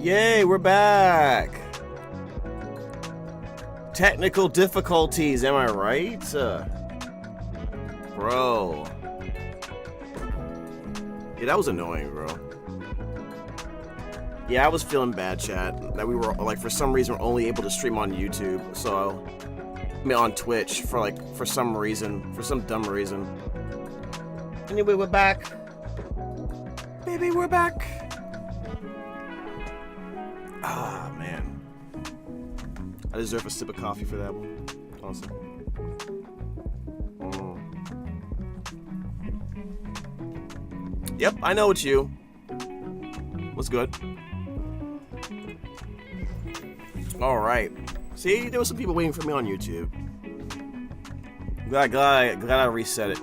Yay, we're back. Technical difficulties, am I right? Bro. Yeah, that was annoying, bro. Yeah, I was feeling bad, chat. That we were, like, for some reason, we're only able to stream on YouTube. So, I mean, on Twitch for some reason. For some dumb reason. Anyway, we're back. Baby, we're back. Ah, man. I deserve a sip of coffee for that one. Honestly. Yep, I know it's you. What's good? Alright. See, there was some people waiting for me on YouTube. Glad I reset it.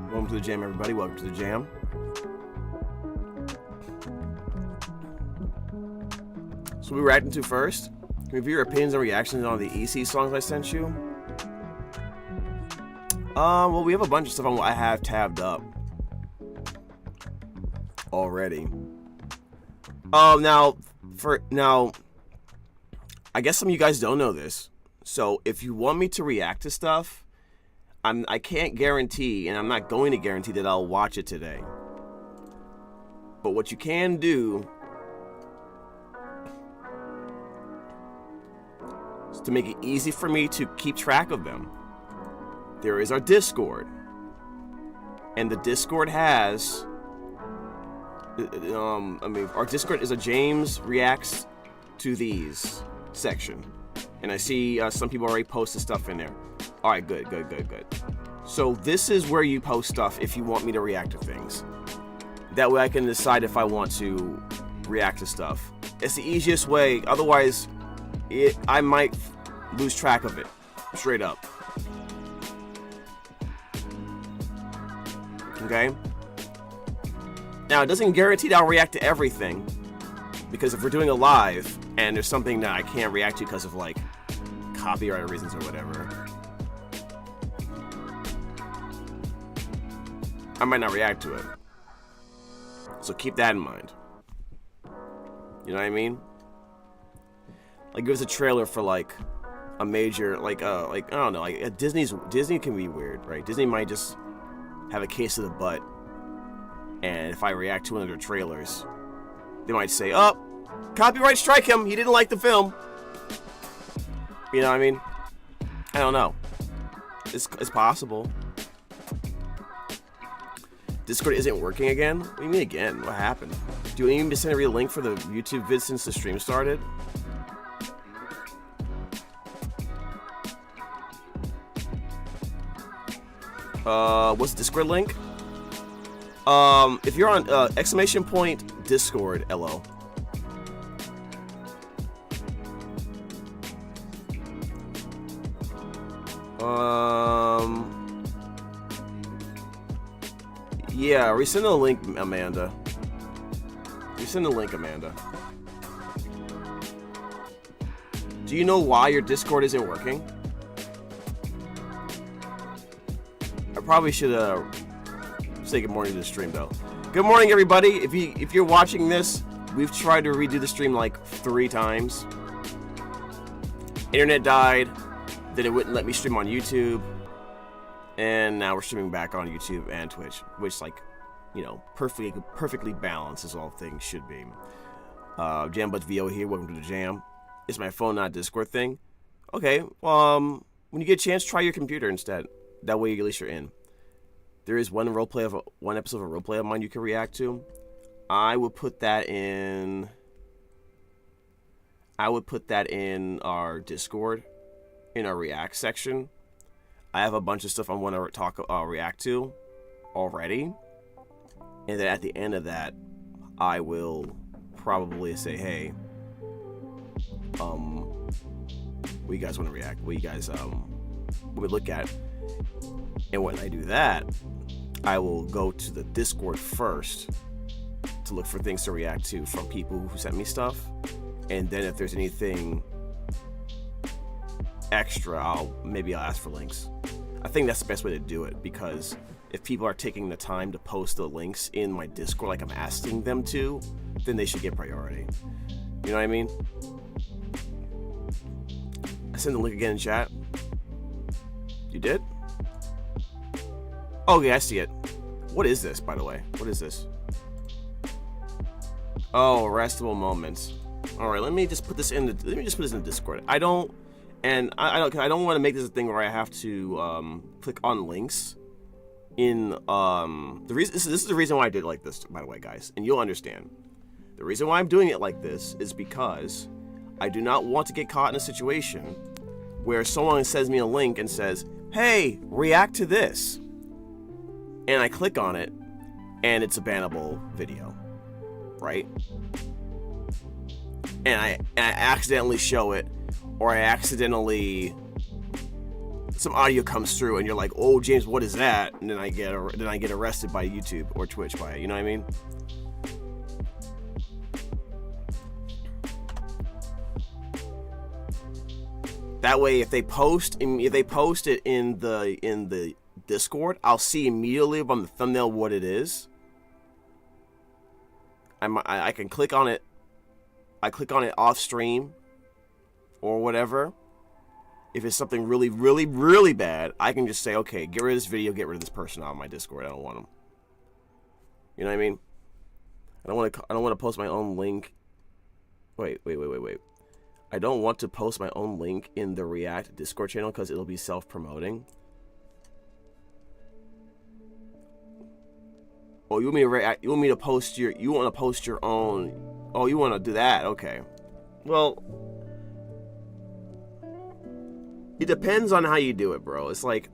Welcome to the jam, everybody. Welcome to the jam. So we reacting to first. Can we view your opinions and reactions on the EC songs I sent you? Well, we have a bunch of stuff on what I have tabbed up already. Now, I guess some of you guys don't know this. So if you want me to react to stuff, I can't guarantee, and I'm not going to guarantee that I'll watch it today. But what you can do is to make it easy for me to keep track of them. There is our Discord. And the Discord has... our Discord is a James Reacts to These section. And I see some people already posted stuff in there. Alright, good. So this is where you post stuff if you want me to react to things. That way I can decide if I want to react to stuff. It's the easiest way, otherwise I might lose track of it. Straight up. Okay? Now, it doesn't guarantee that I'll react to everything. Because if we're doing a live, and there's something that I can't react to because of, like, copyright reasons or whatever, I might not react to it. So keep that in mind. You know what I mean? Like, give us a trailer for, like, a major, like, I don't know, like, Disney can be weird, right? Disney might just have a case of the butt, and if I react to one of their trailers, they might say, oh, copyright strike him, he didn't like the film. You know what I mean? I don't know. It's possible. Discord isn't working again? What do you mean again? What happened? Do you need me to send a real link for the YouTube vid since the stream started? What's the Discord link? If you're on exclamation point Discord, LO. Yeah, resend the link, Amanda. Resend the link, Amanda. Do you know why your Discord isn't working? I probably should say good morning to the stream though. Good morning, everybody. If you're watching this, we've tried to redo the stream like 3 times. Internet died, then it wouldn't let me stream on YouTube, and now we're streaming back on YouTube and Twitch, which, like, you know, perfectly balanced as all things should be. JamBudsVO here. Welcome to the jam. It's my phone, not Discord thing. Okay. When you get a chance, try your computer instead. That way, at least you're in. There is one episode of a roleplay of mine you can react to. I would put that in our Discord, in our React section. I have a bunch of stuff I want to react to already, and then at the end of that, I will probably say, hey, what you guys want to react? What you guys we look at? And when I do that, I will go to the Discord first to look for things to react to from people who sent me stuff. And then if there's anything extra, I'll ask for links. I think that's the best way to do it, because if people are taking the time to post the links in my Discord like I'm asking them to, then they should get priority. You know what I mean? I sent the link again in chat. You did? Oh, yeah, I see it. What is this, by the way? What is this? Oh, restable moments. All right, let me just put this in the Discord. I don't want to make this a thing where I have to click on links. This is the reason why I did it like this, by the way, guys, and you'll understand. The reason why I'm doing it like this is because I do not want to get caught in a situation where someone sends me a link and says, "Hey, react to this," and I click on it, and it's a bannable video, right? And I accidentally show it, or I accidentally, some audio comes through, and you're like, "Oh, James, what is that?" And then I get arrested by YouTube or Twitch by it. You know what I mean? That way, if they post it in the Discord, I'll see immediately on the thumbnail what it is. I can click on it. I click on it off stream or whatever. If it's something really, really, really bad, I can just say, okay, get rid of this video, get rid of this person out of my Discord. I don't want them. You know what I mean? I don't want to post my own link. Wait. I don't want to post my own link in the React Discord channel because it'll be self-promoting. Oh, you want me to react? You want to post your own? Oh, you want to do that? Okay. Well, it depends on how you do it, bro. It's like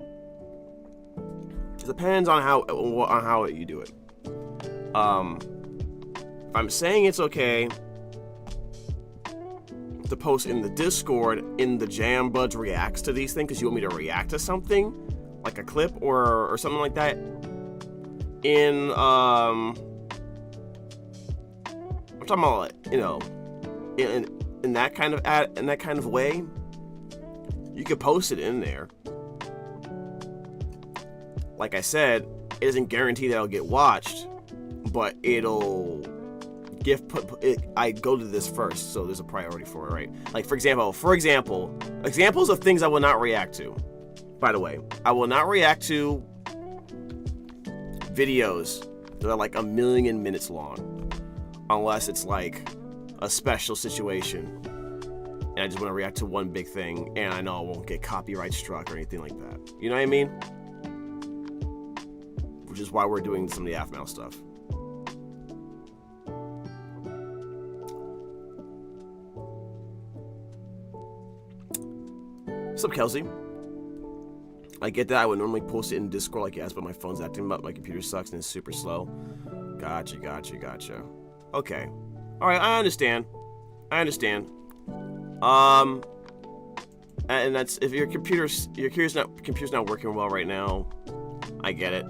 it depends on how you do it. If I'm saying it's okay to post in the Discord in the JamBuds reacts to these things because you want me to react to something like a clip or something like that in I'm talking about, you know, in that kind of way, you could post it in there. Like I said, it isn't guaranteed that it'll get watched, but it'll I go to this first, so there's a priority for it, right? Like, for example, examples of things I will not react to. By the way, I will not react to videos that are like 1 million minutes long, unless it's like a special situation, and I just want to react to one big thing, and I know I won't get copyright struck or anything like that. You know what I mean? Which is why we're doing some of the Aphmau stuff. What's up, Kelsey? I get that. I would normally post it in Discord like yes, but my phone's acting up. My computer sucks and it's super slow. Gotcha. Okay. Alright, I understand. And that's if your computer's not working well right now. I get it.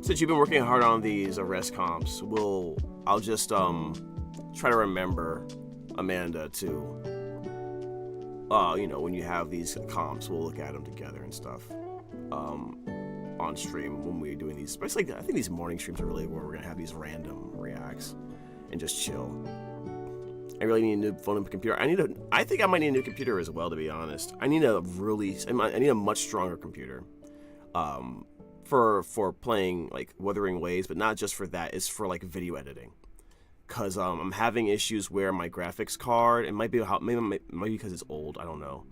Since you've been working hard on these arrest comps, I'll just try to remember Amanda to, you know, when you have these comps, we'll look at them together and stuff, on stream when we're doing these. Especially, I think these morning streams are really where we're gonna have these random reacts and just chill. I really need a new phone and computer. I think I might need a new computer as well, to be honest. I need a much stronger computer, for playing like Wuthering Waves, but not just for that. It's for like video editing. Cause I'm having issues where my graphics card, it might be because it's old, I don't know.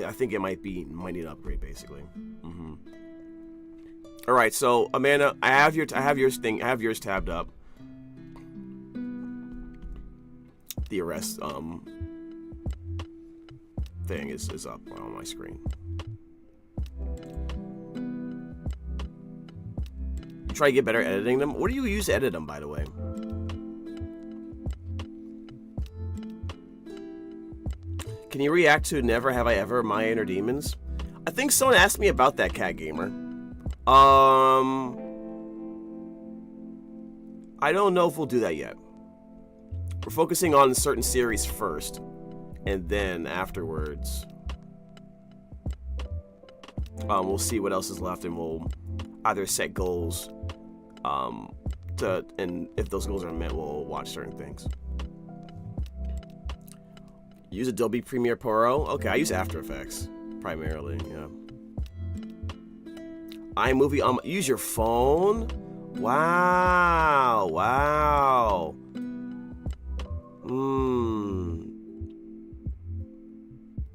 I think it might need an upgrade basically. All right, so Amanda, I have yours tabbed up. The arrest thing is up on my screen. Try to get better editing them. What do you use to edit them, by the way? Can you react to Never Have I Ever, My Inner Demons? I think someone asked me about that, Cat Gamer. I don't know if we'll do that yet. We're focusing on certain series first, and then afterwards, We'll see what else is left, and we'll either set goals, and if those goals are met, we'll watch certain things. Use Adobe Premiere Pro. Okay, I use After Effects primarily. Yeah. iMovie. Use your phone. Wow. Wow.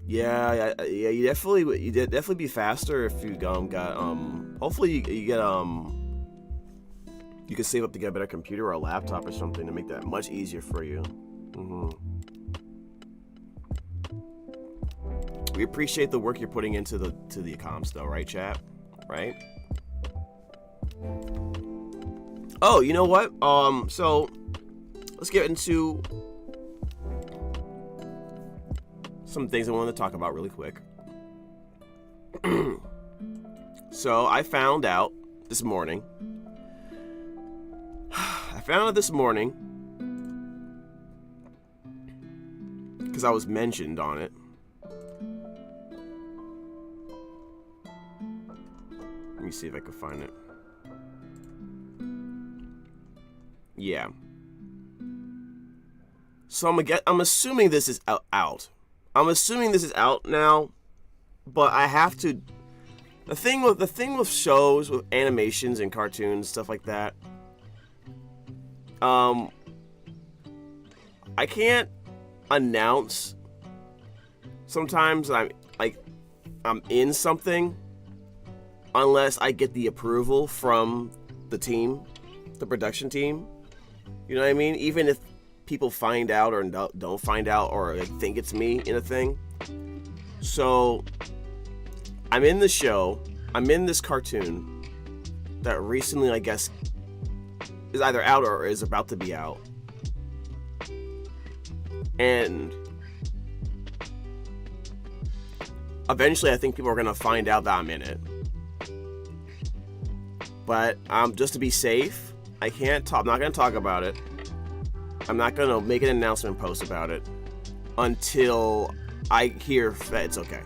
Yeah. You definitely be faster if you got Hopefully you get you can save up to get a better computer or a laptop or something to make that much easier for you. We appreciate the work you're putting into the comms, though, right, chat? Right? Oh, you know what? So let's get into some things I wanted to talk about really quick. So I found out this morning. Because I was mentioned on it. Let me see if I can find it. Yeah. So I'm assuming this is out. I'm assuming this is out now, but I have to. The thing with shows, with animations and cartoons, stuff like that. I can't announce. Sometimes I'm in something unless I get the approval from the team, the production team. You know what I mean? Even if people find out or don't find out or think it's me in a thing. So I'm in the show. I'm in this cartoon that recently, I guess, is either out or is about to be out. And eventually I think people are going to find out that I'm in it. But just to be safe, I'm not going to talk about it. I'm not going to make an announcement post about it until I hear that it's okay.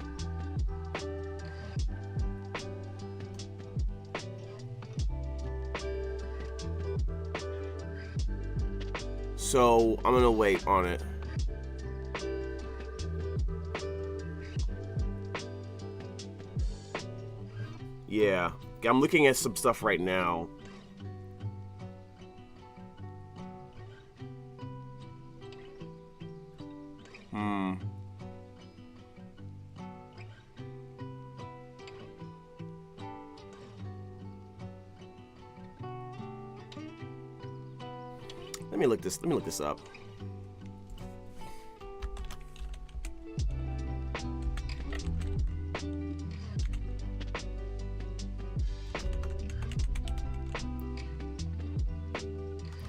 So I'm going to wait on it. Yeah. I'm looking at some stuff right now. Let me look this up.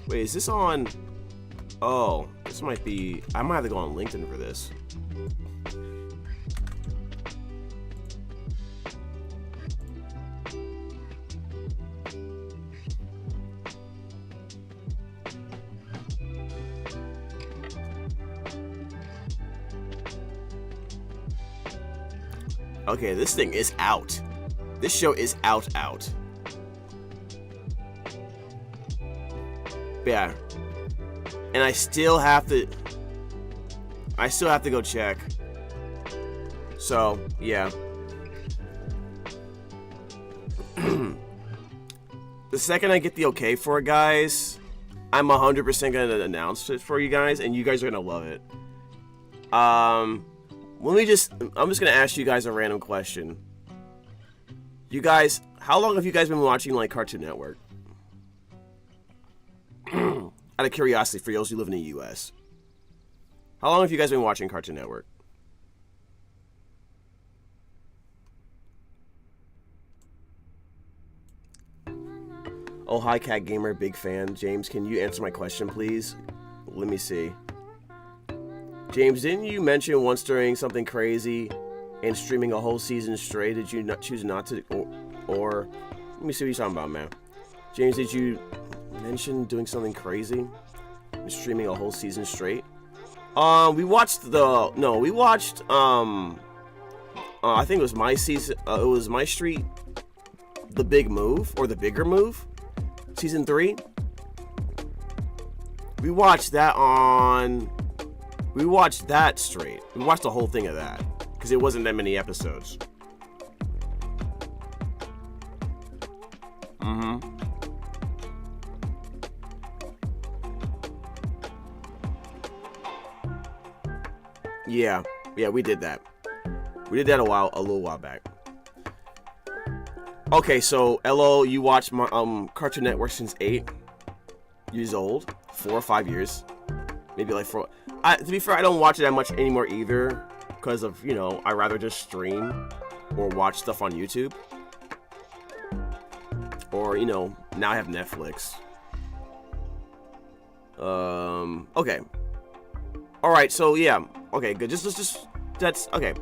Wait, is this on? Oh, this might be. I might have to go on LinkedIn for this. Okay, this thing is out. This show is out. Yeah. And I still have to go check. So, yeah. The second I get the okay for it, guys, I'm 100% going to announce it for you guys, and you guys are going to love it. I'm just going to ask you guys a random question. You guys, how long have you guys been watching, like, Cartoon Network? Out of curiosity, for those who live in the U.S. How long have you guys been watching Cartoon Network? Oh, hi, Cat Gamer, big fan. James, can you answer my question, please? Let me see. James, didn't you mention once during something crazy and streaming a whole season straight? Did you not choose not to? Or let me see what you're talking about, man. James, did you mention doing something crazy and streaming a whole season straight? We watched I think it was my season. It was MyStreet, The Big Move or The Bigger Move, season 3. We watched that straight. We watched the whole thing of that because it wasn't that many episodes. Yeah, we did that. We did that a little while back. Okay, so LO, you watched my Cartoon Network since 8 years old, 4 or 5 years, maybe like 4. To be fair, I don't watch it that much anymore either, because of, you know, I rather just stream or watch stuff on YouTube, or, you know, now I have Netflix. Okay. All right, so yeah, okay, good. Just that's okay.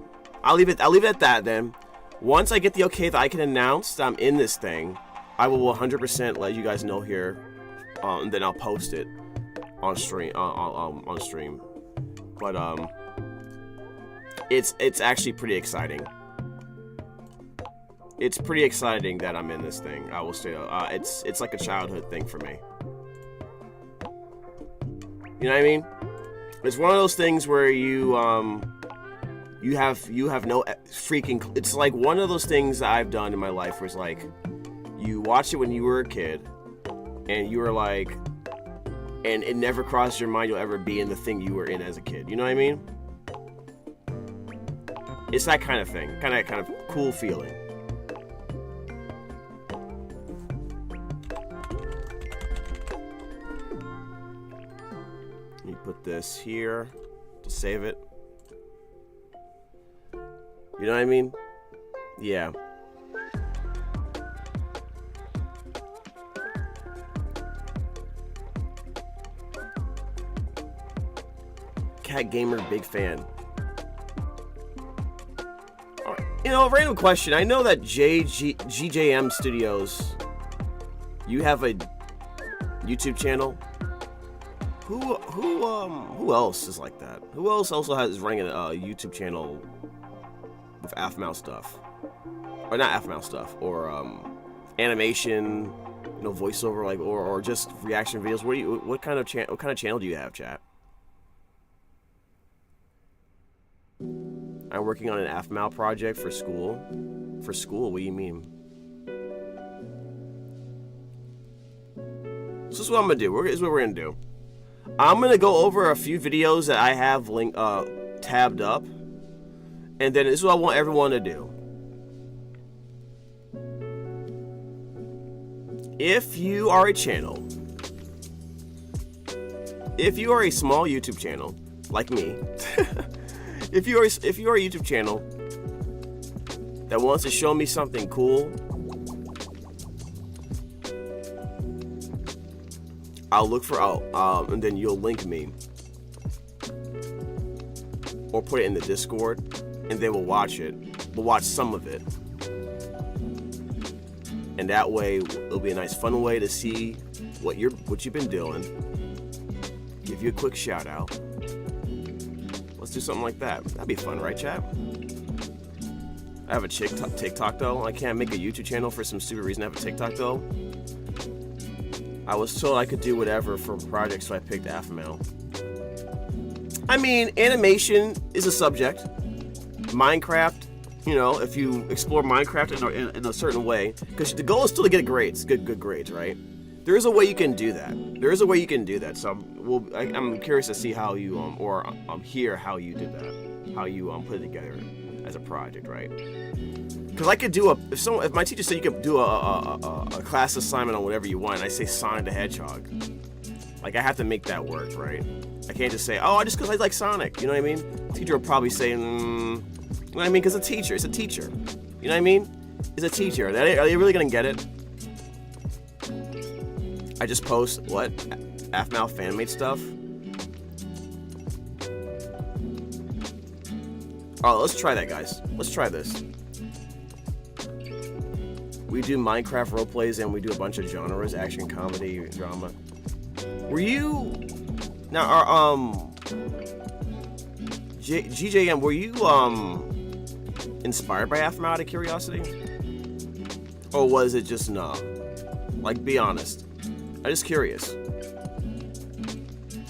I'll leave it at that then. Once I get the okay that I can announce that I'm in this thing, I will 100% let you guys know here, and then I'll post it on stream. On stream, but it's actually pretty exciting. It's pretty exciting that I'm in this thing. I will say, it's like a childhood thing for me. You know what I mean? It's one of those things where you have no freaking. It's like one of those things that I've done in my life where it's like you watched it when you were a kid, and you were like, and it never crossed your mind you'll ever be in the thing you were in as a kid. You know what I mean? It's that kind of thing, kind of cool feeling. Let me put this here to save it. You know what I mean? Yeah. Cat Gamer, big fan. You know, random question. I know that GJM Studios, you have a YouTube channel. Who else is like that? Who else also is running a YouTube channel with Aphmau stuff, or not Aphmau stuff, or animation, you know, voiceover, like, or just reaction videos? What kind of channel do you have, chat? I'm working on an Aphmau project for school. For school? What do you mean? So this is what I'm gonna do. This is what we're gonna do. I'm gonna go over a few videos that I have tabbed up, and then this is what I want everyone to do. If you are a channel, if you are a small YouTube channel like me, if you are a YouTube channel that wants to show me something cool, I'll look for and then you'll link me or put it in the Discord, and then we'll watch it. We'll watch some of it, and that way it'll be a nice, fun way to see what you've been doing. Give you a quick shout out. Let's do something like that. That'd be fun, right, chat? I have a TikTok though. I can't make a YouTube channel for some stupid reason. I have a TikTok though. I was told I could do whatever for projects, so I picked Aphmau. I mean, animation is a subject. Minecraft, you know, if you explore Minecraft in a certain way, because the goal is still to get grades, good grades, right? There is a way you can do that. So I'm curious to see how you hear how you did that, how you put it together as a project, right? Because I could do if my teacher said you could do a class assignment on whatever you want, and I say Sonic the Hedgehog, like, I have to make that work, right? I can't just say, oh, just because I like Sonic, you know what I mean? The teacher will probably say, you know what I mean? Because it's a teacher, you know what I mean? It's a teacher. Are they really gonna get it? I just post what? Aphmau fan-made stuff? Oh, let's try that, guys. Let's try this. We do Minecraft roleplays, and we do a bunch of genres: action, comedy, drama. Were you now? GJM, were you inspired by Aphmau out of curiosity? Or was it just no? Like, be honest. I'm just curious.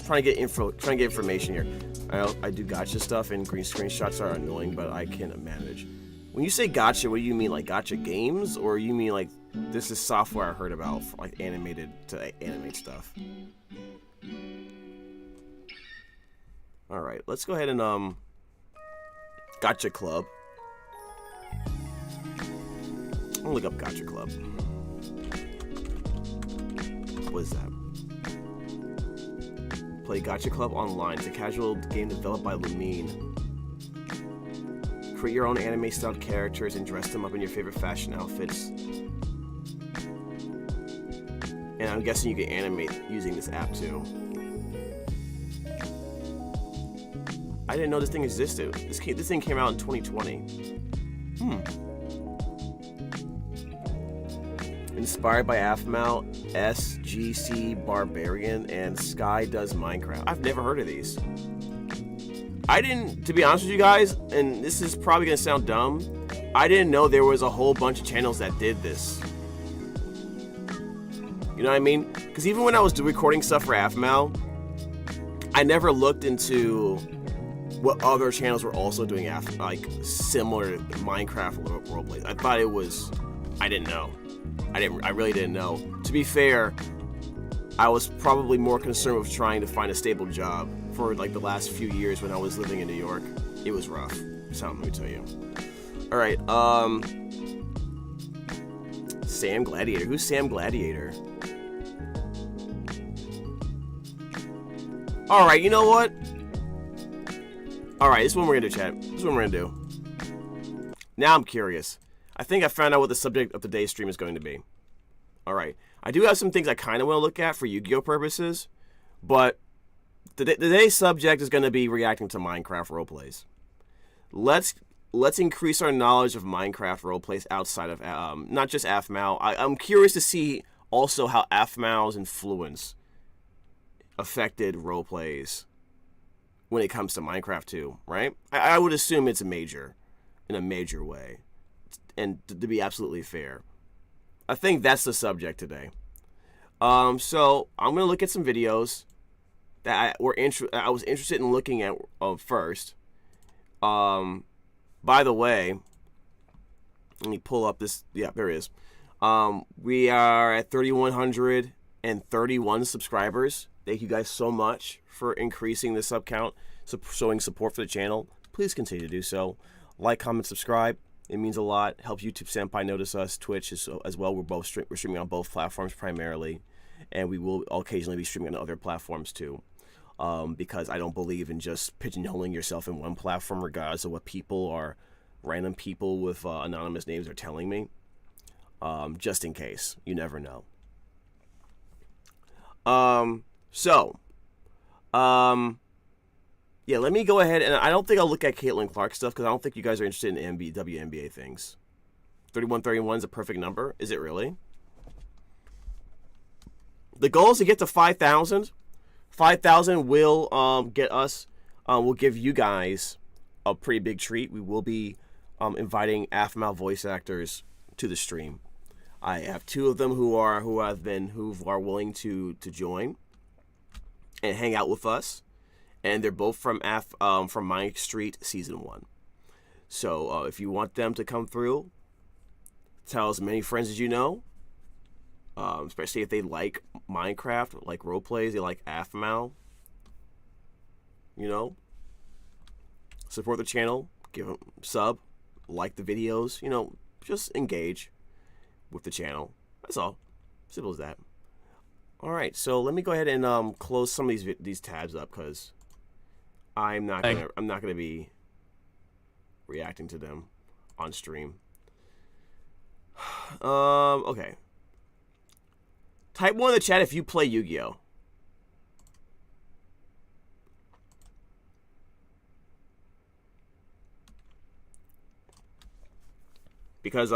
Trying to get information here. I do gotcha stuff, and green screenshots are annoying, but I can manage. When you say gotcha, what do you mean, like gotcha games, or you mean like this is software I heard about for like animated to animate stuff? All right, let's go ahead and Gotcha Club. I'll look up Gotcha Club. What is that? Play Gotcha Club online. It's a casual game developed by Lumine. Create your own anime-styled characters and dress them up in your favorite fashion outfits. And I'm guessing you can animate using this app too. I didn't know this thing existed. This thing came out in 2020. Inspired by Aphmau, SGC Barbarian, and Sky Does Minecraft. I've never heard of these. I didn't, to be honest with you guys, and this is probably gonna sound dumb, I didn't know there was a whole bunch of channels that did this. You know what I mean? Because even when I was recording stuff for Aphmau, I never looked into what other channels were also doing like similar Minecraft roleplays. I thought it was, I didn't know. I really didn't know. To be fair, I was probably more concerned with trying to find a stable job for like the last few years when I was living in New York. It was rough. So let me tell you. All right, Sam Gladiator. Who's Sam Gladiator? All right, you know what? All right, this is what we're gonna do, chat. This is what we're gonna do. Now I'm curious. I think I found out what the subject of today's stream is going to be. All right, I do have some things I kind of want to look at for Yu-Gi-Oh purposes, but today's subject is going to be reacting to Minecraft roleplays. Let's increase our knowledge of Minecraft roleplays outside of not just Aphmau. I'm curious to see also how Aphmau's influence affected roleplays when it comes to Minecraft too, right? I would assume it's in a major way. And to be absolutely fair, I think that's the subject today. So I'm gonna look at some videos that I was interested in looking at first. By the way, let me pull up this. Yeah, there it is. We are at 3,131 subscribers. Thank you guys so much for increasing the sub count, showing support for the channel. Please continue to do so. Like, comment, subscribe. It means a lot. Helps YouTube Senpai notice us. Twitch as well. We're streaming on both platforms primarily, and we will occasionally be streaming on other platforms too. Because I don't believe in just pigeonholing yourself in one platform, regardless of what random people with anonymous names are telling me. Just in case, you never know. Yeah, let me go ahead, and I don't think I'll look at Caitlin Clark stuff because I don't think you guys are interested in WNBA things. 3131 is a perfect number. Is it really? The goal is to get to 5,000. 5,000 will get us, will give you guys a pretty big treat. We will be inviting Aphmau voice actors to the stream. I have two of them who are willing to join and hang out with us. And they're both from MyStreet Season 1. So if you want them to come through, tell as many friends as you know, especially if they like Minecraft, like roleplays, they like Aphmau. You know, support the channel, give them sub, like the videos, you know, just engage with the channel. That's all. Simple as that. All right, so let me go ahead and close some of these tabs up because I'm not gonna be reacting to them on stream. Okay. Type 1 in the chat if you play Yu-Gi-Oh. Because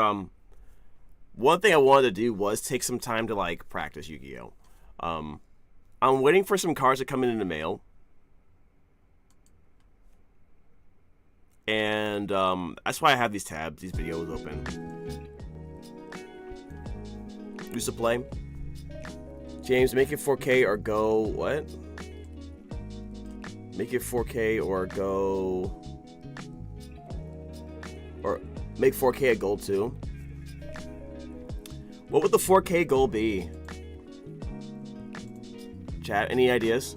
one thing I wanted to do was take some time to like practice Yu-Gi-Oh. I'm waiting for some cards to come in the mail. And that's why I have these tabs, these videos open. Used to play. James, make it 4K or go what? Make it 4K or go, or make 4K a goal too. What would the 4K goal be? Chat, any ideas?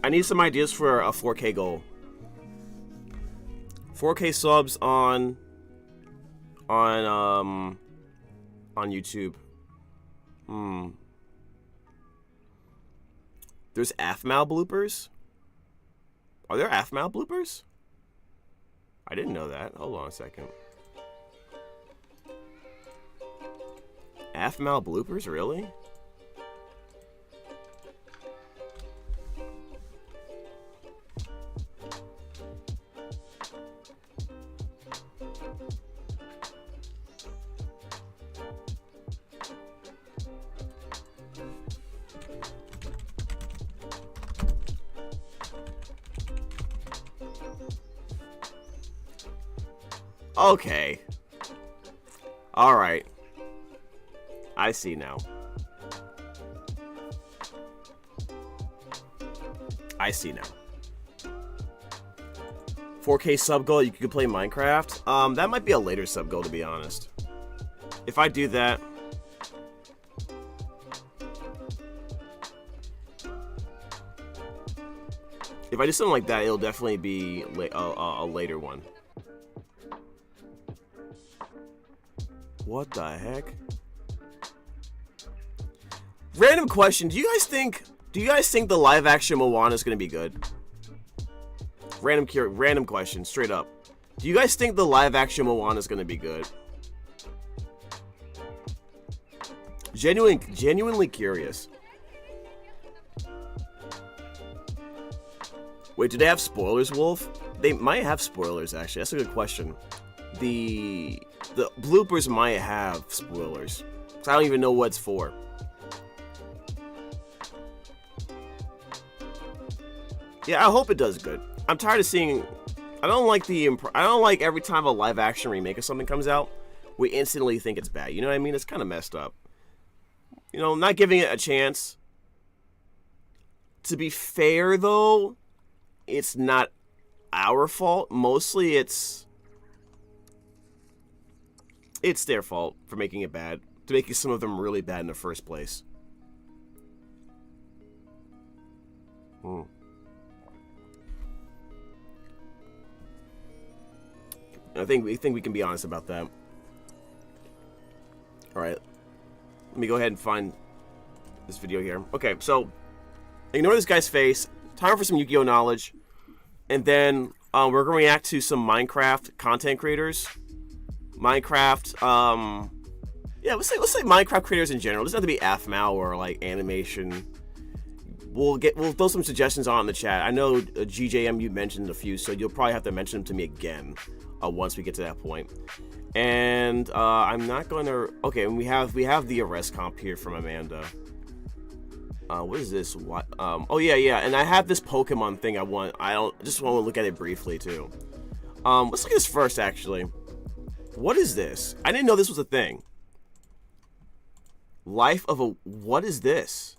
I need some ideas for a 4K goal. 4K subs on YouTube. There's Aphmau bloopers? Are there Aphmau bloopers? I didn't know that. Hold on a second. Aphmau bloopers, really? Okay. Alright. I see now. I see now. 4K sub goal, you could play Minecraft. That might be a later sub goal, to be honest. If I do that... If I do something like that, it'll definitely be a later one. What the heck? Random question. Do you guys think the live action Moana is going to be good? Random question, straight up. Do you guys think the live action Moana is going to be good? Genuinely curious. Wait, do they have spoilers, Wolf? They might have spoilers, actually. That's a good question. The bloopers might have spoilers. So I don't even know what it's for. Yeah, I hope it does good. I'm tired of seeing... I don't like every time a live action remake of something comes out, we instantly think it's bad. You know what I mean? It's kind of messed up. You know, not giving it a chance. To be fair, though, it's not our fault. Mostly it's their fault for making it bad. To making some of them really bad in the first place. I think we can be honest about that. Alright. Let me go ahead and find this video here. Okay, so ignore this guy's face. Time for some Yu-Gi-Oh knowledge. And then we're going to react to some Minecraft content creators. Minecraft, yeah, let's say Minecraft creators in general. It doesn't have to be Aphmau or like animation. We'll throw some suggestions on in the chat. I know GJM, you mentioned a few, so you'll probably have to mention them to me again once we get to that point. And I'm not going to. Okay, and we have the arrest comp here from Amanda. What is this? What? Oh yeah, and I have this Pokemon thing. I just want to look at it briefly too. Let's look at this first, actually. What is this? I didn't know this was a thing. Life of a... What is this?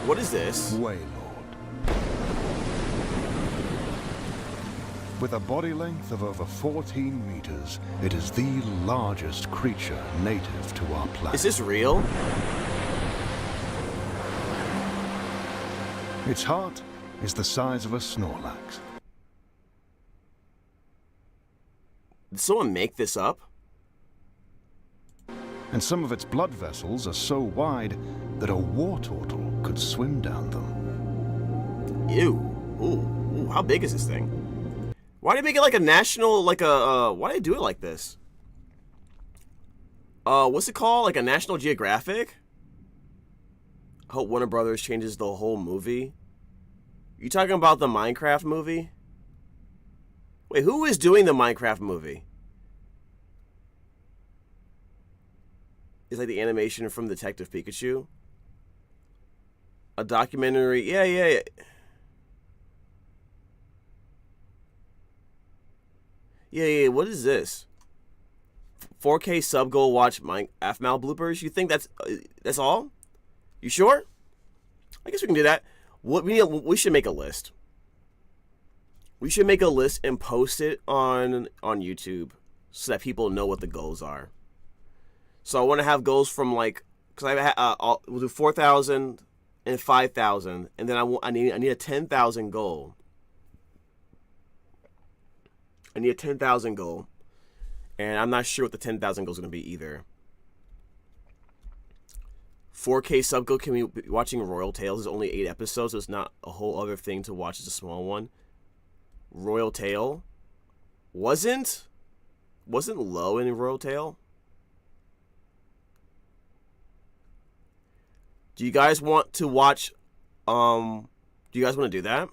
What is this? Waylord. With a body length of over 14 meters, it is the largest creature native to our planet. Is this real? Its heart is the size of a Snorlax. Did someone make this up? And some of its blood vessels are so wide that a war turtle could swim down them. Ew. Ooh, how big is this thing? Why did they make it like a national, why did they do it like this? What's it called? Like a National Geographic? I hope Warner Brothers changes the whole movie. You talking about the Minecraft movie? Wait, who is doing the Minecraft movie? It's like the animation from Detective Pikachu. A documentary. Yeah. Yeah. What is this? 4K sub goal watch my Aphmau bloopers. You think that's all? You sure? I guess we can do that. We should make a list. We should make a list and post it on YouTube so that people know what the goals are. So I want to have goals from like, because we'll do 4,000 and 5,000, and then I need a 10,000 goal. I need a 10,000 goal, and I'm not sure what the 10,000 goal is going to be either. 4K sub goal. Can we be watching Royal Tales? There's only 8 episodes, so it's not a whole other thing to watch. It's a small one. Royal Tale wasn't low in Royal Tale. Do you guys want to watch? Do you guys want to do that?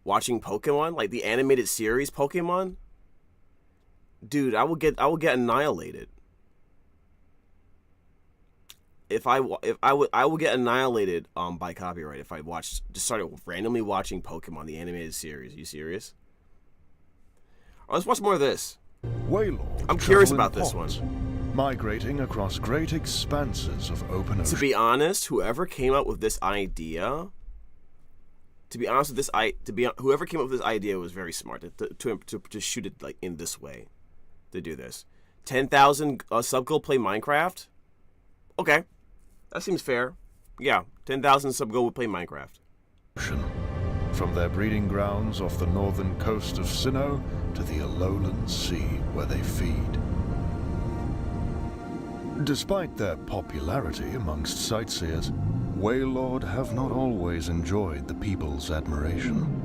Watching Pokemon, like the animated series Pokemon. Dude, I will get annihilated. I will get annihilated by copyright if I just started randomly watching Pokemon the animated series. Are you serious? Right, let's watch more of this. Waylord I'm curious travel in about this pods, one. migrating across great expanses of open ocean. To be honest, whoever came up with this idea, whoever came up with this idea was very smart to shoot it like in this way, to do this. 10,000 sub goal play Minecraft. Okay. That seems fair. Yeah, 10,000 sub goal would play Minecraft. From their breeding grounds off the northern coast of Sinnoh to the Alolan Sea where they feed. Despite their popularity amongst sightseers, Waylord have not always enjoyed the people's admiration.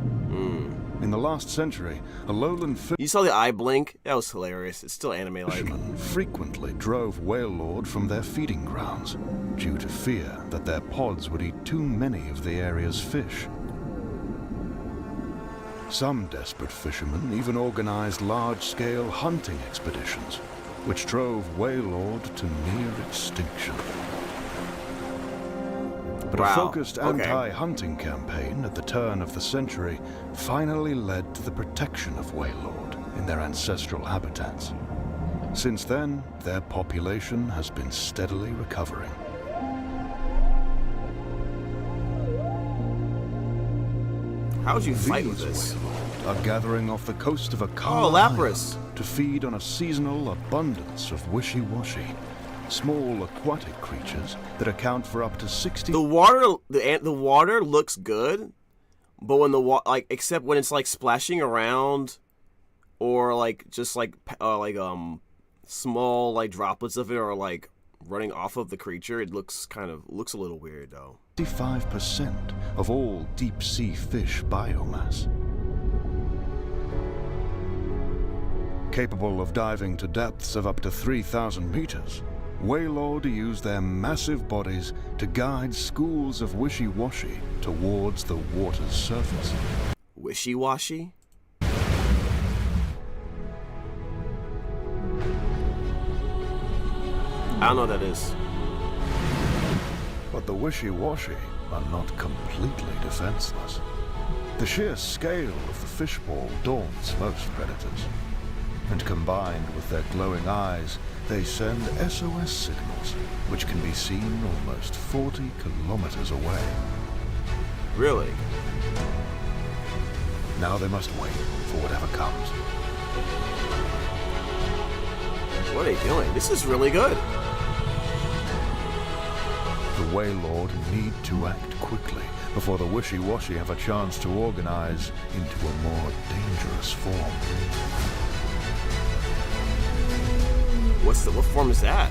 In the last century, Alolan You saw the eye blink? That was hilarious. It's still anime-like. fishermen frequently drove Waylord from their feeding grounds due to fear that their pods would eat too many of the area's fish. Some desperate fishermen even organized large-scale hunting expeditions, which drove Waylord to near extinction. But a focused anti-hunting campaign at the turn of the century finally led to the protection of Waylord in their ancestral habitats. Since then, their population has been steadily recovering. How would you fight with this? Waylord are gathering off the coast of a Lapras to feed on a seasonal abundance of wishy-washy, small aquatic creatures that account for up to 60. The water looks good, but when except when it's like splashing around, or like just like small like droplets of it are like running off of the creature, it looks a little weird though. 55% of all deep-sea fish biomass. Capable of diving to depths of up to 3,000 meters, Waylord use their massive bodies to guide schools of wishy-washy towards the water's surface. Wishy-washy? I don't know what that is. But the wishy-washy are not completely defenseless. The sheer scale of the fishbowl daunts most predators. And combined with their glowing eyes, they send SOS signals, which can be seen almost 40 kilometers away. Really? Now they must wait for whatever comes. What are they doing? This is really good. The Waylord need to act quickly before the wishy-washy have a chance to organize into a more dangerous form. What form is that?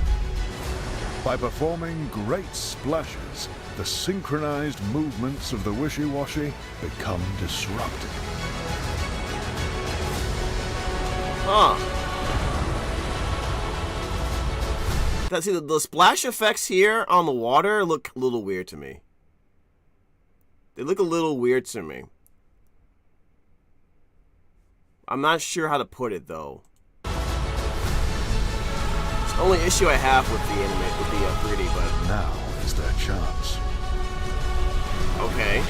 By performing great splashes, the synchronized movements of the wishy-washy become disrupted. Huh. See, the splash effects here on the water look a little weird to me. They look a little weird to me. I'm not sure how to put it, though. It's the only issue I have with the anime, with the 3D, but... Now is their chance. Okay.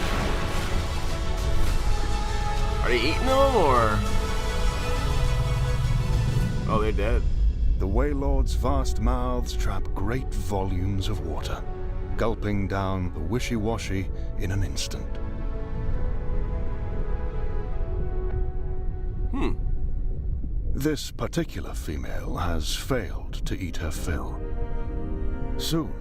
Are they eating them, or...? Oh, they're dead. The Wailord's vast mouths trap great volumes of water, gulping down the wishy-washy in an instant. This particular female has failed to eat her fill. Soon,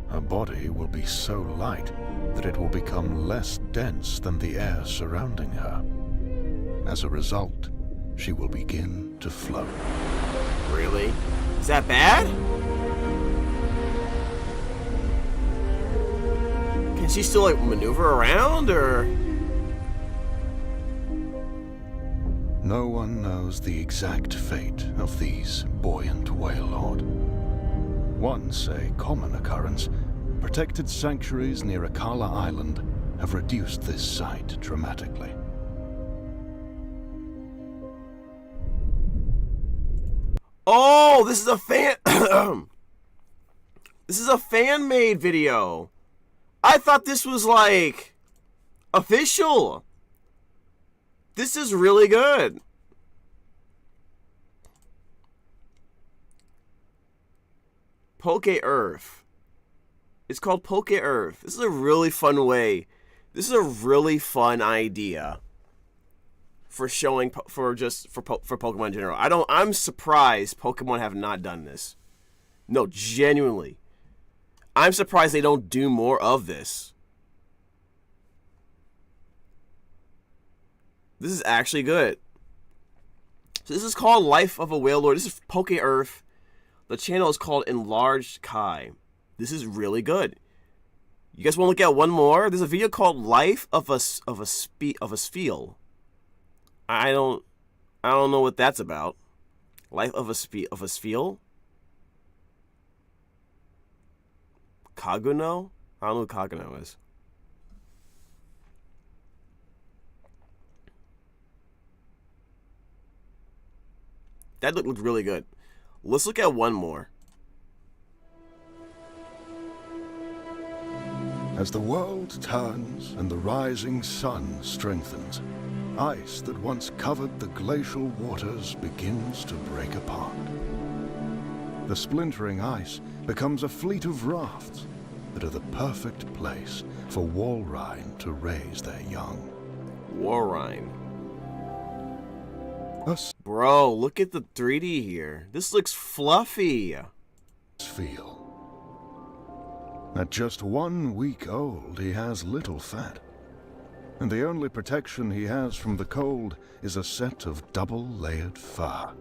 her body will be so light that it will become less dense than the air surrounding her. As a result, she will begin to float. Really? Is that bad? Can she still, like, maneuver around, or...? No one knows the exact fate of these buoyant Wailord. Once a common occurrence, protected sanctuaries near Akala Island have reduced this sight dramatically. Oh, this is a fan... This is a fan-made video. I thought this was, like, official. This is really good. Poke Earth. It's called Poke Earth. This is a really fun way. This is a really fun idea for showing for Pokemon in general. I'm surprised Pokemon have not done this. No, genuinely. I'm surprised they don't do more of this. This is actually good. So this is called Life of a Wailord. This is Poke Earth. The channel is called Enlarged Kai. This is really good. You guys want to look at one more? There's a video called Life of a Sfeel. I don't know what that's about. Life of a Sfeel? Kaguno? I don't know what Kaguno is. That looked really good. Let's look at one more. As the world turns and the rising sun strengthens, ice that once covered the glacial waters begins to break apart. The splintering ice becomes a fleet of rafts that are the perfect place for Walrein to raise their young. Walrein. Bro, look at the 3D here. This looks fluffy. Feel. At just 1 week old, he has little fat. And the only protection he has from the cold is a set of double-layered fur.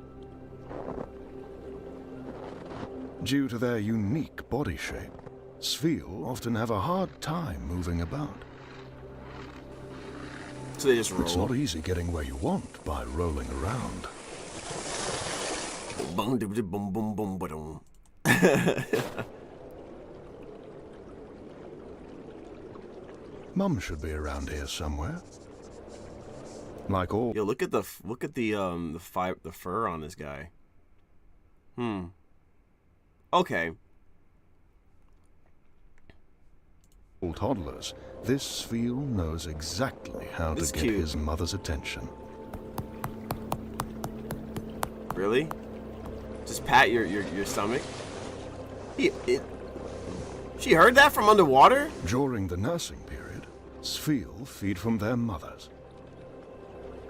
Due to their unique body shape, Sfeel often have a hard time moving about. So they just roll. It's not easy getting where you want by rolling around. Boom, boom, boom, boom, boom. Mum should be around here somewhere. Like all. Yo, look at the fur on this guy. Okay. All toddlers, this Sfeel knows exactly how to get his mother's attention. Really? Just pat your stomach? She heard that from underwater? During the nursing period, Sfeel feed from their mothers.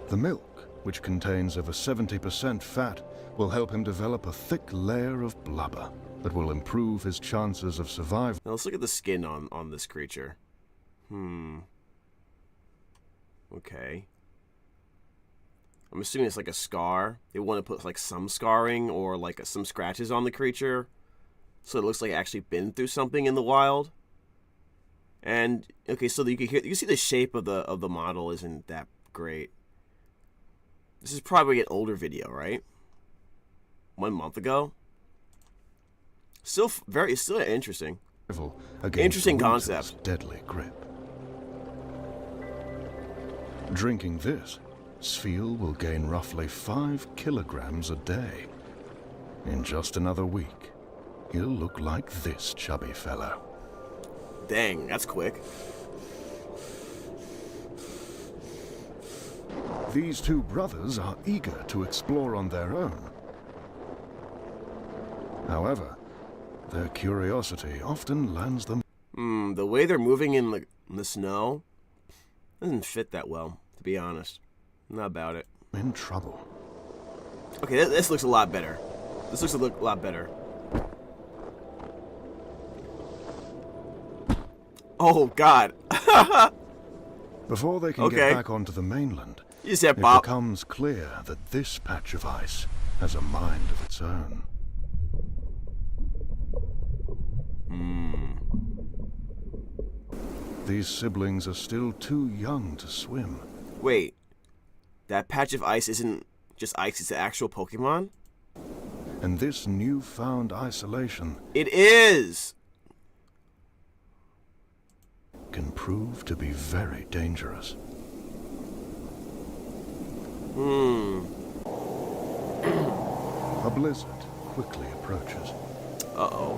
The milk, which contains over 70% fat, will help him develop a thick layer of blubber that will improve his chances of survival. Now let's look at the skin on this creature. Okay. I'm assuming it's like a scar. They want to put like some scarring or like some scratches on the creature, so it looks like it actually been through something in the wild. And okay, so you can see the shape of the model isn't that great. This is probably an older video, right? 1 month ago. Still interesting. Interesting concept. Deadly grip. Drinking this, Sfeel will gain roughly 5 kilograms a day. In just another week, he'll look like this chubby fella. Dang, that's quick. These two brothers are eager to explore on their own. However, their curiosity often lands them... The way they're moving in the snow doesn't fit that well, to be honest. I'm not about it. ...in trouble. Okay, this looks a lot better. This looks a lot better. Oh, God. Before they can get back onto the mainland, You said it Bob. becomes clear that this patch of ice has a mind of its own. These siblings are still too young to swim. Wait. That patch of ice isn't just ice, it's an actual Pokemon? And this newfound isolation... It is! ...can prove to be very dangerous. A blizzard quickly approaches. Uh-oh.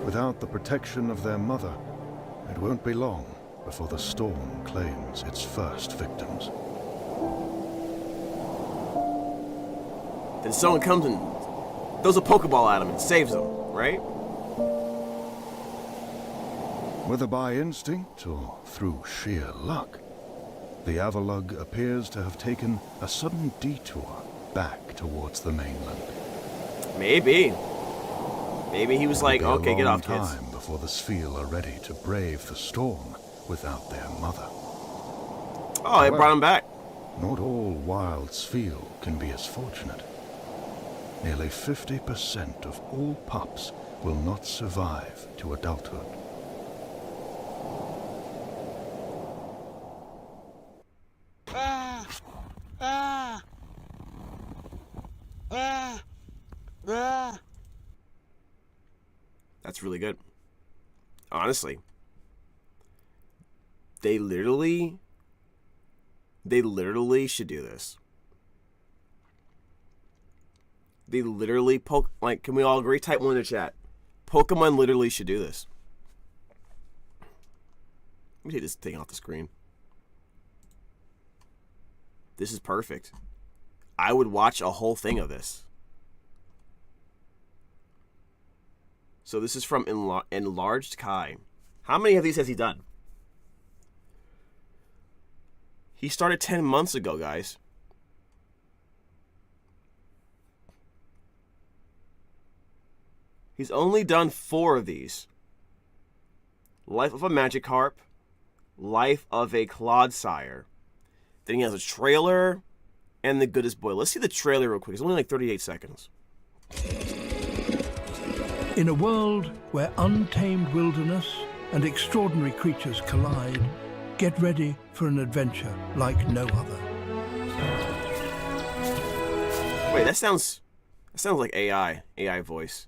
Without the protection of their mother, it won't be long before the storm claims its first victims. Then someone comes and throws a Pokeball at him and saves him, right? Whether by instinct or through sheer luck, the Avalugg appears to have taken a sudden detour back towards the mainland. Maybe. Maybe he was like, okay, get off, kids. Time before the Sfeel are ready to brave the storm without their mother. Oh, they brought him back. Not all wild Sfeel can be as fortunate. Nearly 50% of all pups will not survive to adulthood. That's really good. Honestly. They literally should do this. They literally can we all agree? Type 1 in the chat. Pokemon literally should do this. Let me take this thing off the screen. This is perfect. I would watch a whole thing of this. So this is from Enlarged Kai. How many of these has he done? He started 10 months ago, guys. He's only done 4 of these. Life of a Magikarp. Life of a Clodsire. Then he has a trailer. And The Goodest Boy. Let's see the trailer real quick. It's only like 38 seconds. In a world where untamed wilderness and extraordinary creatures collide, get ready for an adventure like no other. Wait, that sounds like AI voice.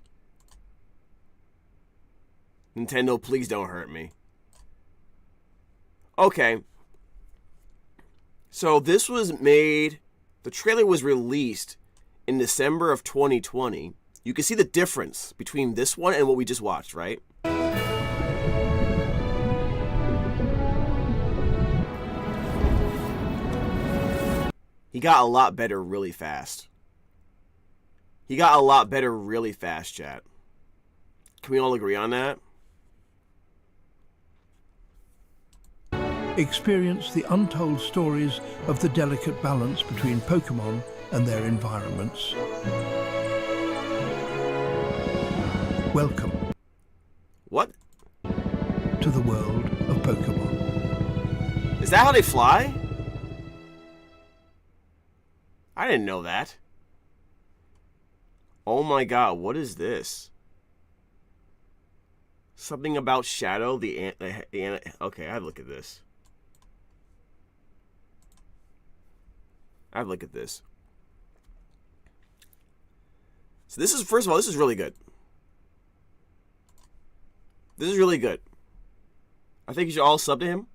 Nintendo, please don't hurt me. Okay. So this was made, the trailer was released in December of 2020. You can see the difference between this one and what we just watched, right? He got a lot better really fast. He got a lot better really fast, chat. Can we all agree on that? Experience the untold stories of the delicate balance between Pokemon and their environments. Welcome. What? To the world of Pokemon. Is that how they fly? I didn't know that. Oh my god, what is this? Something about Shadow, okay, I have to look at this. So this is, first of all, this is really good. This is really good. I think you should all sub to him.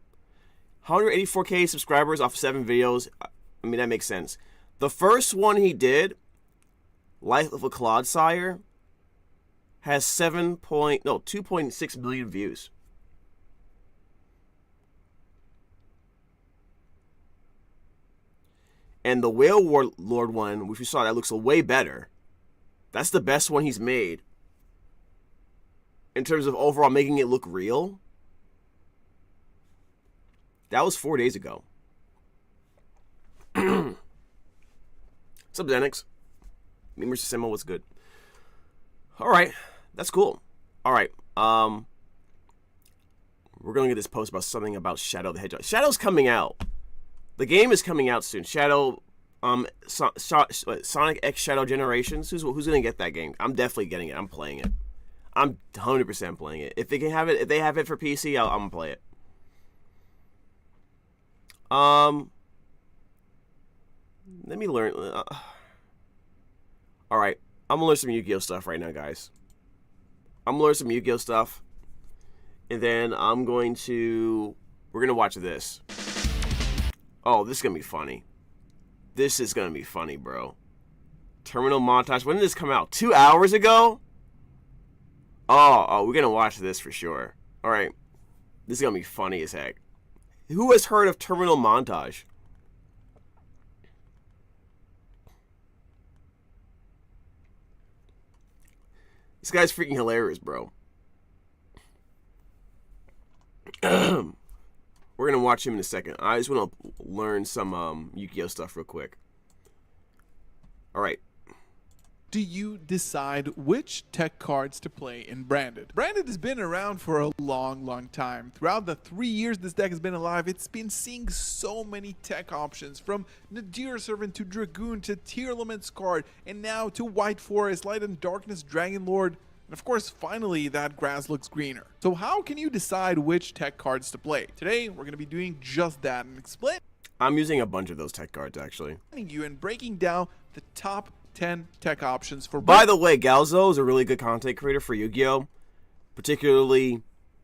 184k subscribers off 7 videos. I mean, that makes sense. The first one he did, Life of a Clodsire, has 2.6 million views. And the Whale Warlord one, which we saw, that looks way better. That's the best one he's made. In terms of overall making it look real. That was 4 days ago. What's up, Xenix? Mr. Simo, what's good? Alright, that's cool. Alright, we're gonna get this post about something about Shadow the Hedgehog. Shadow's coming out. The game is coming out soon. Shadow, Sonic X Shadow Generations. Who's gonna get that game? I'm definitely getting it. I'm playing it. I'm 100% playing it. If they can have it, if they have it for PC, I'm gonna play it. Let me learn. All right, I'm gonna learn some Yu-Gi-Oh stuff right now, guys. I'm gonna learn some Yu-Gi-Oh stuff, and then we're gonna watch this. Oh, this is gonna be funny. This is gonna be funny, bro. Terminal montage. When did this come out? 2 hours ago? Oh, we're gonna watch this for sure. All right, this is gonna be funny as heck. Who has heard of terminal montage? This guy's freaking hilarious, bro. We're gonna watch him in a second. I just want to learn some Yu-Gi-Oh stuff real quick. All right. Do you decide which tech cards to play in Branded? Branded has been around for a long time. Throughout the 3 years this deck has been alive, it's been seeing so many tech options, from Nadir Servant to Dragoon to Tearlament's card, and now to White Forest, Light and Darkness, Dragon Lord, and of course, finally, that grass looks greener. So how can you decide which tech cards to play? Today, we're going to be doing just that and explaining I'm using a bunch of those tech cards, actually. you and breaking down the top 10 tech options for. By the way, Galzo is a really good content creator for Yu-Gi-Oh! Particularly,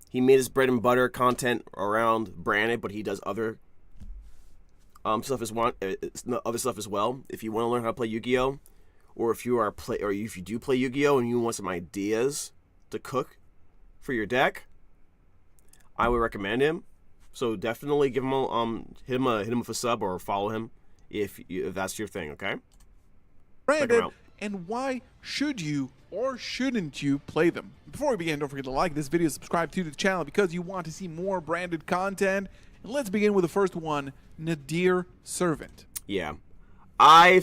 he made his bread and butter content around Branded, but he does other stuff as well. If you want to learn how to play Yu-Gi-Oh! Or if you do play Yu-Gi-Oh! And you want some ideas to cook for your deck, I would recommend him. So definitely give him hit him with a sub or follow him if that's your thing, okay? Branded, and why should you or shouldn't you play them? Before we begin, don't forget to like this video, subscribe to the channel because you want to see more Branded content. And let's begin with the first one, Nadir Servant. Yeah. I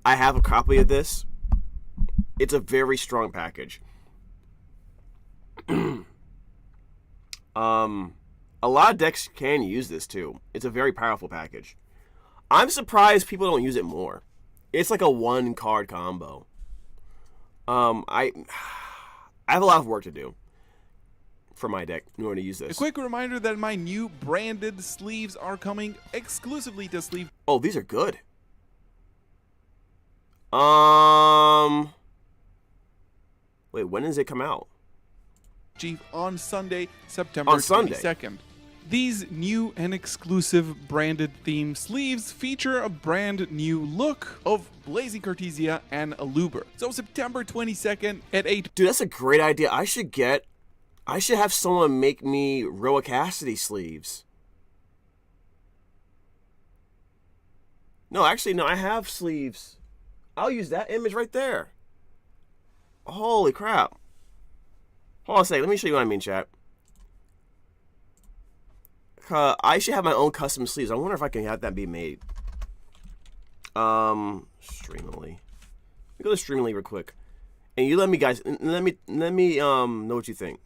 have a copy of this. It's a very strong package. A lot of decks can use this too. It's a very powerful package. I'm surprised people don't use it more. It's like a 1-card combo. I have a lot of work to do for my deck in order to use this. A quick reminder that my new Branded sleeves are coming exclusively to sleeve. Oh, these are good. Wait, when does it come out? Chief on Sunday, September 22nd. These new and exclusive Branded theme sleeves feature a brand new look of Blazing Cartesia and Aluber. So September 22nd at 8. Dude, that's a great idea. I should have someone make me Roa Kassidy sleeves. No, actually, no, I have sleeves. I'll use that image right there. Holy crap. Hold on a second. Let me show you what I mean, chat. I should have my own custom sleeves. I wonder if I can have that be made. Streamily. Let me go to Streamily real quick. And you let me know what you think.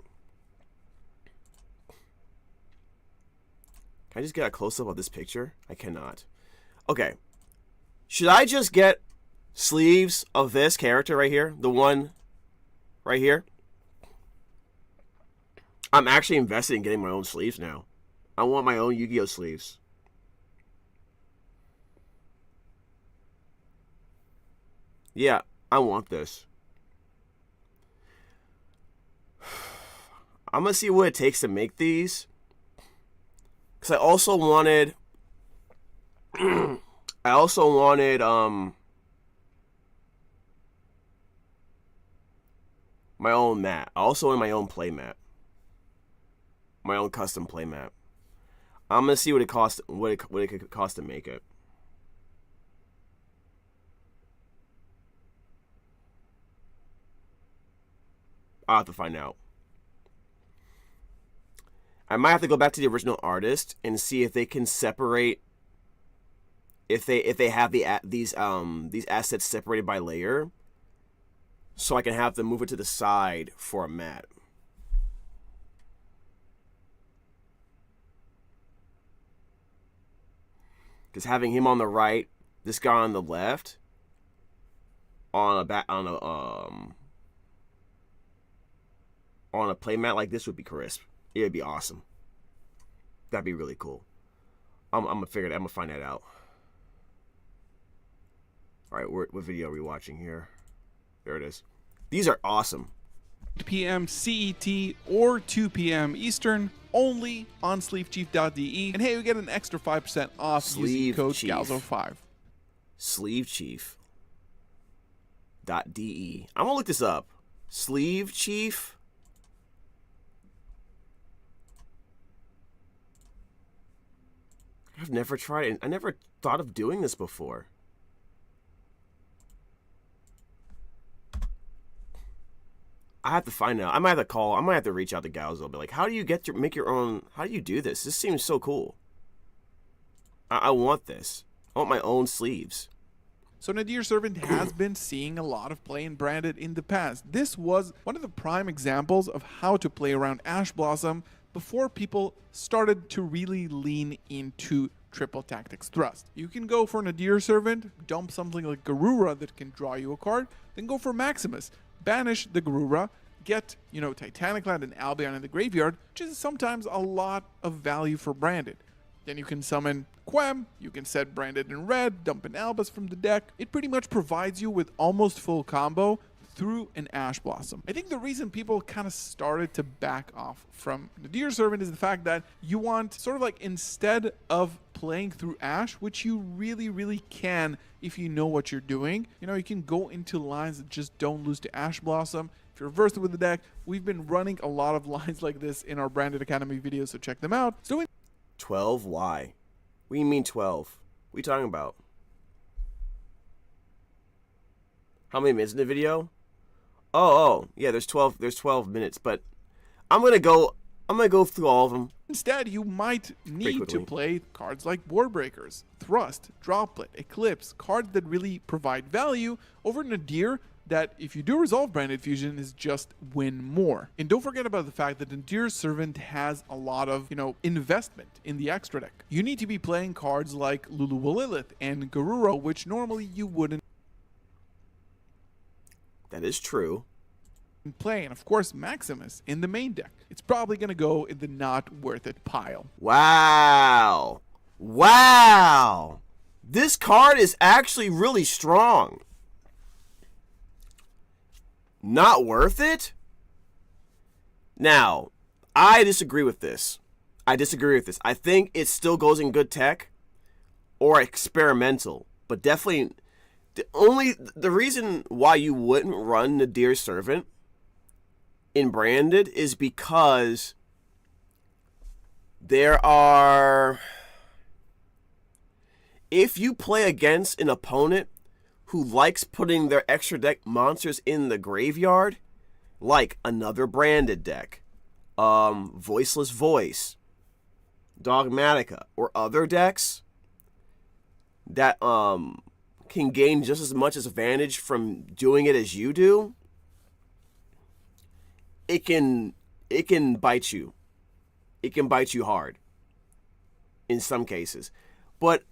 Can I just get a close-up of this picture? I cannot. Okay. Should I just get sleeves of this character right here? The one right here? I'm actually invested in getting my own sleeves now. I want my own Yu-Gi-Oh sleeves. Yeah, I want this. I'm gonna see what it takes to make these. Because I also wanted My own mat. Also in my own play mat. My own custom play mat. I'm gonna see what it costs. What it could cost to make it. I'll have to find out. I might have to go back to the original artist and see if they can separate. If they have these assets separated by layer, so I can have them move it to the side for a mat. Because having him on the right, this guy on the left, on a playmat like this would be crisp. It'd be awesome. That'd be really cool. I'm gonna figure that. I'm gonna find that out. All right, what video are we watching here? There it is. These are awesome. 8 p.m. CET or 2 p.m. Eastern, only on sleevechief.de. And hey, we get an extra 5% off using code GALZO5. Sleevechief.de. I'm gonna look this up. Sleeve Chief. I've never tried it. I never thought of doing this before. I have to find out. I might have to call. I might have to reach out to Galzo. Be like, how do you make your own? How do you do this? This seems so cool. I want this. I want my own sleeves. So Nadir Servant has been seeing a lot of play in Branded in the past. This was one of the prime examples of how to play around Ash Blossom before people started to really lean into triple tactics thrust. You can go for Nadir Servant, dump something like Garura that can draw you a card, then go for Maximus. Banish the Garura, get, Titanic Land and Albion in the graveyard, which is sometimes a lot of value for Branded. Then you can summon Quem, you can set Branded in red, dump an Albus from the deck. It pretty much provides you with almost full combo through an Ash Blossom. I think the reason people kind of started to back off from Nadir Servant is the fact that you want sort of like, instead of playing through Ash, which you really, really can if you know what you're doing, you can go into lines that just don't lose to Ash Blossom. If you're versed with the deck, we've been running a lot of lines like this in our Branded Academy videos, so check them out. So 12? Why? What do you mean 12? What are you talking about? How many minutes in the video? Oh, yeah, there's 12 minutes, but I'm gonna go through all of them. Instead, you might need to play cards like Warbreakers, Thrust, Droplet, Eclipse, cards that really provide value over Nadir that, if you do resolve Branded Fusion, is just win more. And don't forget about the fact that Nadir Servant has a lot of, investment in the extra deck. You need to be playing cards like Lulu Lilith and Garura, which normally you wouldn't. That is true. Play, and of course Maximus in the main deck. It's probably going to go in the not worth it pile. Wow. This card is actually really strong. Not worth it? Now, I disagree with this. I think it still goes in good tech or experimental, but definitely the reason why you wouldn't run Nadir Servant in Branded is because if you play against an opponent who likes putting their extra deck monsters in the graveyard, like another Branded deck, Voiceless Voice, Dogmatica, or other decks that can gain just as much advantage from doing it as you do, it can bite you. It can bite you hard in some cases. But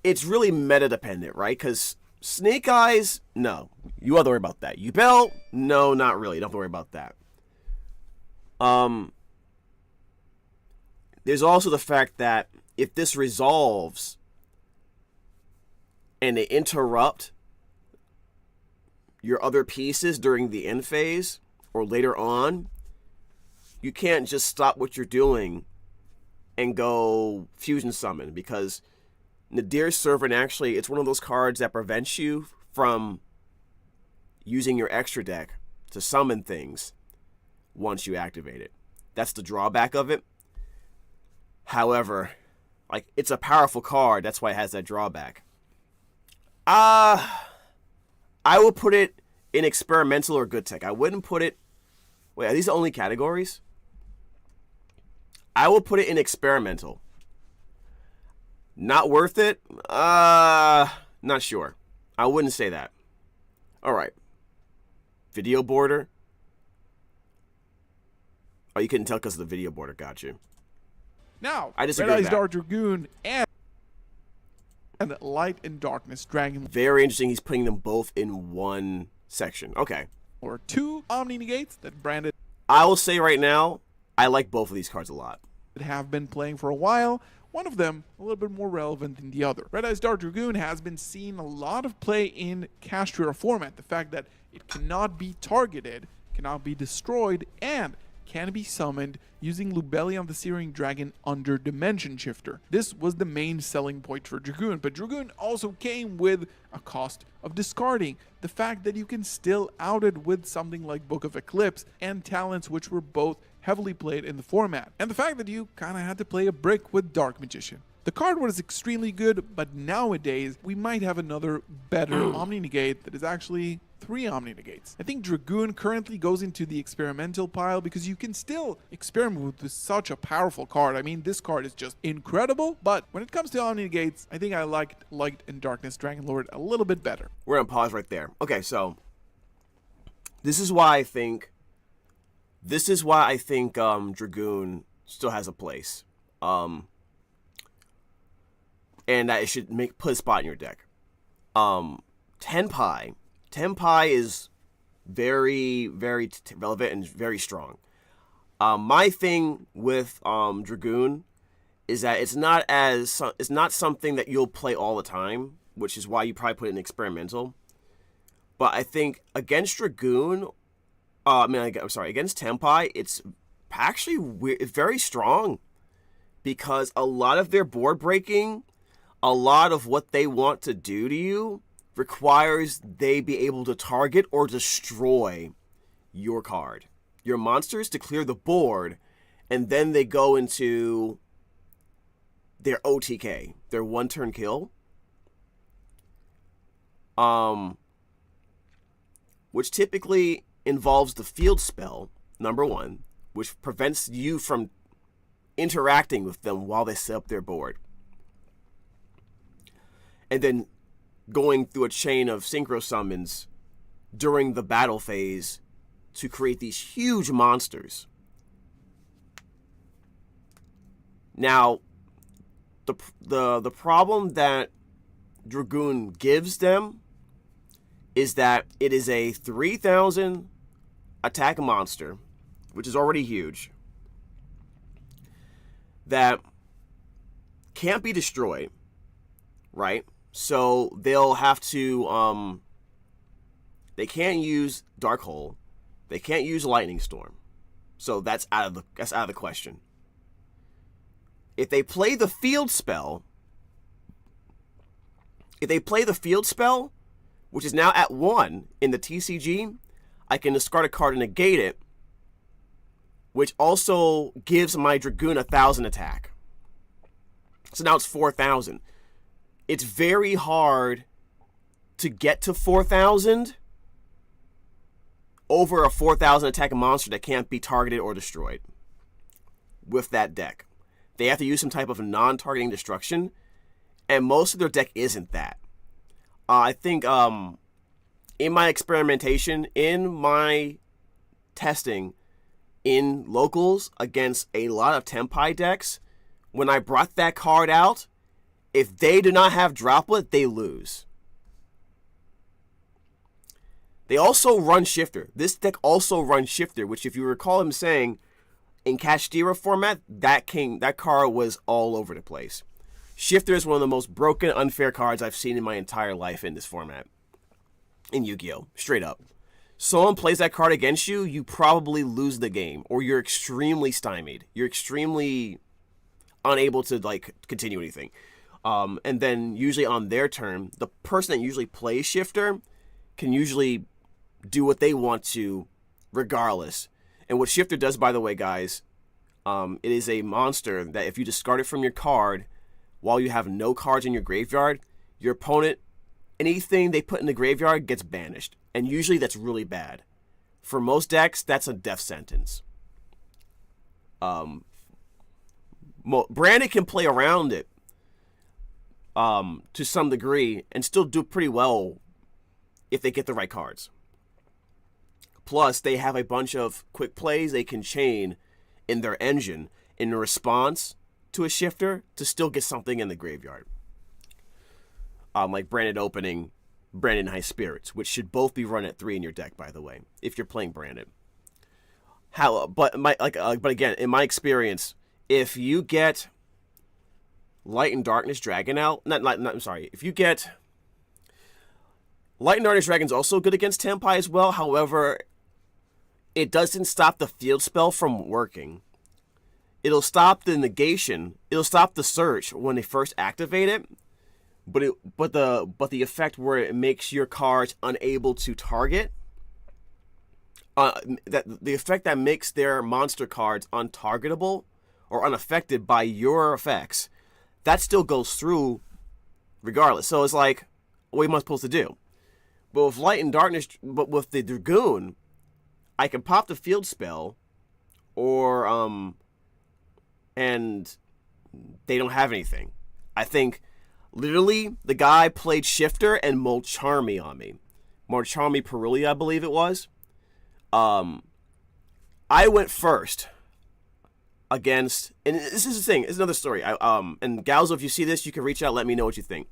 it's really meta dependent, right? Because Snake Eyes, no. You don't have to worry about that. Yubel, no, not really. You don't have to worry about that. There's also the fact that if this resolves and they interrupt your other pieces during the end phase or later on, you can't just stop what you're doing and go fusion summon, because Nadir Servant actually, it's one of those cards that prevents you from using your extra deck to summon things once you activate it. That's the drawback of it. However, like, it's a powerful card. That's why it has that drawback. I would put it in experimental or good tech. I wouldn't put it... Wait, are these the only categories? I will put it in experimental. Not worth it? Not sure. I wouldn't say that. Alright. Video border. Oh, you couldn't tell because of the video border. Got you. Now, I disagree Red with Eyes that. Dark Dragoon and Light and Darkness Dragon Very interesting. He's putting them both in one section. Okay. Lord. 2 Omni Negates that Branded I will say right now, I like both of these cards a lot. have been playing for a while. One of them a little bit more relevant than the other. Red Eyes Dark Dragoon has been seeing a lot of play in Castriera format. The fact that it cannot be targeted, cannot be destroyed, and can be summoned using Lubellion the Searing Dragon under Dimension Shifter. This was the main selling point for Dragoon, but Dragoon also came with a cost of discarding. The fact that you can still out it with something like Book of Eclipse and Talents, which were both heavily played in the format. And the fact that you kind of had to play a brick with Dark Magician. The card was extremely good, but nowadays we might have another better Omni Negate that is actually 3 Omni Negates. I think Dragoon currently goes into the experimental pile because you can still experiment with such a powerful card. I mean, this card is just incredible, but when it comes to Omni Negates, I think I liked Light and Darkness Dragon Lord a little bit better. We're going to pause right there. Okay, so this is why I think Dragoon still has a place. And that it should put a spot in your deck. Tenpai is very, very relevant and very strong. My thing with Dragoon is that it's not something that you'll play all the time, which is why you probably put it in experimental. But I think against Dragoon, against Tenpai, it's actually very strong because a lot of their board breaking, a lot of what they want to do to you requires they be able to target or destroy your card, your monsters, to clear the board, and then they go into their OTK, their one-turn kill, which typically involves the field spell, number 1, which prevents you from interacting with them while they set up their board. And then going through a chain of synchro summons during the battle phase to create these huge monsters. Now, the problem that Dragoon gives them is that it is a 3,000 attack monster, which is already huge, that can't be destroyed, right? So they'll have to, they can't use Dark Hole, they can't use Lightning Storm, so that's out of the question. If they play the field spell, which is now at 1 in the TCG, I can discard a card and negate it, which also gives my Dragoon 1,000 attack. So now it's 4,000. It's very hard to get to 4,000 over a 4,000 attack monster that can't be targeted or destroyed with that deck. They have to use some type of non-targeting destruction, and most of their deck isn't that. I think in my experimentation, in my testing in locals against a lot of Tenpai decks, when I brought that card out, if they do not have Droplet, they lose. They also run Shifter. This deck also runs Shifter, which, if you recall him saying, in Castriera format, that card was all over the place. Shifter is one of the most broken, unfair cards I've seen in my entire life in this format. In Yu-Gi-Oh! Straight up. Someone plays that card against you, you probably lose the game, or you're extremely stymied. You're extremely unable to, continue anything. And then, usually on their turn, the person that usually plays Shifter can usually do what they want to regardless. And what Shifter does, by the way, guys, it is a monster that if you discard it from your card while you have no cards in your graveyard, your opponent, anything they put in the graveyard gets banished. And usually that's really bad. For most decks, that's a death sentence. Branded can play around it to some degree and still do pretty well if they get the right cards. Plus, they have a bunch of quick plays they can chain in their engine in response to a Shifter to still get something in the graveyard. Like Branded Opening, Branded High Spirits, which should both be run at 3 in your deck, by the way, if you're playing Branded. But again, in my experience, if you get Light and Darkness Dragon out, if you get Light and Darkness Dragon's also good against Tenpai as well. However, it doesn't stop the field spell from working. It'll stop the negation. It'll stop the search when they first activate it. But the effect where it makes your cards unable to target, the effect that makes their monster cards untargetable or unaffected by your effects, that still goes through regardless. So it's like, what am I supposed to do? But with Light and Darkness, but with the Dragoon, I can pop the field spell, or and they don't have anything. I think literally the guy played Shifter and Molcharmy on me. Molcharmy Perulia, I believe it was. I went first against, and this is the thing, it's another story. And Galzo, if you see this, you can reach out, let me know what you think.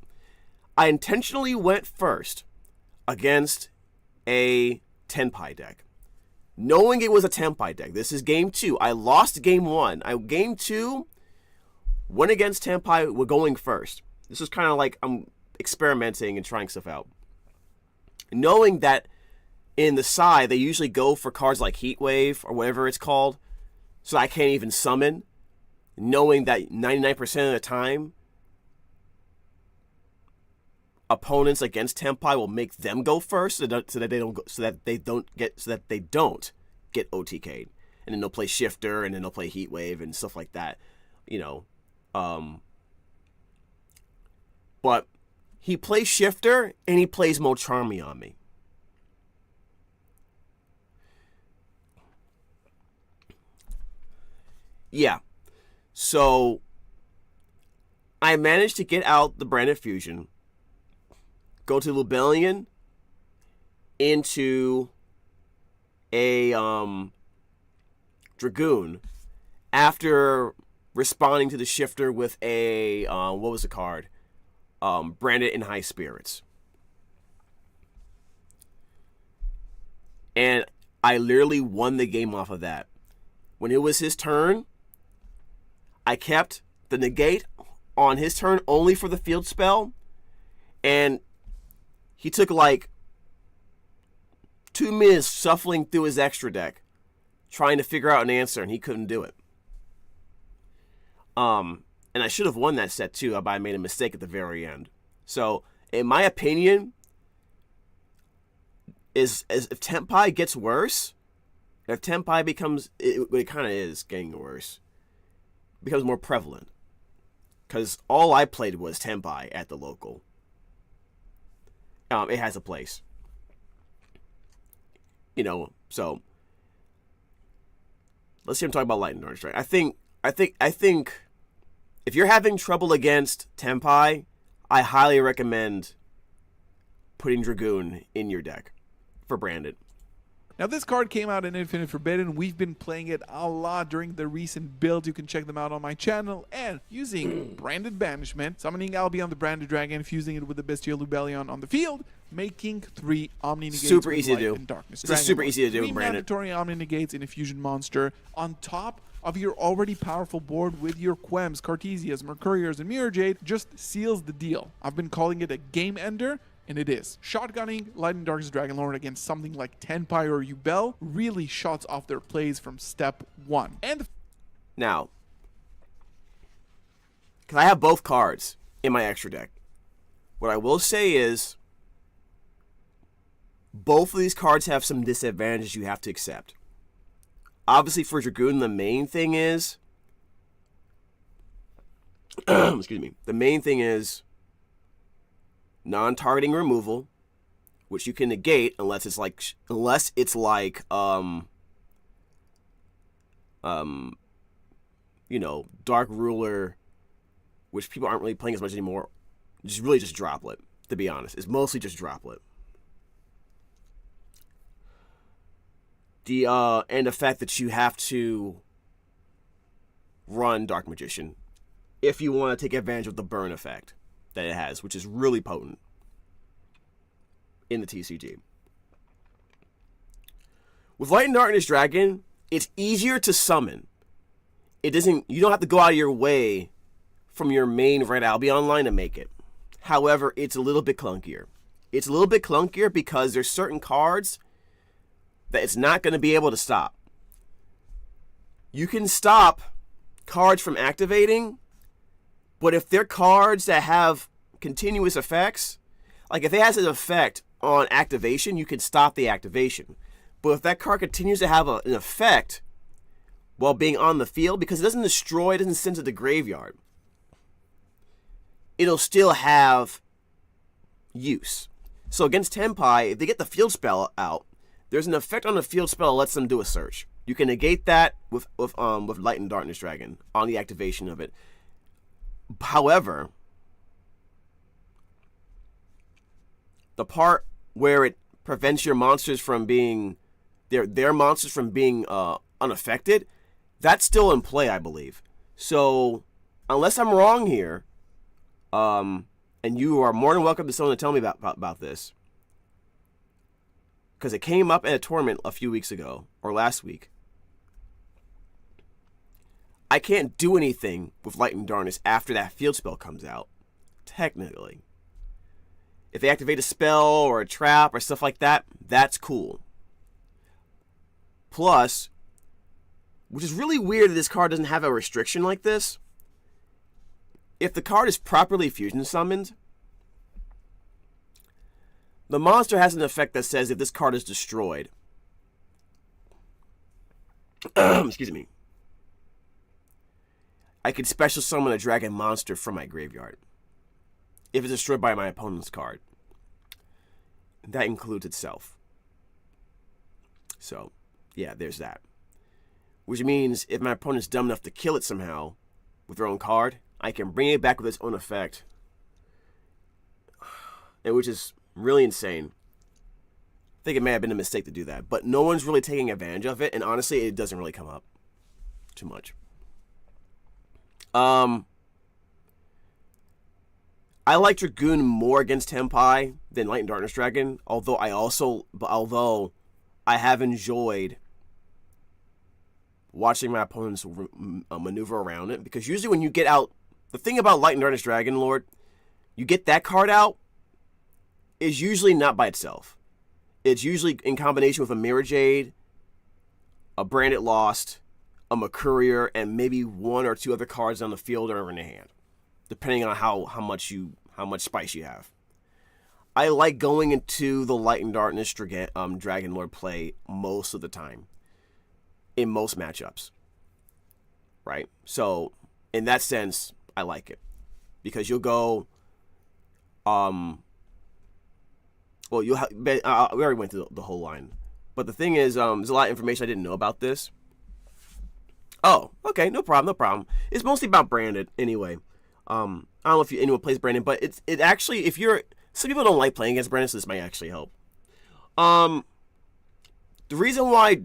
I intentionally went first against a Tenpai deck, knowing it was a Tenpai deck. This is game 2. I lost game 1. Game 2 went against Tenpai. We're going first. This is kind of like I'm experimenting and trying stuff out, knowing that in the side they usually go for cards like Heat Wave or whatever it's called, so I can't even summon, knowing that 99% of the time opponents against Tenpai will make them go first, so that they don't get OTK'd, and then they'll play Shifter, and then they'll play Heat Wave and stuff like that, you know. But he plays Shifter and he plays Molcharmy on me. Yeah, so I managed to get out the Branded Fusion, go to Lubellion, into a Dragoon, after responding to the Shifter with a, what was the card? Branded in High Spirits. And I literally won the game off of that. When it was his turn, I kept the negate on his turn only for the field spell, and he took like 2 minutes shuffling through his extra deck, trying to figure out an answer, and he couldn't do it. And I should have won that set too, but I made a mistake at the very end. So, in my opinion, if Tenpai gets worse, if Tenpai becomes, it kind of is getting worse, becomes more prevalent. Because all I played was Tenpai at the local. It has a place. You know, so let's see. I'm talking about Light and Darkness, right? I think if you're having trouble against Tenpai, I highly recommend putting Dragoon in your deck for Branded. Now, this card came out in Infinite Forbidden. We've been playing it a lot during the recent build. You can check them out on my channel. And using Branded Banishment, summoning Albion the Branded Dragon, fusing it with the Bestial Lubellion on the field, making 3 Omni Negates. Super easy to do. And Darkness It's super easy to do in 3 Branded. mandatory Omni Negates in a fusion monster on top of your already powerful board with your Quests, Cartesias, Mercuriers, and Mirror Jade. Just seals the deal. I've been calling it a game ender, and it is. Shotgunning Light and Darkness Dragonlord against something like Tenpai or Yubel really shuts off their plays from step 1. And now, because I have both cards in my extra deck, what I will say is both of these cards have some disadvantages you have to accept. Obviously, for Dragoon, the main thing is... excuse me. The main thing is non-targeting removal, which you can negate unless it's like you know, Dark Ruler, which people aren't really playing as much anymore. Just Droplet, to be honest. It's mostly just Droplet. And the fact that you have to run Dark Magician if you want to take advantage of the burn effect that it has, which is really potent in the TCG. With Light and Darkness Dragon, it's easier to summon. You don't have to go out of your way from your main Red Albion line to make it. However, it's a little bit clunkier. It's a little bit clunkier because there's certain cards that it's not going to be able to stop. You can stop cards from activating, but if they're cards that have continuous effects, like if it has an effect on activation, you can stop the activation. But if that card continues to have an effect while being on the field, because it doesn't destroy, it doesn't send to the graveyard, it'll still have use. So against Tenpai, if they get the field spell out, there's an effect on the field spell that lets them do a search. You can negate that with Light and Darkness Dragon on the activation of it. However, the part where it prevents your monsters from being their monsters from being unaffected, that's still in play, I believe. So, unless I'm wrong here, and you are more than welcome to someone to tell me about this, because it came up at a tournament a few weeks ago, or last week. I can't do anything with Light and Darkness after that field spell comes out, technically. If they activate a spell or a trap or stuff like that, that's cool. Plus, which is really weird that this card doesn't have a restriction like this, if the card is properly fusion summoned, the monster has an effect that says if this card is destroyed, excuse me, I could special summon a dragon monster from my graveyard if it's destroyed by my opponent's card. That includes itself. So, yeah, there's that. Which means if my opponent's dumb enough to kill it somehow with their own card, I can bring it back with its own effect. And which is really insane. I think it may have been a mistake to do that. But no one's really taking advantage of it. And honestly, it doesn't really come up too much. I like Dragoon more against Tenpai than Light and Darkness Dragon. Although I have enjoyed watching my opponents maneuver around it. Because usually when you get out, the thing about Light and Darkness Dragon Lord, you get that card out, is usually not by itself. It's usually in combination with a Mirror Jade, a Branded Lost, a Mercurier, and maybe one or two other cards on the field or in the hand, depending on how much spice you have. I like going into the Light and Darkness Dragon Lord play most of the time, in most matchups, right? So, in that sense, I like it, because you'll go, well, we already went through the whole line, but the thing is, there's a lot of information I didn't know about this. Oh, okay, no problem. It's mostly about Branded anyway. I don't know if anyone plays Branded, but it actually, some people don't like playing against Branded, so this might actually help. The reason why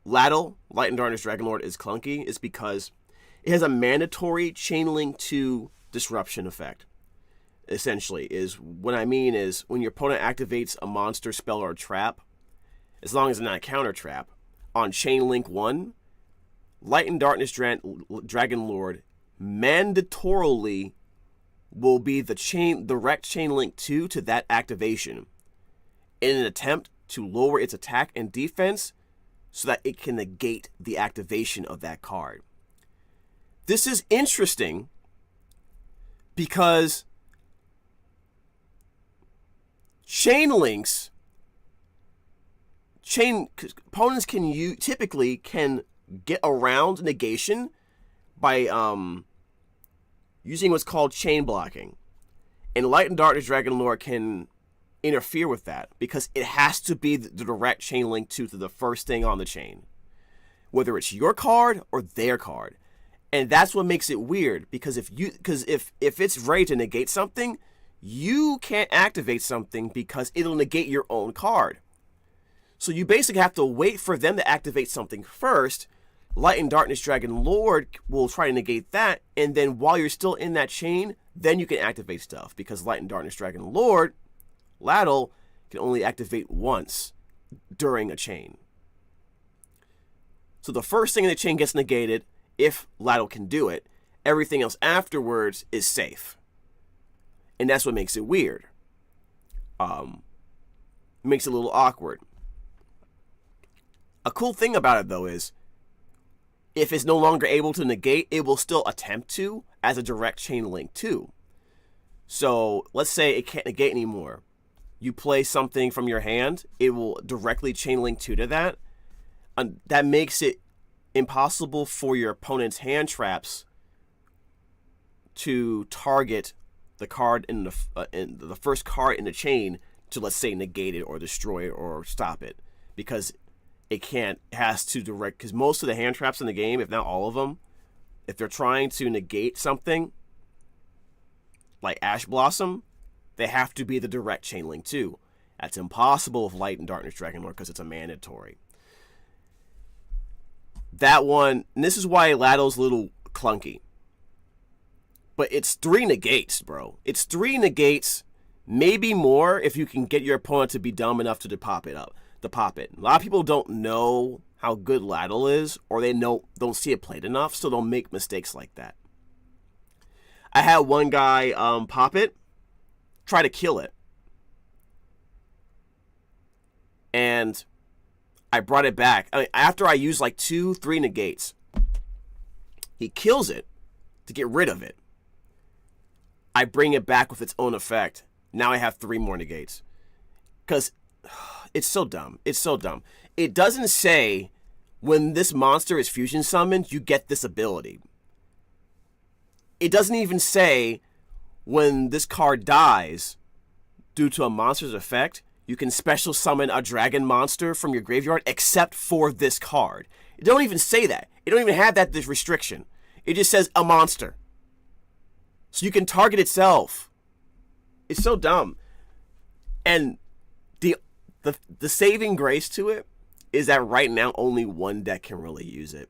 Light and Darkness Dragon Lord is clunky is because it has a mandatory chain link to disruption effect. Essentially, is what I mean is when your opponent activates a monster, spell, or a trap, as long as it's not a counter trap, on chain link 1, Light and Darkness Dragon Lord mandatorily will be the direct chain link 2 to that activation in an attempt to lower its attack and defense so that it can negate the activation of that card. This is interesting because chain links opponents typically can get around negation by using what's called chain blocking. And Light and Darkness Dragonlord can interfere with that because it has to be the direct chain link to the first thing on the chain, whether it's your card or their card. And that's what makes it weird, because if it's ready to negate something, you can't activate something because it'll negate your own card. So you basically have to wait for them to activate something first. Light and Darkness Dragonlord will try to negate that, and then while you're still in that chain, then you can activate stuff, because Light and Darkness Dragonlord, Ladle, can only activate once during a chain. So the first thing in the chain gets negated if Ladle can do it. Everything else afterwards is safe. And that's what makes it weird. Makes it a little awkward. A cool thing about it, though, is if it's no longer able to negate, it will still attempt to as a direct chain link too. So let's say it can't negate anymore. You play something from your hand, it will directly chain link to that. And that makes it impossible for your opponent's hand traps to target the card in the first card in the chain to, let's say, negate it or destroy it or stop it, because it has to direct, because most of the hand traps in the game, if not all of them, if they're trying to negate something like Ash Blossom, they have to be the direct chain link too. That's impossible with Light and Darkness Dragonlord because it's a mandatory. That one, and this is why Ladle's a little clunky. But it's 3 negates, bro. It's 3 negates, maybe more if you can get your opponent to be dumb enough to pop it. A lot of people don't know how good Ladle is, or they don't see it played enough, so they'll make mistakes like that. I had one guy pop it, try to kill it, and I brought it back. After I used like 2-3 negates, he kills it to get rid of it. I bring it back with its own effect. Now I have 3 more negates. Because it's so dumb. It's so dumb. It doesn't say when this monster is fusion summoned, you get this ability. It doesn't even say when this card dies due to a monster's effect, you can special summon a dragon monster from your graveyard except for this card. It don't even say that. It don't even have this restriction. It just says a monster. So you can target itself. It's so dumb. And the saving grace to it is that right now only one deck can really use it.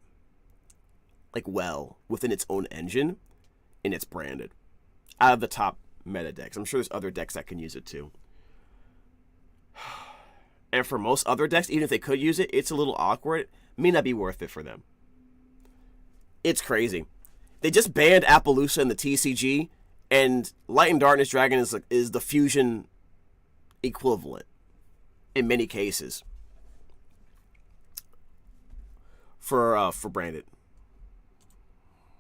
Like, well, within its own engine, and it's branded. Out of the top meta decks. I'm sure there's other decks that can use it too. And for most other decks, even if they could use it, it's a little awkward. It may not be worth it for them. It's crazy. They just banned Appaloosa in the TCG, and Light and Darkness Dragon is the fusion equivalent in many cases for branded.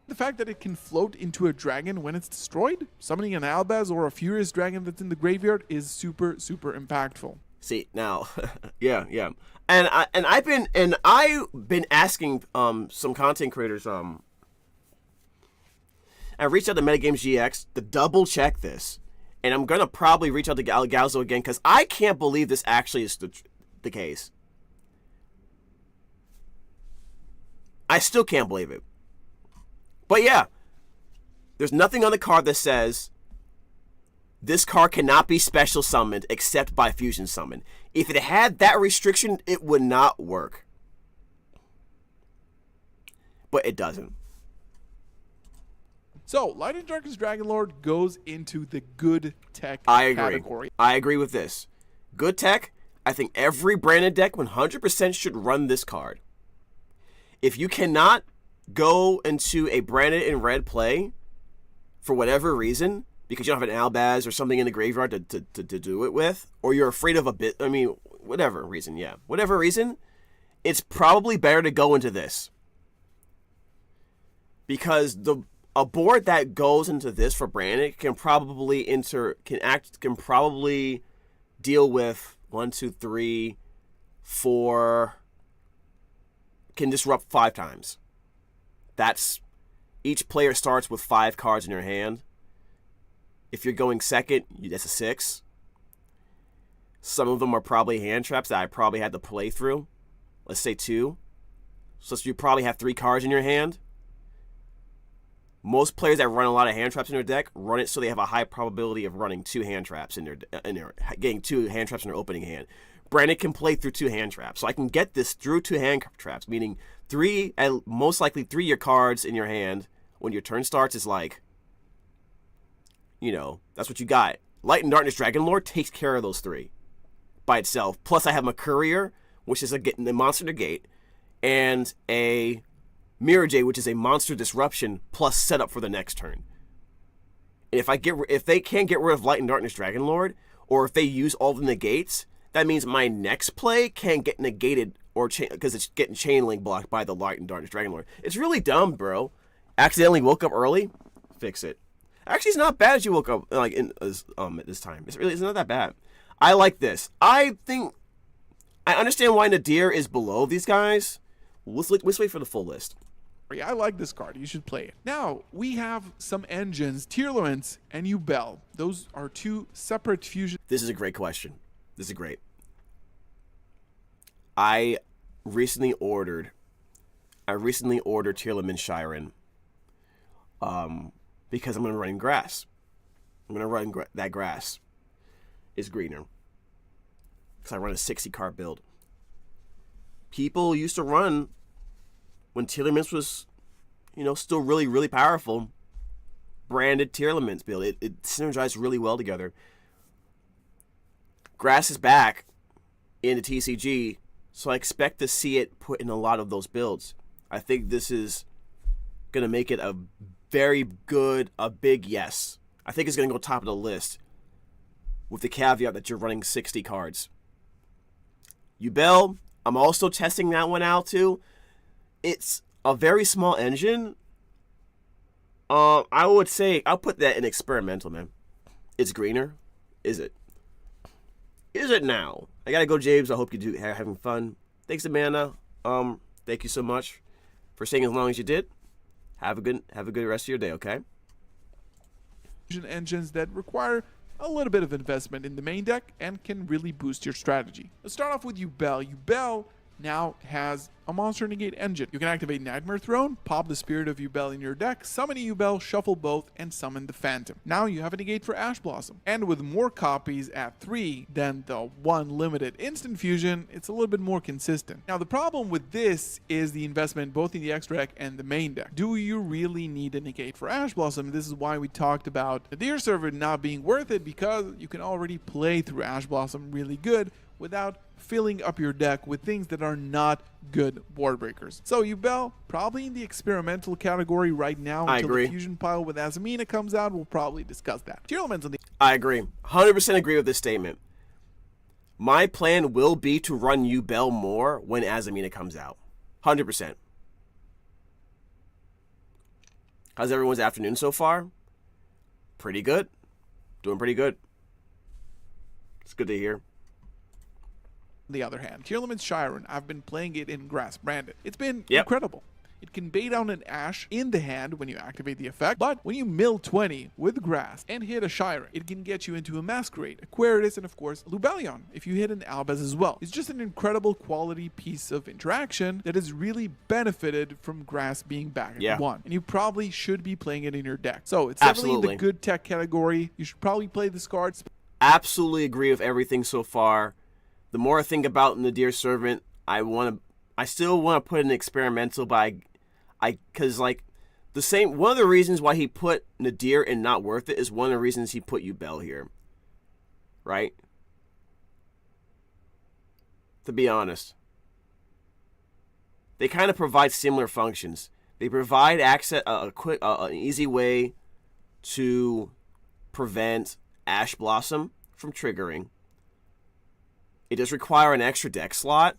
The fact that it can float into a dragon when it's destroyed, summoning an Albaz or a Furious Dragon that's in the graveyard, is super, super impactful. See, now, yeah. And I've been asking some content creators, I reached out to Metagames GX to double check this, and I'm gonna probably reach out to Galzo again because I can't believe this actually is the case. I still can't believe it. But yeah, there's nothing on the card that says this card cannot be special summoned except by fusion summon. If it had that restriction, it would not work. But it doesn't. So, Light and Darkness Dragonlord goes into the good tech category. I agree with this. Good tech, I think every branded deck 100% should run this card. If you cannot go into a branded in red play for whatever reason, because you don't have an Albaz or something in the graveyard to do it with, or you're afraid of whatever reason, it's probably better to go into this. Because a board that goes into this for branded can probably deal with 1, 2, 3 can disrupt 5 times. That's each player starts with 5 cards in your hand. If you're going second, that's a 6. Some of them are probably hand traps that I probably had to play through. Let's say 2. So you probably have 3 cards in your hand. Most players that run a lot of hand traps in their deck run it so they have a high probability of running 2 hand traps in their getting 2 hand traps in their opening hand. Brandon can play through 2 hand traps, so I can get this through 2 hand traps, meaning 3, and most likely 3 of your cards in your hand when your turn starts is like, that's what you got. Light and Darkness Dragonlord takes care of those 3 by itself. Plus, I have my Courier, which is a monster negate, and a Mirror Jade, which is a monster disruption plus setup for the next turn. And if they can't get rid of Light and Darkness Dragonlord, or if they use all the negates, that means my next play can't get negated or because it's getting chain link blocked by the Light and Darkness Dragonlord. It's really dumb, bro. Accidentally woke up early, fix it. Actually, it's not bad as you woke up at this time. It's not that bad. I like this. I understand why Nadir is below these guys. Let's wait for the full list. I like this card. You should play it. Now, we have some engines, Tearlaments and Yubel. Those are 2 separate fusion. This is a great question. This is great. I recently ordered Tearlament Shiren because I'm going to run grass. I'm going to run that grass is greener because I run a 60 card build. People used to run when Tearlaments was, still really, really powerful, branded Tearlaments build. It synergized really well together. Grass is back in the TCG, so I expect to see it put in a lot of those builds. I think this is going to make it a big yes. I think it's going to go top of the list with the caveat that you're running 60 cards. Yubel, I'm also testing that one out too. It's a very small engine. I would say I'll put that in experimental, man. It's greener. Is it? Is it now? I gotta go, James. I hope you having fun. Thanks, Amanda. Thank you so much for staying as long as you did. Have a good rest of your day, okay? Engines that require a little bit of investment in the main deck and can really boost your strategy. Let's start off with Yubel. Yubel now has a monster negate engine. You can activate Nightmare Throne, pop the Spirit of Yubel in your deck, summon a Yubel, shuffle both, and summon the Phantom. Now you have a negate for Ash Blossom. And with more copies at 3 than the 1 limited instant fusion, it's a little bit more consistent. Now the problem with this is the investment both in the extra deck and the main deck. Do you really need a negate for Ash Blossom? This is why we talked about the Deer server not being worth it, because you can already play through Ash Blossom really good without filling up your deck with things that are not good board breakers. So Yubel, probably in the experimental category right now until the fusion pile with Azamina comes out. We'll probably discuss that. Tearlaments on the... I agree. 100% agree with this statement. My plan will be to run Yubel more when Azamina comes out. 100%. How's everyone's afternoon so far? Pretty good. Doing pretty good. It's good to hear. On the other hand, Tearlaments Shiren, I've been playing it in grass branded. It's been incredible. It can bait down an Ash in the hand when you activate the effect, but when you mill 20 with grass and hit a Shiren, it can get you into a Masquerade, Aquarius, and of course Lubellion if you hit an Albaz as well. It's just an incredible quality piece of interaction that has really benefited from grass being back at 1. And you probably should be playing it in your deck. So it's definitely in the good tech category. You should probably play this card. Absolutely agree with everything so far. The more I think about Nadir Servant, I still want to put an experimental, but because like the same, one of the reasons why he put Nadir and not worth it is one of the reasons he put Yubel here, right? To be honest, they kind of provide similar functions. They provide access, an easy way to prevent Ash Blossom from triggering. It does require an extra deck slot.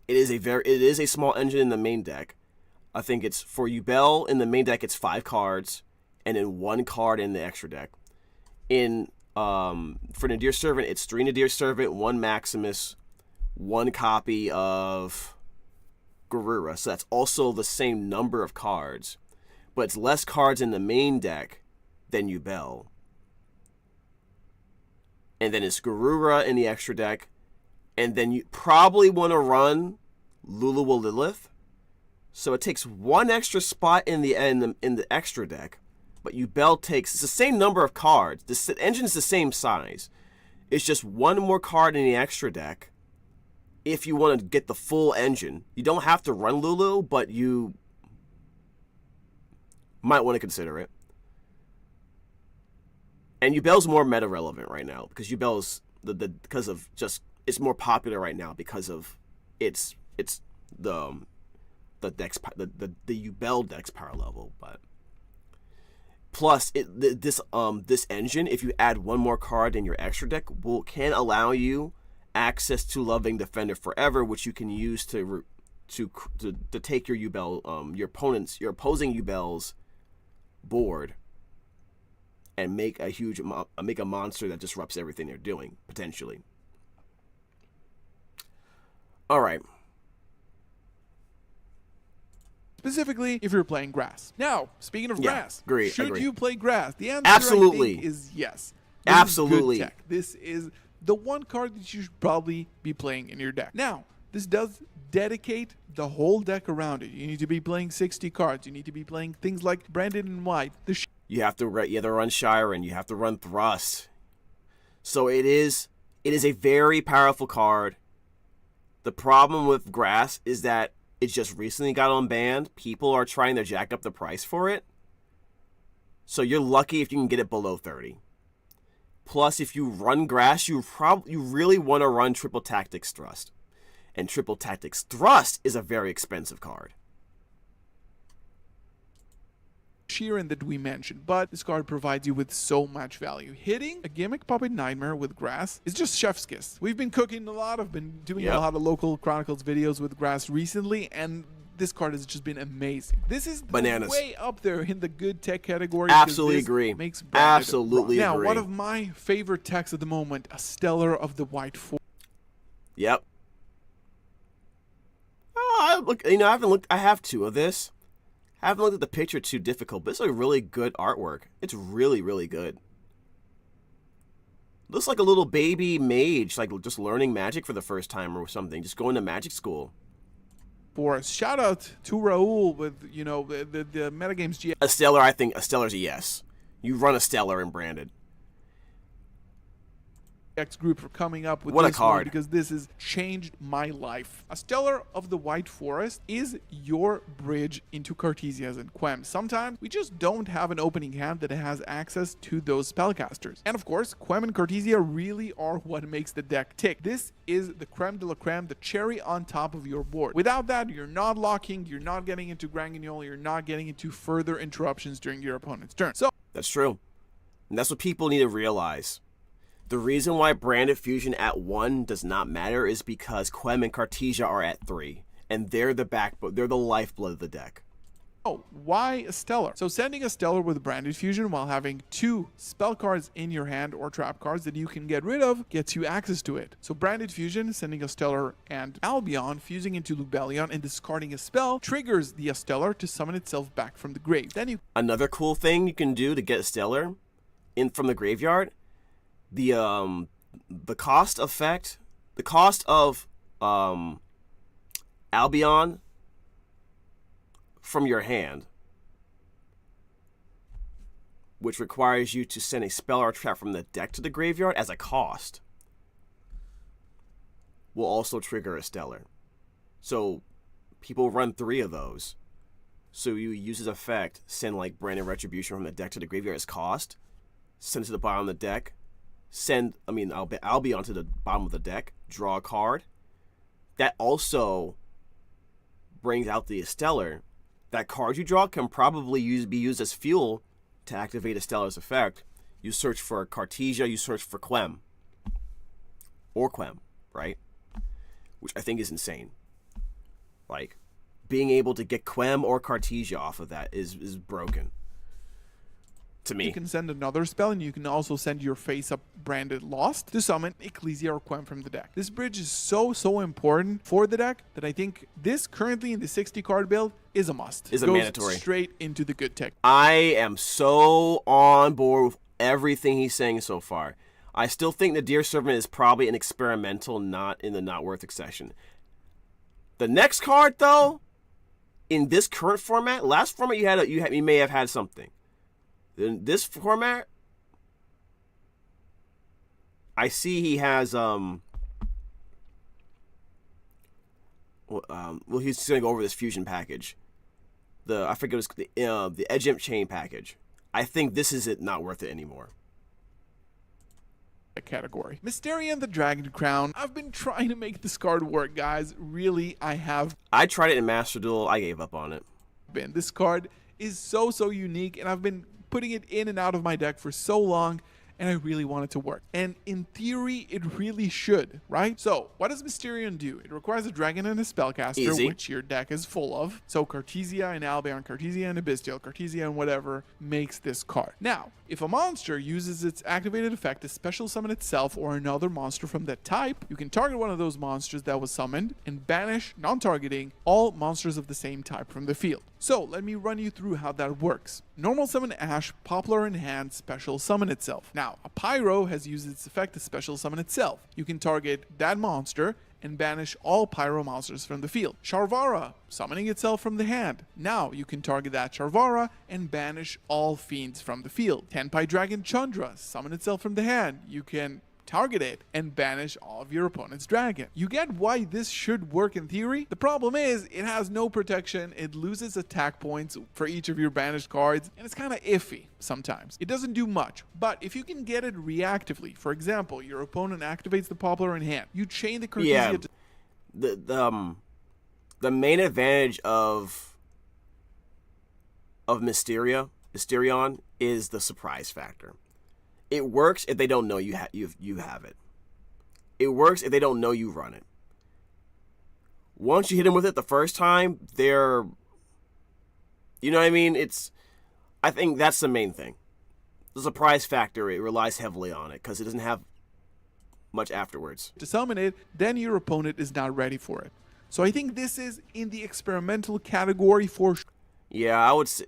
It is a small engine in the main deck. I think it's for Yubel in the main deck. It's 5 cards, and then 1 card in the extra deck. For Nadir Servant, it's 3 Nadir Servant, 1 Maximus, one copy of Garura, so that's also the same number of cards, but it's less cards in the main deck than Yubel. And then it's Garura in the extra deck, and then you probably want to run Luluwa Lilith, so it takes one extra spot in the extra deck, but Yubel takes, it's the same number of cards, the engine's the same size, it's just one more card in the extra deck. If you want to get the full engine, you don't have to run Lulu, but you might want to consider it. And Yubel's more meta relevant right now because Yubel's because of just it's more popular right now because of it's the dex the Yubel dex power level, but plus this engine, if you add one more card in your extra deck, can allow you access to Loving Defender Forever, which you can use to take your Yubel your opposing Yubel's board and make a monster that disrupts everything they're doing potentially. All right. Specifically, if you're playing grass. Now, speaking of grass, should you play grass? The answer absolutely I think is yes. Absolutely. Is good tech. This is the one card that you should probably be playing in your deck. Now, this does dedicate the whole deck around it. You need to be playing 60 cards. You need to be playing things like Branded and White. You have to run Shiren. You have to run Thrust. So it is a very powerful card. The problem with grass is that it just recently got unbanned. People are trying to jack up the price for it. So you're lucky if you can get it below 30. Plus, if you run grass, you really want to run Triple Tactics Thrust. And Triple Tactics Thrust is a very expensive card. Shiren that we mentioned, but this card provides you with so much value. Hitting a Gimmick Puppet Nightmare with grass is just chef's kiss. We've been cooking a lot. I've been doing a lot of local Chronicles videos with grass recently, and this card has just been amazing. This is bananas. Way up there in the good tech category. Absolutely agree. Makes absolutely now, agree. One of my favorite techs at the moment, a Stellar of the White Forest. Yep. Oh, I have two of this. I haven't looked at the picture too difficult, but it's a really good artwork. It's really, really good. Looks like a little baby mage, like just learning magic for the first time or something, just going to magic school. For us, shout out to Raul with the metagames GM. A Stellar, I think a Stellar's a yes. You run a Stellar in Branded. X group for coming up with what this a card one because this has changed my life. A Stellar of the White Forest is your bridge into Cartesias and Quem. Sometimes we just don't have an opening hand that has access to those spellcasters. And of course, Quem and Cartesia really are what makes the deck tick. This is the creme de la creme, the cherry on top of your board. Without that, you're not locking, you're not getting into Grand Guignol, you're not getting into further interruptions during your opponent's turn. So that's true. And that's what people need to realize. The reason why Branded Fusion at 1 does not matter is because Quem and Cartesia are at 3. And they're the backbone, they're the lifeblood of the deck. Oh, why a Stellar? So sending a Stellar with Branded Fusion while having 2 spell cards in your hand or trap cards that you can get rid of gets you access to it. So Branded Fusion, sending a Stellar and Albion, fusing into Lubellion and discarding a spell, triggers the Stellar to summon itself back from the grave. Then Another cool thing you can do to get a Stellar in from the graveyard, the cost of Albion from your hand, which requires you to send a spell or trap from the deck to the graveyard as a cost, will also trigger a Stellar. So people run 3 of those. So you use this effect, send like Branded Retribution from the deck to the graveyard as cost, send it to the bottom of the deck, Albion to the bottom of the deck, draw a card. That also brings out the Stellar. That card you draw can probably be used as fuel to activate a Stellar's effect. You search for Cartesia, you search for Quem. Or Quem, right? Which I think is insane. Like, being able to get Quem or Cartesia off of that is broken. to me. You can send another spell, and you can also send your face-up branded Lost to summon Ecclesia or Quem from the deck. This bridge is so important for the deck that I think this currently in the 60 card build is a must. Is a Goes mandatory. Straight into the good tech. I am so on board with everything he's saying so far. I still think the Deer Servant is probably an experimental, not in the not worth it section. The next card, though, in this current format, last format you may have had something. In this format, I see he has well, he's just gonna go over this fusion package. I forget it was the Edge Imp Chain package. I think this is it not worth it anymore. Category. Mysterion the Dragon Crown. I've been trying to make this card work, guys. Really, I have. I tried it in Master Duel. I gave up on it. This card is so unique, and I've been putting it in and out of my deck for so long, and I really want it to work. And in theory, it really should, right? So, what does Mysterion do? It requires a dragon and a spellcaster, Easy. which your deck is full of. So, Cartesia and Albion, Cartesia and Abystial, Cartesia and whatever makes this card. Now, if a monster uses its activated effect to special summon itself or another monster from that type, you can target one of those monsters that was summoned and banish, non-targeting, all monsters of the same type from the field. So, let me run you through how that works. Normal summon Ash, Poplar in hand, special summon itself. Now, a Pyro has used its effect to special summon itself. You can target that monster and banish all Pyro monsters from the field. Sharvara, summoning itself from the hand. Now you can target that Sharvara and banish all fiends from the field. Tenpai Dragon Chandra, summon itself from the hand. You can target it and banish all of your opponent's dragon. You get why this should work in theory? The problem is it has no protection, it loses attack points for each of your banished cards, and it's kind of iffy sometimes. It doesn't do much, but if you can get it reactively, for example, your opponent activates the Poplar in hand, you chain the Cartesia to... The main advantage of Mysterion is the surprise factor. It works if they don't know you have it. It works if they don't know you run it. Once you hit them with it the first time, they're... You know what I mean? I think that's the main thing. The surprise factor, it relies heavily on it because it doesn't have much afterwards. To summon it, then your opponent is not ready for it. So I think this is in the experimental category for... Yeah, I would say...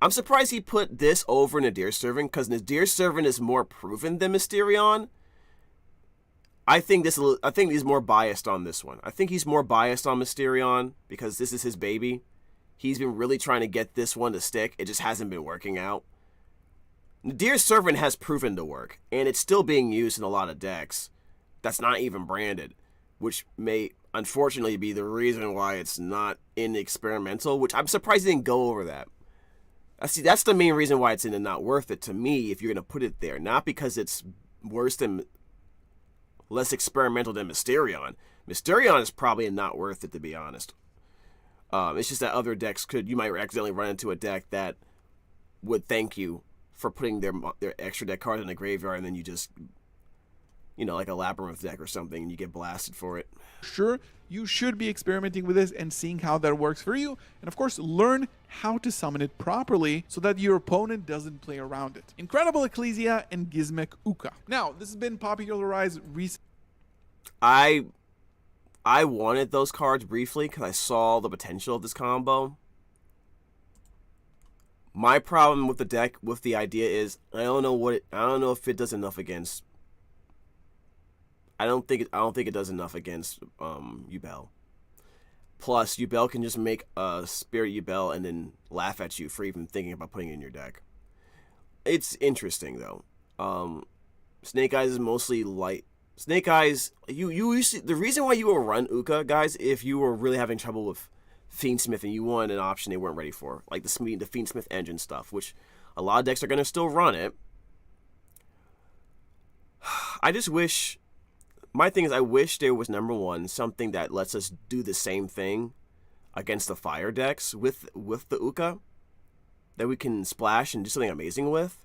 I'm surprised he put this over Nadir Servant, because Nadir Servant is more proven than Mysterion. I think he's more biased on this one. I think he's more biased on Mysterion, because this is his baby. He's been really trying to get this one to stick. It just hasn't been working out. Nadir Servant has proven to work, and it's still being used in a lot of decks that's not even branded, which may unfortunately be the reason why it's not in experimental, which I'm surprised he didn't go over that. See, that's the main reason why it's in the not worth it to me if you're going to put it there. Not because it's less experimental than Mysterion. Mysterion is probably not worth it, to be honest. It's just that other decks you might accidentally run into a deck that would thank you for putting their extra deck card in the graveyard, and then you just, like a Labyrinth deck or something, and you get blasted for it. Sure, you should be experimenting with this and seeing how that works for you. And of course, learn how to summon it properly so that your opponent doesn't play around it. Incredible Ecclesia and Gizmek Uka. Now, this has been popularized recently. I wanted those cards briefly because I saw the potential of this combo. My problem with the deck, with the idea is, I don't know if it does enough against... I don't think it does enough against Yubel. Plus, Yubel can just make a Spirit Yubel and then laugh at you for even thinking about putting it in your deck. It's interesting though. Snake Eyes is mostly light. Snake Eyes, you see, the reason why you will run Uka, guys, if you were really having trouble with Fiendsmith and you wanted an option they weren't ready for, like the Fiendsmith engine stuff, which a lot of decks are going to still run it. I just wish... My thing is, I wish there was, number one, something that lets us do the same thing against the fire decks with the Uka that we can splash and do something amazing with.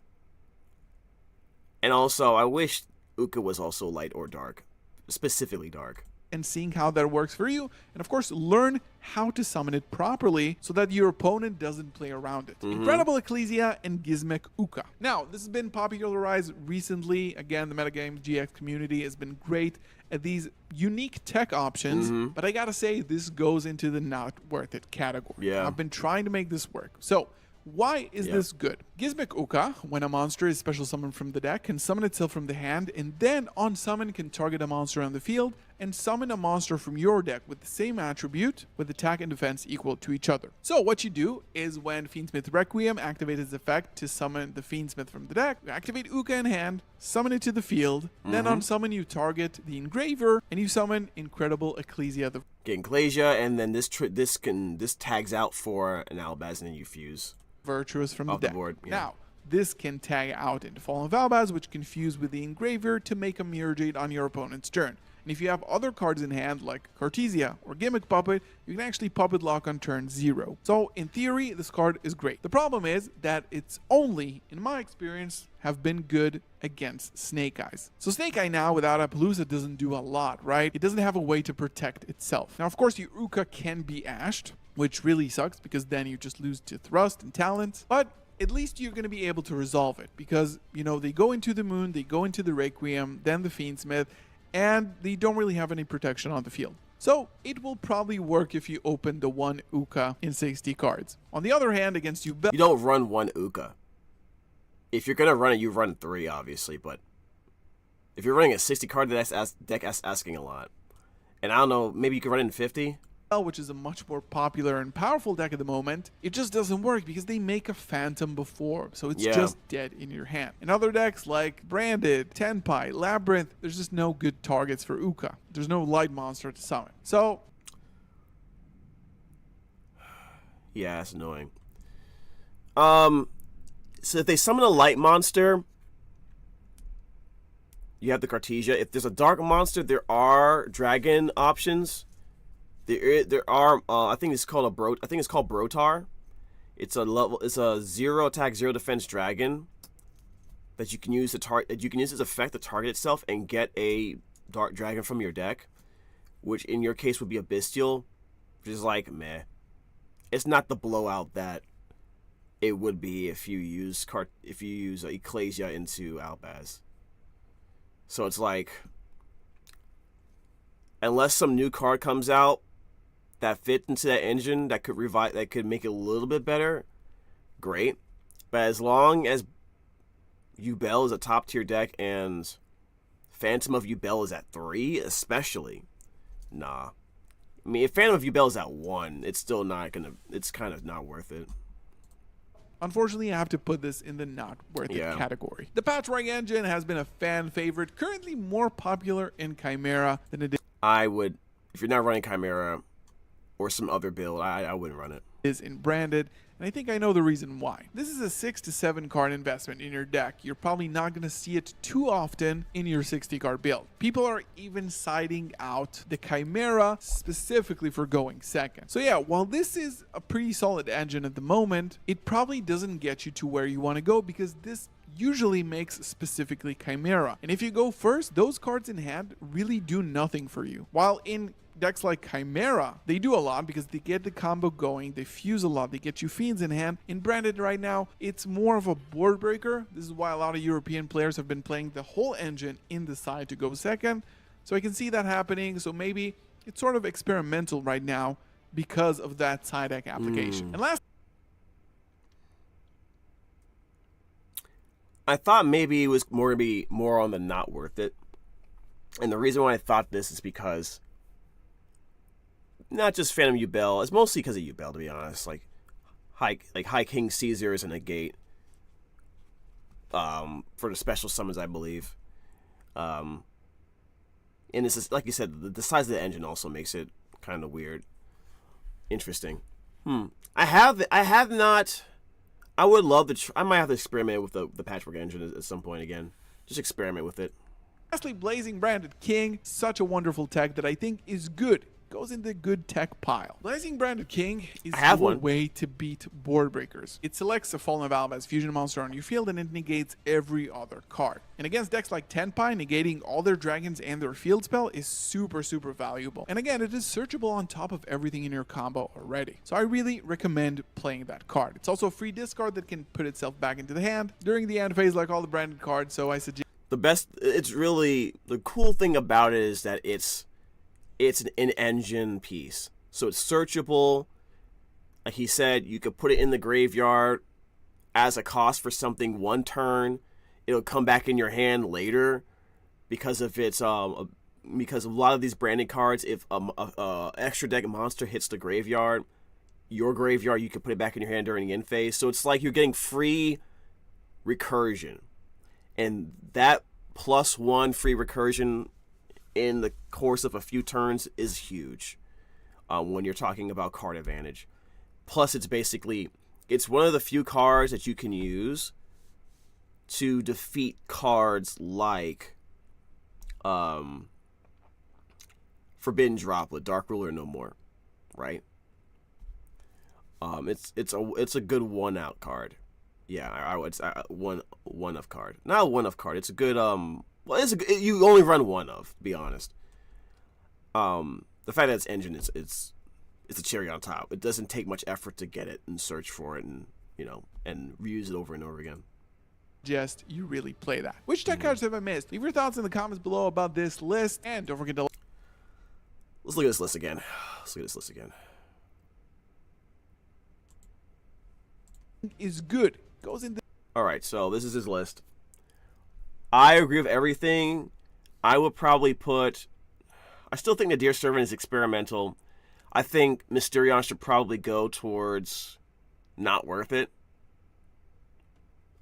And also, I wish Uka was also light or dark, specifically dark. and seeing how that works for you, and of course learn how to summon it properly so that your opponent doesn't play around it. Incredible Ecclesia and Gizmek Uka. Now, this has been popularized recently. Again, the metagame GX community has been great at these unique tech options, but I gotta say, this goes into the not worth it category. Yeah. I've been trying to make this work. So, why is this good? Gizmek Uka, when a monster is special summoned from the deck, can summon itself from the hand, and then on summon can target a monster on the field and summon a monster from your deck with the same attribute with attack and defense equal to each other. So what you do is when Fiendsmith Requiem activates its effect to summon the Fiendsmith from the deck, you activate Uka in hand, summon it to the field, then on summon you target the Engraver and you summon Incredible Ecclesia. Get Ecclesia, and then this tags out for an Albaz, and then you fuse. Virtuous from the Off the deck. board, yeah. Now, this can tag out into Fallen Valbaz, which can fuse with the Engraver to make a Mirror Jade on your opponent's turn. And if you have other cards in hand, like Cartesia or Gimmick Puppet, you can actually Puppet Lock on turn 0. So, in theory, this card is great. The problem is that it's only, in my experience, have been good against Snake Eyes. So Snake Eye now, without Appaloosa, doesn't do a lot, right? It doesn't have a way to protect itself. Now, of course, your Uka can be ashed, which really sucks because then you just lose to Thrust and Talent. But at least you're going to be able to resolve it because, you know, they go into the Moon, they go into the Requiem, then the Fiendsmith, and they don't really have any protection on the field. So it will probably work if you open the one Uka in 60 cards. On the other hand, against Yubel, You don't run one Uka. If you're gonna run it, you run 3, obviously. But if you're running a 60 card deck, that's asking a lot. And I don't know, maybe you could run it in 50. which is a much more popular and powerful deck at the moment, it just doesn't work because they make a Phantom before, so it's just dead in your hand. In other decks like Branded, Tenpai, Labyrinth, there's just no good targets for Uka. There's no light monster to summon. So yeah, that's annoying. So if they summon a light monster, you have the Cartesia. If there's a dark monster, there are dragon options. There are. I think it's called Brotar. It's a 0 attack, 0 defense dragon that you can use its effect to target itself and get a dark dragon from your deck, which in your case would be a bestial, which is like meh. It's not the blowout that it would be if you use Ecclesia into Albaz. So it's like, unless some new card comes out that fits into that engine that could make it a little bit better, great. But as long as Yubel is a top tier deck and Phantom of Yubel is at 3, especially, nah. I mean, if Phantom of Yubel is at 1, it's still not gonna. It's kind of not worth it. unfortunately, I have to put this in the not worth it category. The Patchwork engine has been a fan favorite, currently more popular in Chimera than it I would, if you're not running Chimera or some other build, I wouldn't run it. is in Branded, and I think I know the reason why. This is a 6 to 7 card investment in your deck. You're probably not going to see it too often in your 60 card build. People are even citing out the Chimera specifically for going second. So yeah, while this is a pretty solid engine at the moment, it probably doesn't get you to where you want to go because this usually makes specifically Chimera. And if you go first, those cards in hand really do nothing for you. While in decks like Chimera, they do a lot because they get the combo going, they fuse a lot, they get you Fiends in hand. In Branded right now, it's more of a board breaker. This is why a lot of European players have been playing the whole engine in the side to go second. So I can see that happening. So maybe it's sort of experimental right now because of that side deck application. And last, I thought maybe it was going to be more on the not worth it. And the reason why I thought this is because not just Phantom Yubel, it's mostly because of Yubel, to be honest. Like High King Caesar is a negate for the special summons, I believe. And this is, like you said, the size of the engine also makes it kind of weird. Interesting. I would love to. I might have to experiment with the Patchwork engine at some point again. Just experiment with it. lastly, Blazing Branded King, such a wonderful tech that I think is good goes in the good tech pile. Blazing Branded King is I have your one. way to beat board breakers. It selects a Fallen Valve as fusion monster on your field and it negates every other card. And against decks like Tenpai, negating all their dragons and their field spell is super valuable. And again, it is searchable on top of everything in your combo already. So I really recommend playing that card. It's also a free discard that can put itself back into the hand during the end phase like all the branded cards, so I suggest... The cool thing about it is that it's an in-engine piece. So it's searchable. Like he said, you could put it in the graveyard as a cost for something one turn. It'll come back in your hand later because of its because a lot of these branded cards, if a extra deck monster hits the graveyard, your graveyard, you can put it back in your hand during the end phase. So it's like you're getting free recursion. And that +1 free recursion in the course of a few turns is huge when you're talking about card advantage. Plus, it's one of the few cards that you can use to defeat cards like Forbidden Droplet, Dark Ruler No More, right? It's a good one-out card. Yeah, I would say one of card. Not a one of card. It's a good you only run one of, to be honest. The fact that it's engine, it's a cherry on top. It doesn't take much effort to get it and search for it and and reuse it over and over again. Just you really play that. Which tech cards have I missed? Leave your thoughts in the comments below about this list, and don't forget to... Let's look at this list again. Is good. Goes in the... Alright, so this is his list. I agree with everything. I would probably put... I still think the Dear Servant is experimental. I think Mysterion should probably go towards not worth it.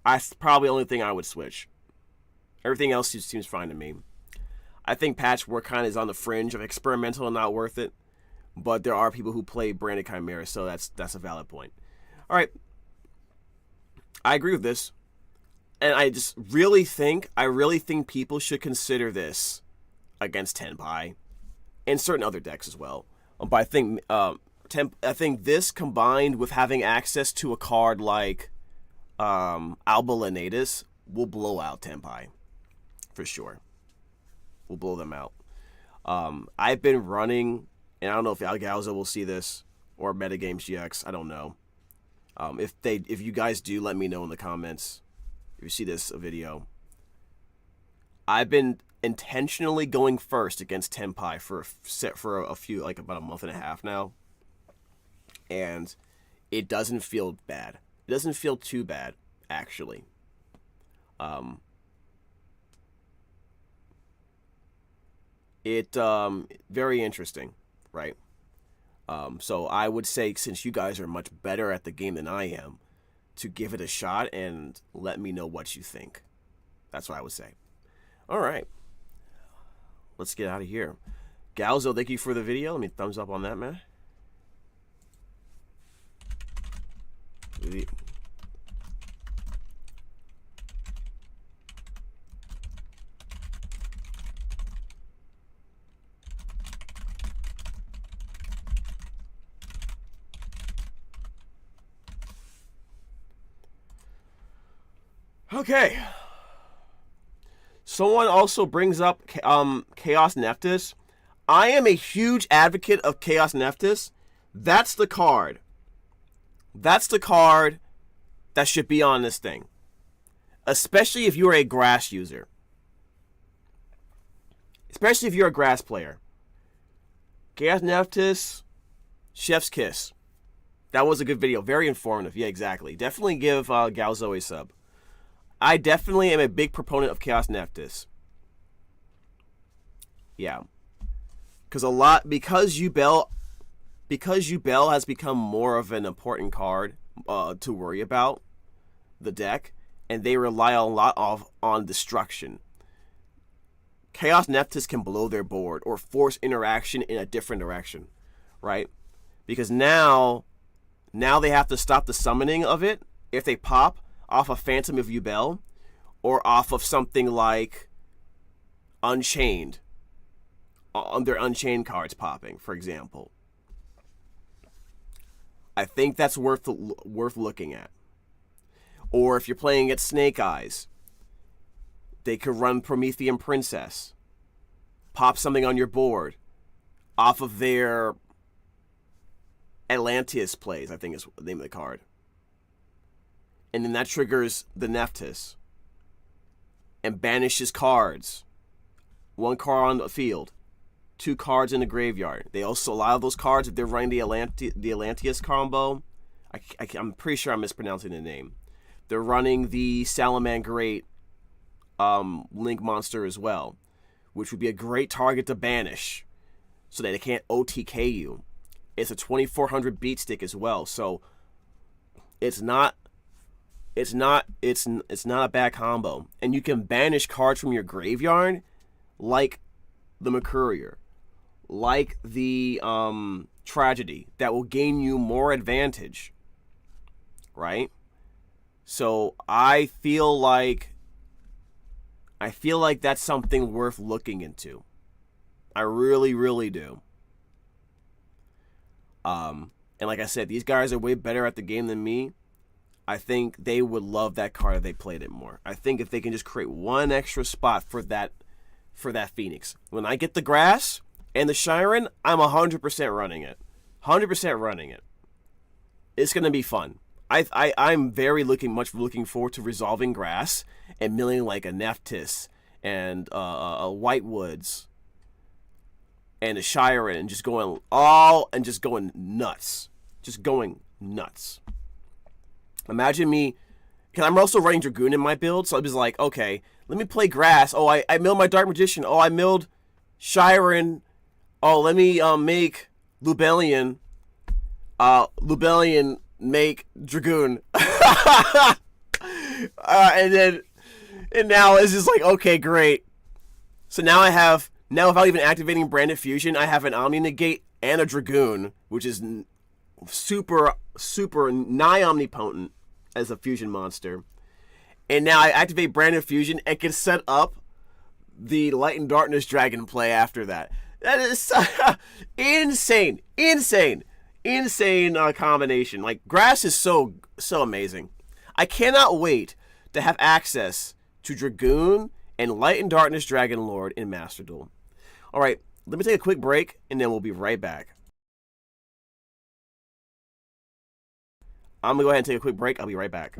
That's probably the only thing I would switch. Everything else seems fine to me. I think Patchwork kind of is on the fringe of experimental and not worth it. But there are people who play Branded Chimera, so that's a valid point. Alright. I agree with this. And I really think people should consider this against Tenpai and certain other decks as well. But I think this combined with having access to a card like Alba Lenatus will blow out Tenpai for sure. We'll blow them out. I've been running, and I don't know if Galzo will see this or Metagames GX. I don't know. If you guys do, let me know in the comments. If you see this video, I've been intentionally going first against Tenpai for a few, like about a month and a half now, and it doesn't feel bad. It doesn't feel too bad, actually. Very interesting, right? So I would say, since you guys are much better at the game than I am, to give it a shot and let me know what you think. That's what I would say. All right. Let's get out of here. Galzo, thank you for the video. Let me thumbs up on that, man. Okay. Someone also brings up Chaos Nephthys. I am a huge advocate of Chaos Nephthys. That's the card. That's the card that should be on this thing. Especially if you're a grass user. Especially if you're a grass player. Chaos Nephthys, Chef's Kiss. That was a good video. Very informative. Yeah, exactly. Definitely give Galzo a sub. I definitely am a big proponent of Chaos Nephthys. Yeah. Because Yubel has become more of an important card to worry about the deck, and they rely a lot on destruction. Chaos Nephthys can blow their board or force interaction in a different direction, right? Because now they have to stop the summoning of it if they pop off of Phantom of Yubel or off of something like Unchained on their Unchained cards popping, for example. I think that's worth looking at. Or if you're playing at Snake Eyes, they could run Promethean Princess, pop something on your board off of their Atlanteus plays, I think is the name of the card. And then that triggers the Nephthys and banishes cards. 1 card on the field, 2 cards in the graveyard. They also allow those cards if they're running the Atlanteus combo. I'm pretty sure I'm mispronouncing the name. They're running the Salamangreat Link monster as well, which would be a great target to banish so that they can't OTK you. It's a 2400 beat stick as well, so it's not a bad combo. And you can banish cards from your graveyard like the Mercurier, like the Tragedy, that will gain you more advantage, right? So I feel like that's something worth looking into. I really, really do. And like I said, these guys are way better at the game than me. I think they would love that card if they played it more. I think if they can just create one extra spot for that Phoenix. When I get the grass and the Shiren, I'm 100% running it. 100% running it. It's going to be fun. I'm very looking forward to resolving grass and milling like a Nephthys and a Whitewoods and a Shiren and just going nuts. Just going nuts. Imagine me, because I'm also running Dragoon in my build, so I was like, okay, let me play grass. Oh, I milled my Dark Magician. Oh, I milled Shiren. Oh, let me make Lubellion. Lubellion make Dragoon. And now it's just like, okay, great. So now without even activating Branded Fusion, I have an Omni Negate and a Dragoon, which is super, super nigh omnipotent as a fusion monster. And now I activate Branded Fusion and can set up the Light and Darkness Dragon play after that. That is insane combination. Like, grass is so amazing. I cannot wait to have access to Dragoon and Light and Darkness Dragon Lord in Master Duel. All right, let me take a quick break, and then we'll be right back. I'm going to go ahead and take a quick break. I'll be right back.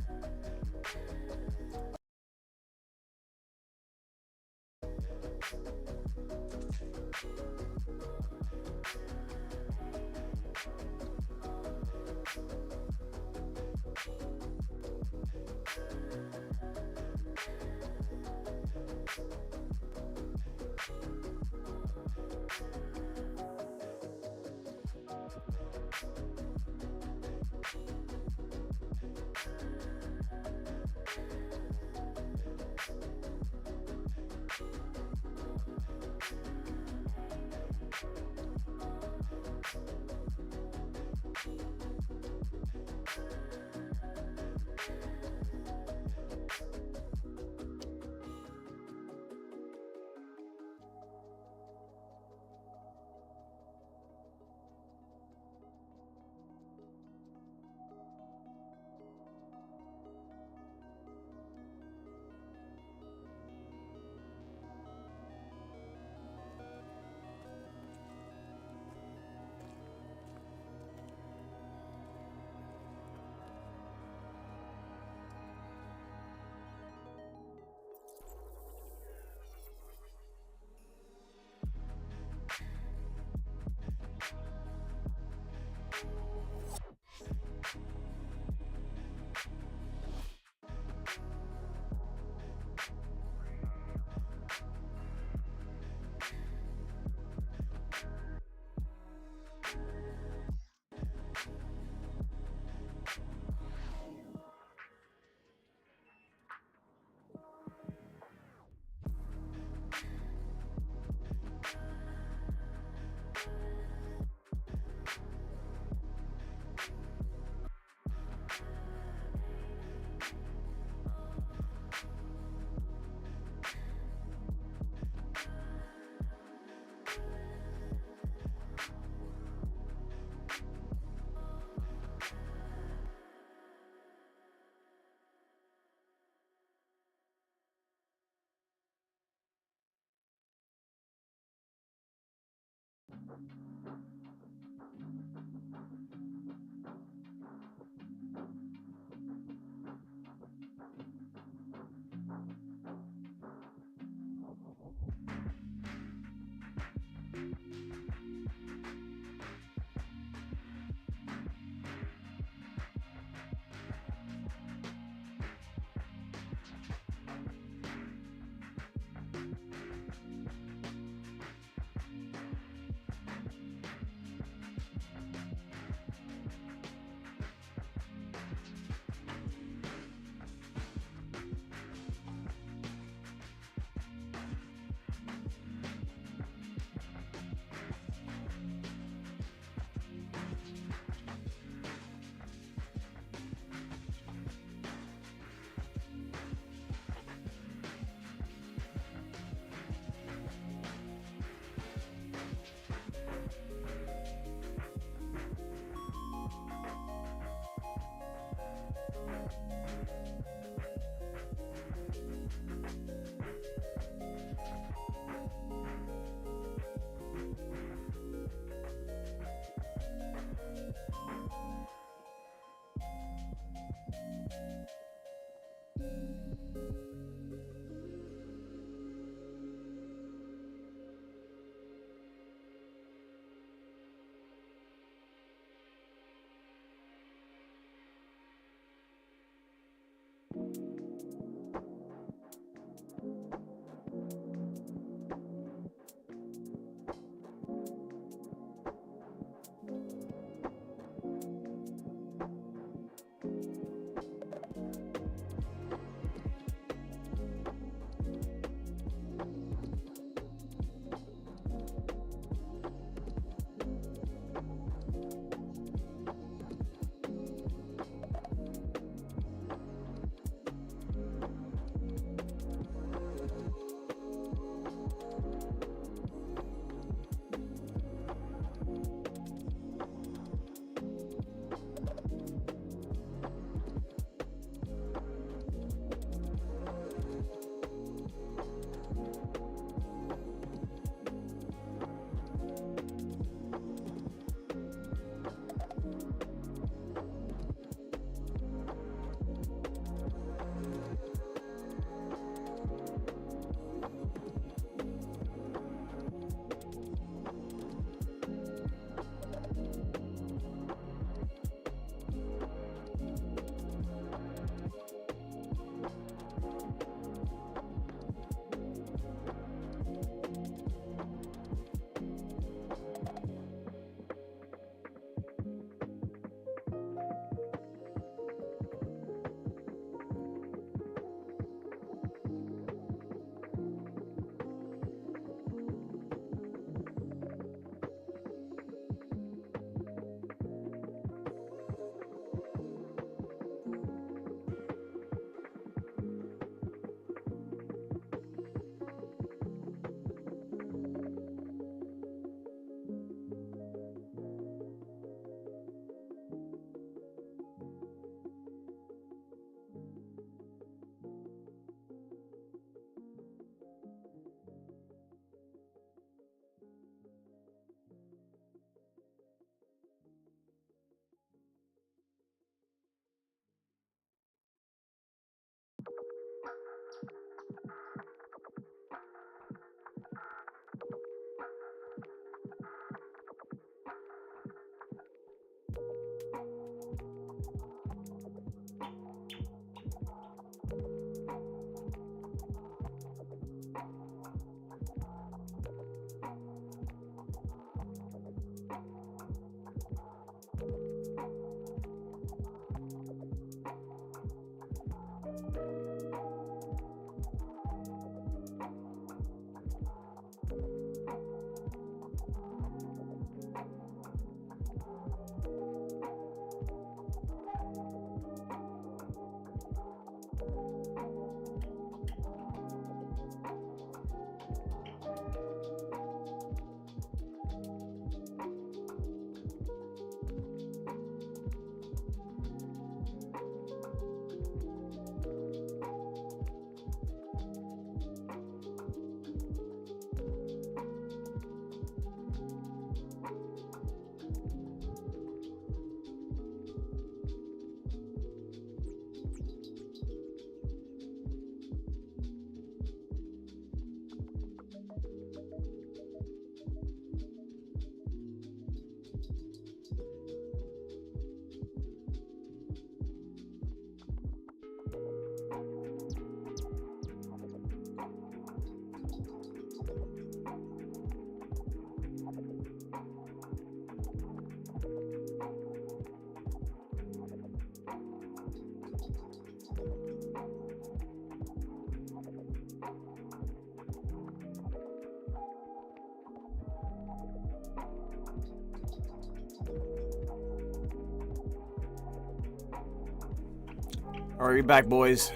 All right, we back, boys.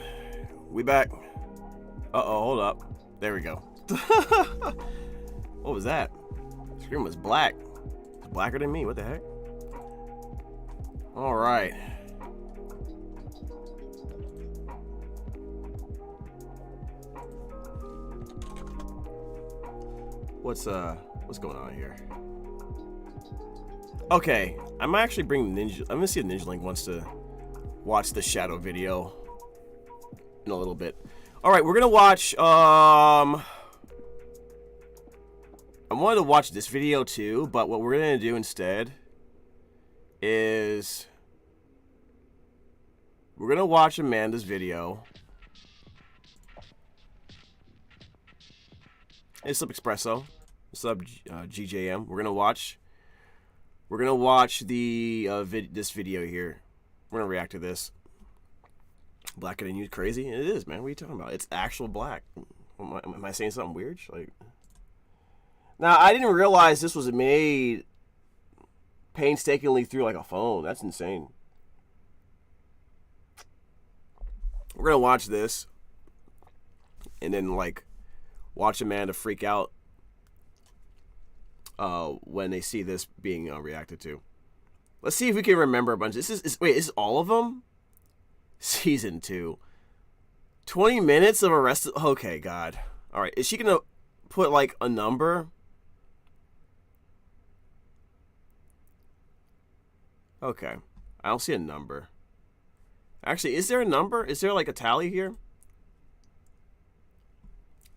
We back. Uh-oh, hold up. There we go. What was that? The screen was black. It's blacker than me. What the heck? All right. What's going on here? Okay, I might actually bring Ninja. I'm gonna see if Ninja Link wants to watch the shadow video in a little bit. All right, we're gonna watch. I wanted to watch this video too, but what we're gonna do instead is we're gonna watch Amanda's video. Hey, what's up, Espresso? What's up, GJM? We're gonna watch the this video here. We're gonna react to this. Blacker than you, crazy? It is, man. What are you talking about? It's actual black. Am I saying something weird? Like, now I didn't realize this was made painstakingly through like a phone. That's insane. We're gonna watch this, and then like watch Amanda freak out when they see this being reacted to. Let's see if we can remember a bunch. Wait, is this all of them? Season 2. 20 minutes of Arrested. Okay, God. All right, is she gonna put like a number? Okay, I don't see a number. Actually, is there a number? Is there like a tally here?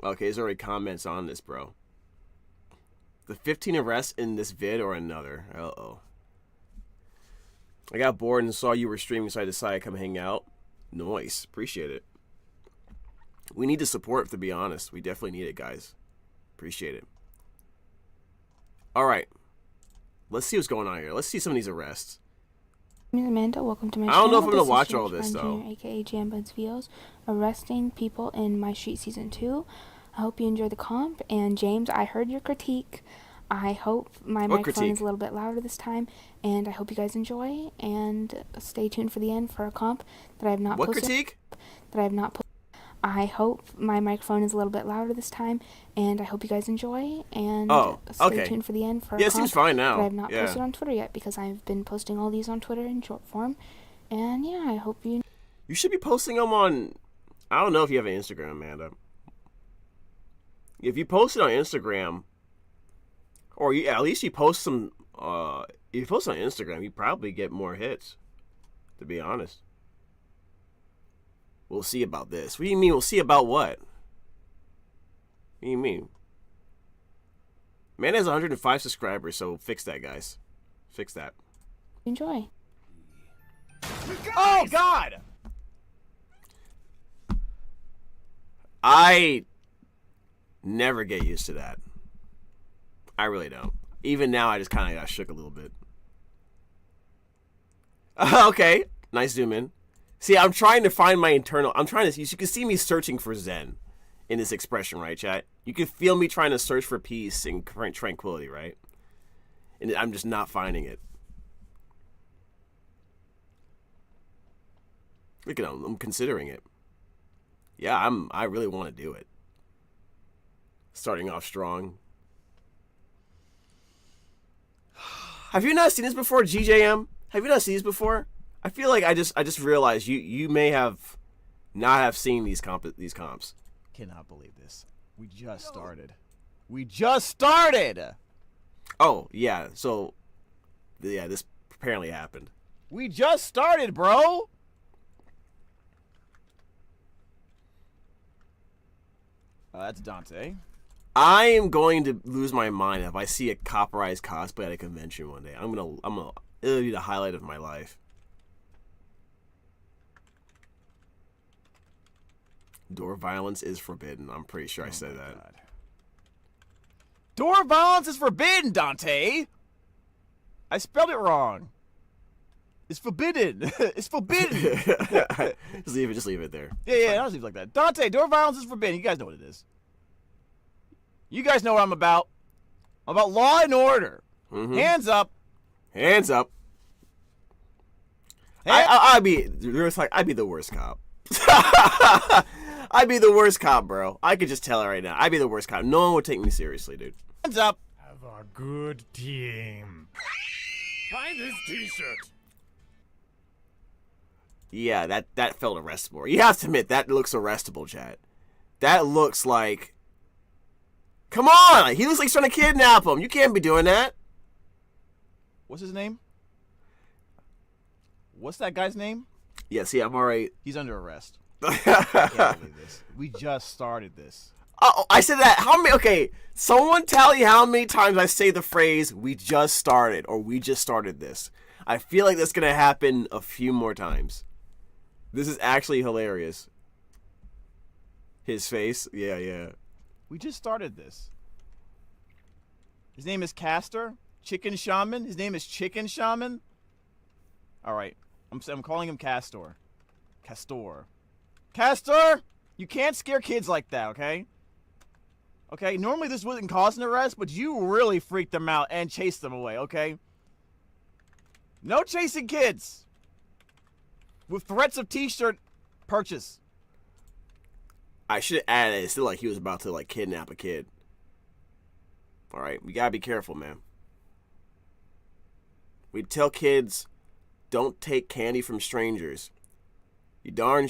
Okay, there's already comments on this, bro. The 15 arrests in this vid or another. Uh-oh. I got bored and saw you were streaming, so I decided to come hang out. Nice. Appreciate it. We need the support, to be honest. We definitely need it, guys. Appreciate it. All right. Let's see what's going on here. Let's see some of these arrests. My name is Amanda. Welcome to my I channel. don't know if I'm going This to watch is all this, JamesBrownjr, though. aka JamBudsVO's arresting people in MyStreet Season 2. I hope you enjoy the comp. And James, I heard your critique. I hope my microphone is a little bit louder this time. And I hope you guys enjoy. And stay tuned for the end for a comp that I have not posted. What critique? That I have not posted. I hope my microphone is a little bit louder this time. And I hope you guys enjoy. And stay tuned for the end for a comp it seems fine now. that I have not posted on Twitter yet, because I've been posting all these on Twitter in short form. And yeah, I hope you... You should be posting them on... I don't know if you have an Instagram, Amanda. If you post it on Instagram, or at least you post some... if you post on Instagram, you probably get more hits, to be honest. We'll see about this. What do you mean we'll see about what? What do you mean? Man has 105 subscribers, so fix that, guys. Fix that. Enjoy. Oh, God! I never get used to that. I really don't. Even now, I just kind of got shook a little bit. Okay. Nice zoom in. See, I'm trying to find my internal... You can see me searching for Zen in this expression, right, chat? You can feel me trying to search for peace and tranquility, right? And I'm just not finding it. Look at him. I'm considering it. Yeah, I really want to do it. Starting off strong. Have you not seen this before, GJM? Have you not seen this before? I feel like I just realized you may have not have seen these comps. Cannot believe this. We just started. We just started. Oh yeah, so yeah, this apparently happened. We just started, bro. That's Dante. I am going to lose my mind if I see a copperized cosplay at a convention one day. It'll be the highlight of my life. Door violence is forbidden. I'm pretty sure I said that. God. Door violence is forbidden, Dante. I spelled it wrong. It's forbidden. It's forbidden. Just leave it there. Yeah, I'll leave it like that. Dante, door violence is forbidden. You guys know what it is. You guys know what I'm about. I'm about law and order. Mm-hmm. Hands up. Hands up. I'd be the worst cop. I'd be the worst cop, bro. I could just tell it right now. I'd be the worst cop. No one would take me seriously, dude. Hands up. Have a good team. Buy this t-shirt. Yeah, that felt arrestable. You have to admit, that looks arrestable, chat. That looks like... Come on! He looks like he's trying to kidnap him. You can't be doing that. What's his name? What's that guy's name? Yeah, see, I'm alright. He's under arrest. I can't believe this. We just started this. Oh, I said that. How many? Okay, someone tally how many times I say the phrase "we just started" or "we just started this." I feel like that's gonna happen a few more times. This is actually hilarious. His face, yeah. We just started this. His name is Castor, Chicken Shaman. His name is Chicken Shaman. All right, I'm calling him Castor. Castor, you can't scare kids like that, okay? Okay, normally this wouldn't cause an arrest, but you really freaked them out and chased them away, okay? No chasing kids with threats of t-shirt purchase. I should add it. It's still like he was about to like kidnap a kid. All right, we gotta be careful, man. We tell kids, don't take candy from strangers. You darn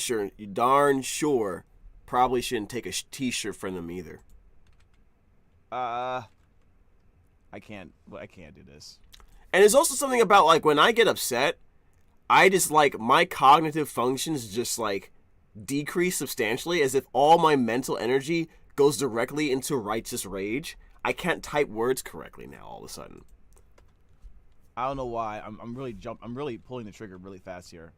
sure probably shouldn't take a t-shirt from them either. I can't do this. And there's also something about, like, when I get upset, I just, like, my cognitive functions just, like, decrease substantially, as if all my mental energy goes directly into righteous rage. I can't type words correctly now all of a sudden. I don't know why. I'm really pulling the trigger really fast here.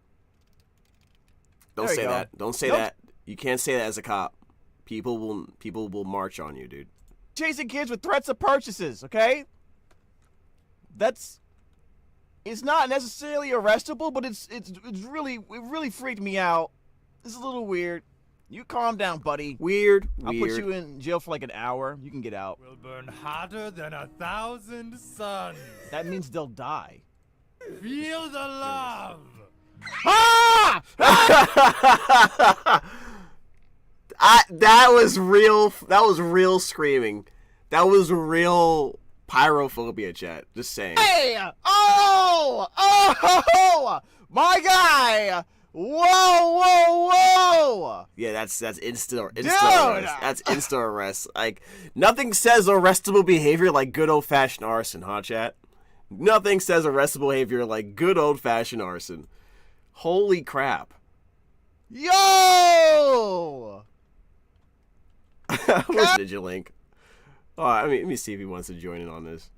Don't say that. Don't say that. You can't say that as a cop. People will march on you, dude. Chasing kids with threats of purchases, okay? It's not necessarily arrestable, but it really freaked me out. It's a little weird. You calm down, buddy. Weird. I'll put you in jail for like an hour. You can get out. Will burn hotter than 1,000 suns. That means they'll die. Feel the love. Ah! That was real. That was real screaming. That was real pyrophobia, chat. Just saying. Hey! Oh! My guy! Whoa! Yeah, that's instant arrest. That's instant arrest. Like, nothing says arrestable behavior like good old fashioned arson, huh, chat? Nothing says arrestable behavior like good old fashioned arson. Holy crap! Yo! Where's Digilink? Oh, let me see if he wants to join in on this.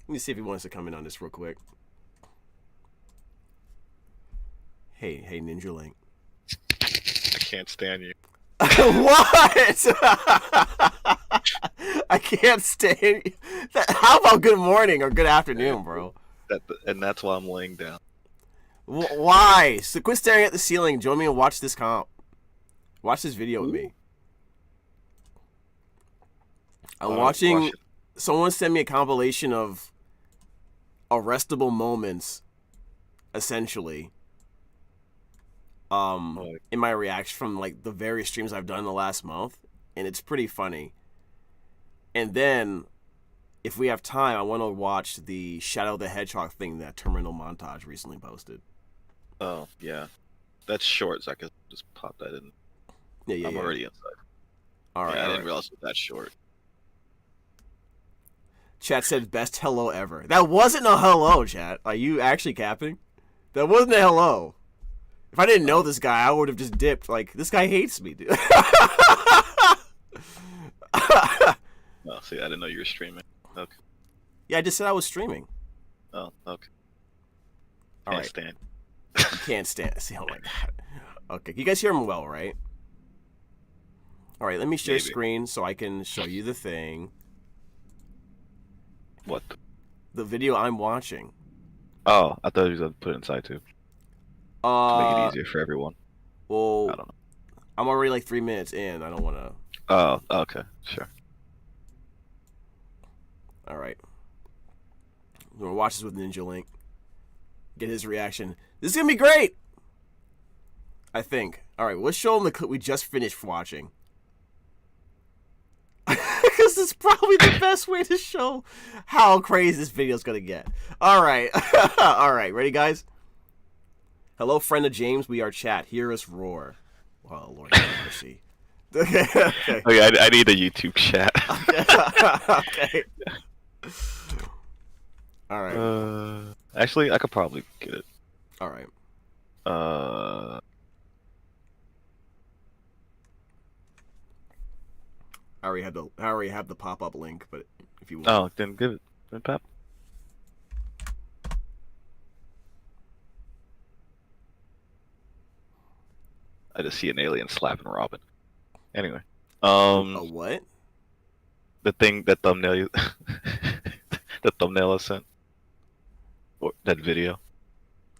Let me see if he wants to come in on this real quick. Hey, Ninja Link. I can't stand you. What? I can't stand you. How about good morning or good afternoon, bro? And that's why I'm laying down. Why? So quit staring at the ceiling. Join me and watch this comp. Watch this video with me. I'm watching. Someone sent me a compilation of arrestable moments, essentially. In my reaction from like the various streams I've done in the last month, and it's pretty funny. And then, if we have time, I want to watch the Shadow the Hedgehog thing that Terminal Montage recently posted. Oh yeah, that's short. So I can just pop that in. Yeah. I'm already inside. All right. I didn't realize it was that short. Chat said best hello ever. That wasn't a hello, chat. Are you actually capping? That wasn't a hello. If I didn't know this guy, I would have just dipped. Like, this guy hates me, dude. Oh, see, I didn't know you were streaming. Okay. Yeah, I just said I was streaming. Oh, okay. All right. Stand. You can't stand. See, oh my god. Okay, you guys hear him well, right? All right, let me share screen so I can show you the thing. What? The video I'm watching. Oh, I thought you was going to put it inside too. To make it easier for everyone. Well, I don't know. I'm already like 3 minutes in. I don't want to. Oh, okay, sure. All right. We're gonna watch this with Ninja Link. Get his reaction. This is gonna be great. I think. All right, let's show him the clip we just finished watching. Because it's probably the best way to show how crazy this video is gonna get. All right, all right, ready, guys? Hello, friend of James. We are chat. Hear us roar. Well, Lord have mercy. Okay. I need a YouTube chat. Okay. All right. Actually, I could probably get it. All right. I already have the pop-up link, but if you want. Oh, then give it. Then pop. I just see an alien slapping Robin. Anyway. A what? The thumbnail you the thumbnail I sent. Or that video.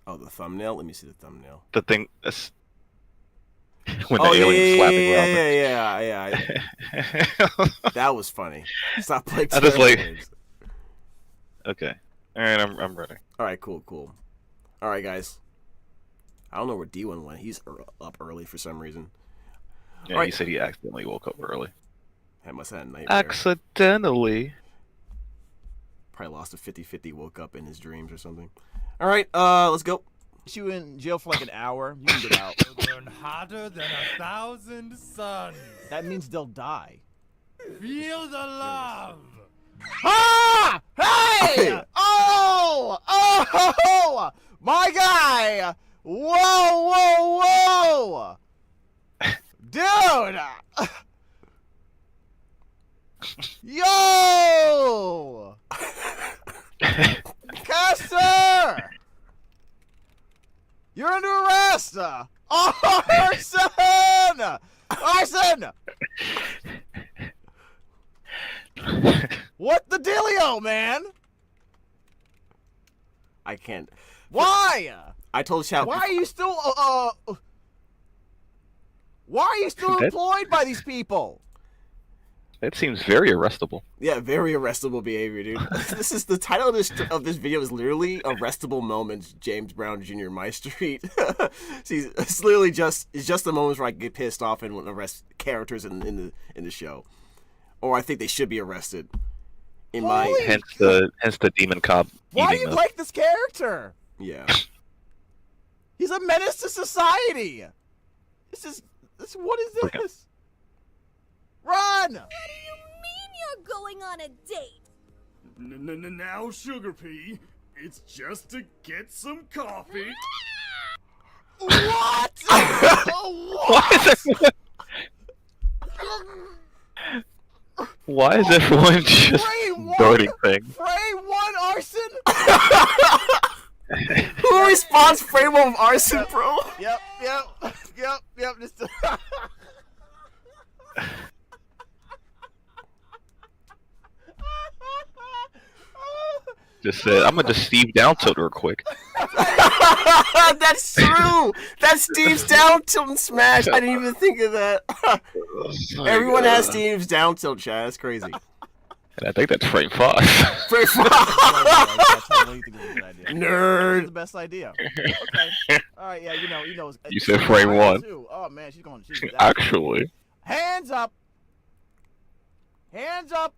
Oh, the thumbnail? Let me see the thumbnail. The thing that's when the alien slapping Robin. Yeah. That was funny. Stop playing. I just like. Okay. All right, I'm ready. All right, cool. All right, guys. I don't know where D1 went. He's up early for some reason. Yeah, right. He said he accidentally woke up early. I must have had a nightmare. Accidentally. Probably lost a 50-50, woke up in his dreams or something. All right, let's go. You in jail for like an hour. You can get out. Burn hotter than 1,000 suns. That means they'll die. Feel the love. Ah! Hey! Oh! My guy! Whoa! Dude! Yo! Caster! You're under arrest! Arson! Arson! What the dealio, man? I can't. Why? I told chat. Why are you still Why are you still employed by these people? That seems very arrestable. Yeah, very arrestable behavior, dude. This is the title of this video is literally "Arrestable Moments." James Brown Jr. MyStreet. See, it's literally just the moments where I get pissed off and arrest characters in the show, or I think they should be arrested. Hence the demon cop. Why do you like this character? Yeah. He's a menace to society. What is this? Run! What do you mean you're going on a date? Now, Sugar Pea, it's just to get some coffee. What? Why is everyone just burning things? Frame 1 arson? Who responds frame 1 of arson, bro? Yep. Just Just said, I'm gonna just Steve down tilt real quick. That's true. That's Steve's down tilt and smash. I didn't even think of that. Everyone has Steve's down tilt, chat. That's crazy. And I think that's frame 5. Frame 5. Nerd. That's the best idea. Okay. All right. Yeah. You know. You said frame 1. Oh man, she's going. Actually. Hands up. Hands up.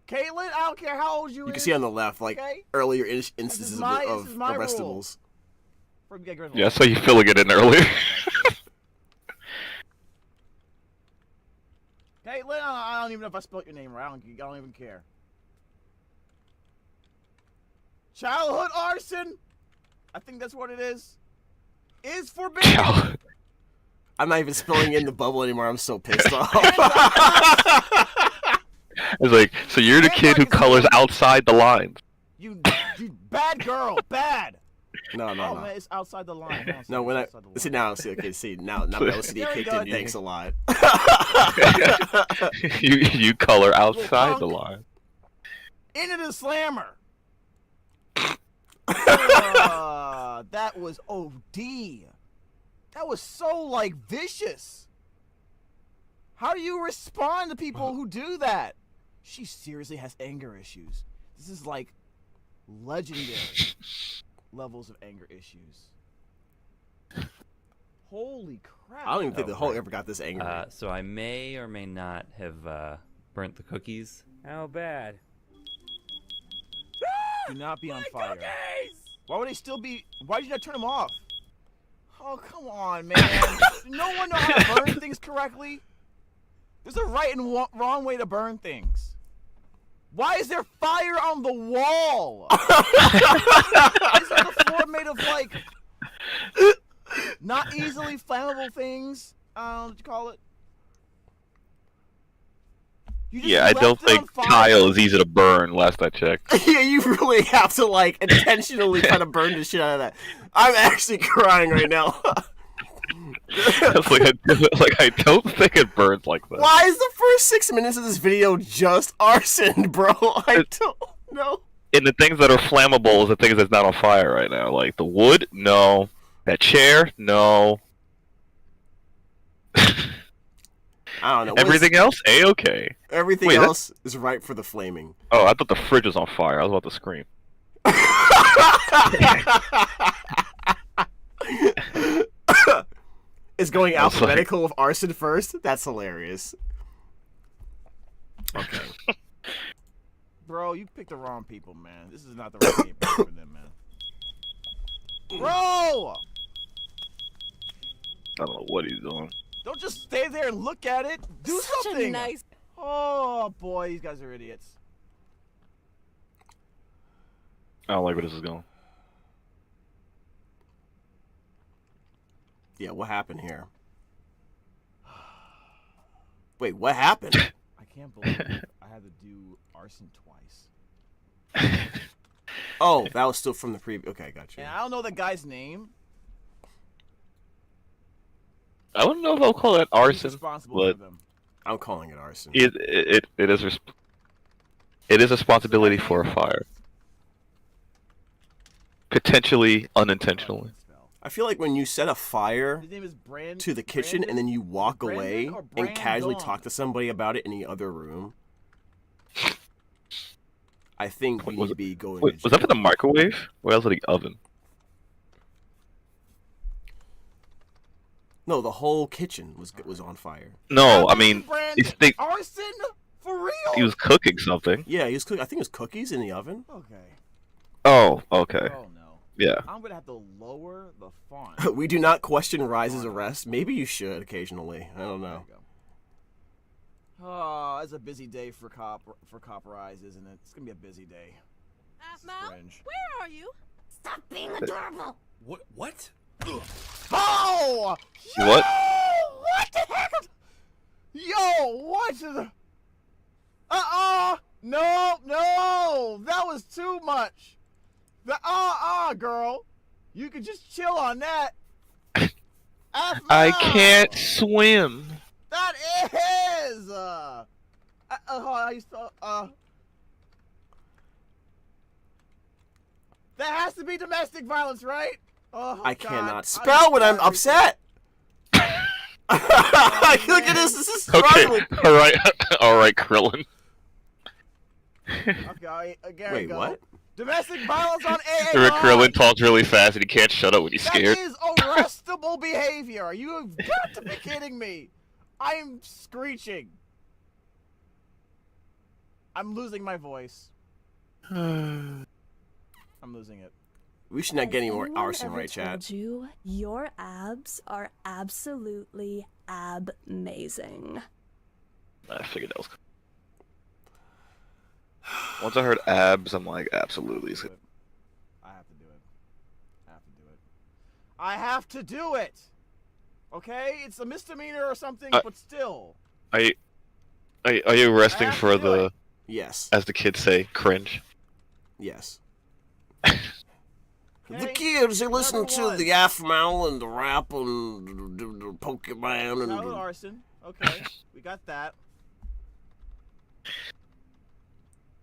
Caitlin, I don't care how old you are. You can see on the left, like, earlier instances of arrestables. Yeah, I saw you filling it in earlier. Caitlin, I don't even know if I spelled your name right. I don't even care. Childhood arson, I think that's what it is forbidden. I'm not even spelling in the bubble anymore. I'm so pissed off. It's like, so you're the kid who colors outside the lines. You bad girl, bad. No. Oh man, it's outside the line. No, when now my OCD kicked in. Thanks a lot. you color outside the line. Into the slammer. That was OD. That was so vicious. How do you respond to people who do that? She seriously has anger issues. This is like legendary levels of anger issues. Holy crap. I don't even think the Hulk ever got this angry. So I may or may not have burnt the cookies. How bad? Do not be on fire. Why would they still be... Why did you not turn them off? Oh, come on, man. No one knows how to burn things correctly? There's a right and wrong way to burn things. Why is there fire on the wall? Is the floor made of, like... not easily flammable things? What you call it? Yeah, I don't think tile is easy to burn, last I checked. Yeah, you really have to, like, intentionally try to burn the shit out of that. I'm actually crying right now. I don't think it burns like that. Why is the first 6 minutes of this video just arson, bro? I don't know. And the things that are flammable is the things that's not on fire right now. Like, the wood, no. That chair, no. I don't know. Everything else, A-okay. Everything else is ripe for the flaming. Oh, I thought the fridge was on fire. I was about to scream. Is going alphabetical with arson first? That's hilarious. Okay. Bro, you picked the wrong people, man. This is not the right game for them, man. Bro! I don't know what he's doing. Don't just stay there and look at it. Do Such something. a nice. Oh boy, these guys are idiots. I don't like where this is going. Yeah, what happened here? Wait, what happened? I can't believe I had to do arson twice. Oh, that was still from the previous. Okay, gotcha. And I don't know the guy's name. I don't know if I'll call it arson, but I'm calling it arson. It is responsibility for a fire. Potentially unintentionally. I feel like when you set a fire to the kitchen and then you walk away and casually talk to somebody about it in the other room, I think we need to be going. Wait, was that for the microwave? Or else for the oven? No, the whole kitchen was on fire. No, I mean, arson for real. He was cooking something. Yeah, he was cooking. I think it was cookies in the oven. Okay. Oh, okay. Oh no. Yeah. I'm gonna have to lower the font. We do not question Rhys's arrest. Maybe you should occasionally. I don't know. Oh, it's a busy day for cop Rhys, isn't it? It's gonna be a busy day. Aphmau, where are you? Stop being adorable. What? Oh! Yo! What? What the heck? Yo, what the? No! That was too much. Girl. You could just chill on that. Aphmau! I can't swim. That is. That has to be domestic violence, right? Oh, I cannot spell when I'm upset. Look at this. This is struggling. Okay. All right, Krillin. Okay, again. Wait, what? Domestic violence on AA. Krillin talks really fast and he can't shut up when he's scared. That is arrestable behavior. You have got to be kidding me. I'm screeching. I'm losing my voice. I'm losing it. We should not get any more arson, right, Chad? You, your abs are absolutely amazing. I figured that was. Once I heard abs, I'm like, absolutely. I have to do it. I have to do it. Okay, it's a misdemeanor or something, but still. Are you resting for the? Yes. As the kids say, cringe. Yes. The kids are listening to the Aphmau and the rap and the Pokemon and the arson. Okay, we got that.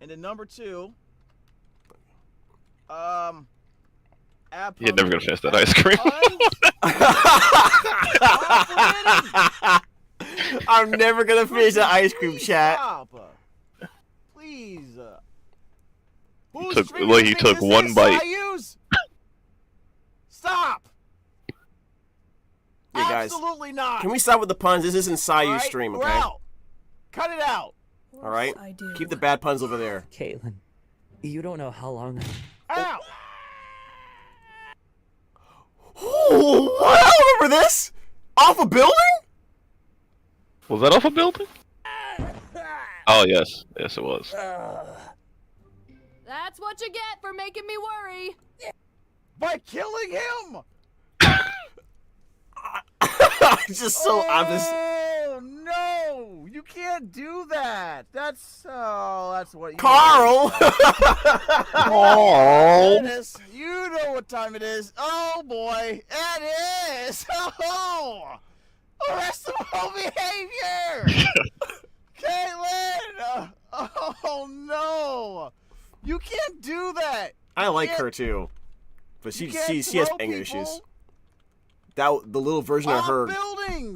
And then number 2. You're never gonna finish that ice cream. I'm never gonna finish that ice cream, chat. He took one bite. Stop! Hey guys, absolutely not. Can we stop with the puns? This isn't Sayu stream, okay? Out. Cut it out. All right. Keep the bad puns over there. Caitlin, you don't know how long. Ow! Oh, what? I remember this. Off a building? Was that off a building? Oh yes, yes it was. That's what you get for making me worry. By killing him. Oh no! You can't do that. That's what. Carl. Carl. You know what time it is. Oh boy, it is. Oh, arrestable behavior. Caitlin. Oh no! You can't do that. I like her too, but she has anger issues. The little version of her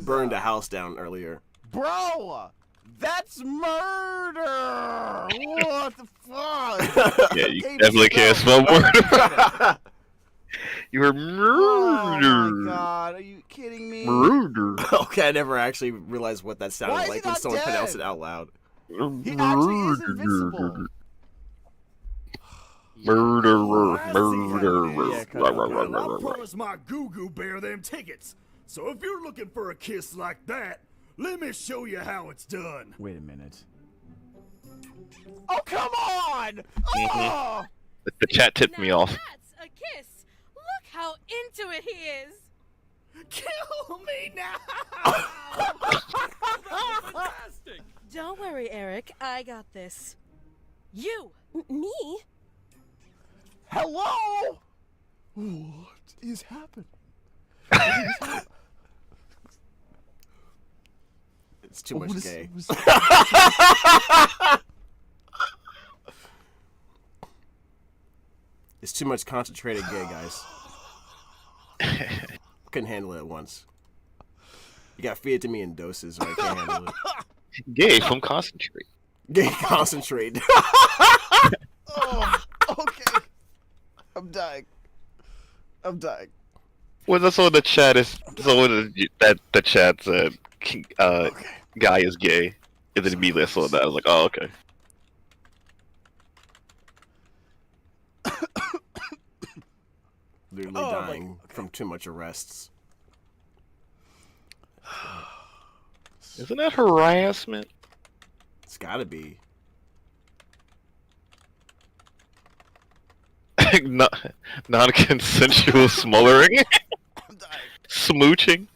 burned a house down earlier. Bro, that's murder! What the fuck? Yeah, you definitely can't spell murder. You were murder. Oh my god, are you kidding me? Murder. Okay, I never actually realized what that sounded like when someone pronounced it out loud. He actually is invincible. Murderer. I promised my Goo Bear them tickets. So if you're looking for a kiss like that, let me show you how it's done. Wait a minute. Oh, come on! Oh! The chat tipped me off. That's a kiss. Look how into it he is. Kill me now! Fantastic. Don't worry, Eric. I got this. You. Me? Hello? What is happening? It's too much gay. It's too much concentrated gay, guys. Couldn't handle it at once. You gotta feed it to me in doses, or I can't handle it. Gay from concentrate. Gay concentrate. Oh, okay. I'm dying. Well, that's what the chat is. So that the chat said, guy is gay, and then immediately I saw that. I was like, oh, okay. Literally dying from too much arrests. Isn't that harassment? It's gotta be. Non-consensual smothering? Smooching?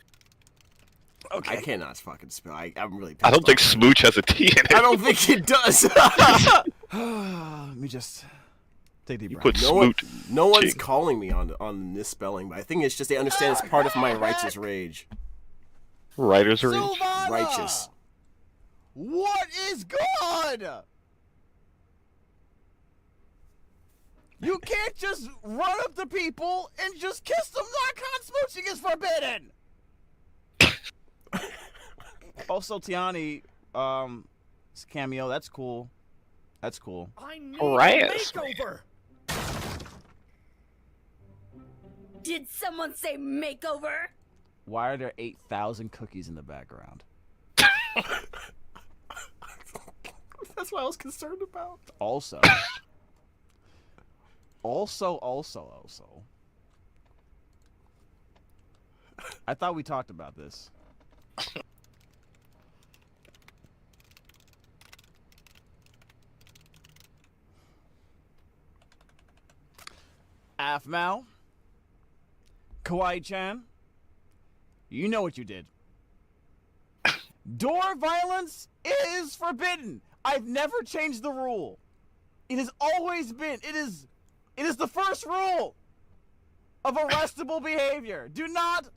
Okay. I cannot fucking spell. I'm really. I don't think smooch has a T in it. I don't think it does. Let me just take a deep breath. Put smooch. No one's calling me on this spelling, but I think it's just they understand it's part of my righteous rage. Writer's rage? Silvana! Righteous. What is good? You can't just run up to people and just kiss them. Non-con smooching is forbidden. Also, Tiani, cameo. That's cool. That's cool. I need a makeover. Did someone say makeover? Why are there 8,000 cookies in the background? That's what I was concerned about. Also. I thought we talked about this. Aphmau, Kawaii-chan, you know what you did. Door violence is forbidden. I've never changed the rule. It has always been. It is the first rule of arrestable behavior. Do not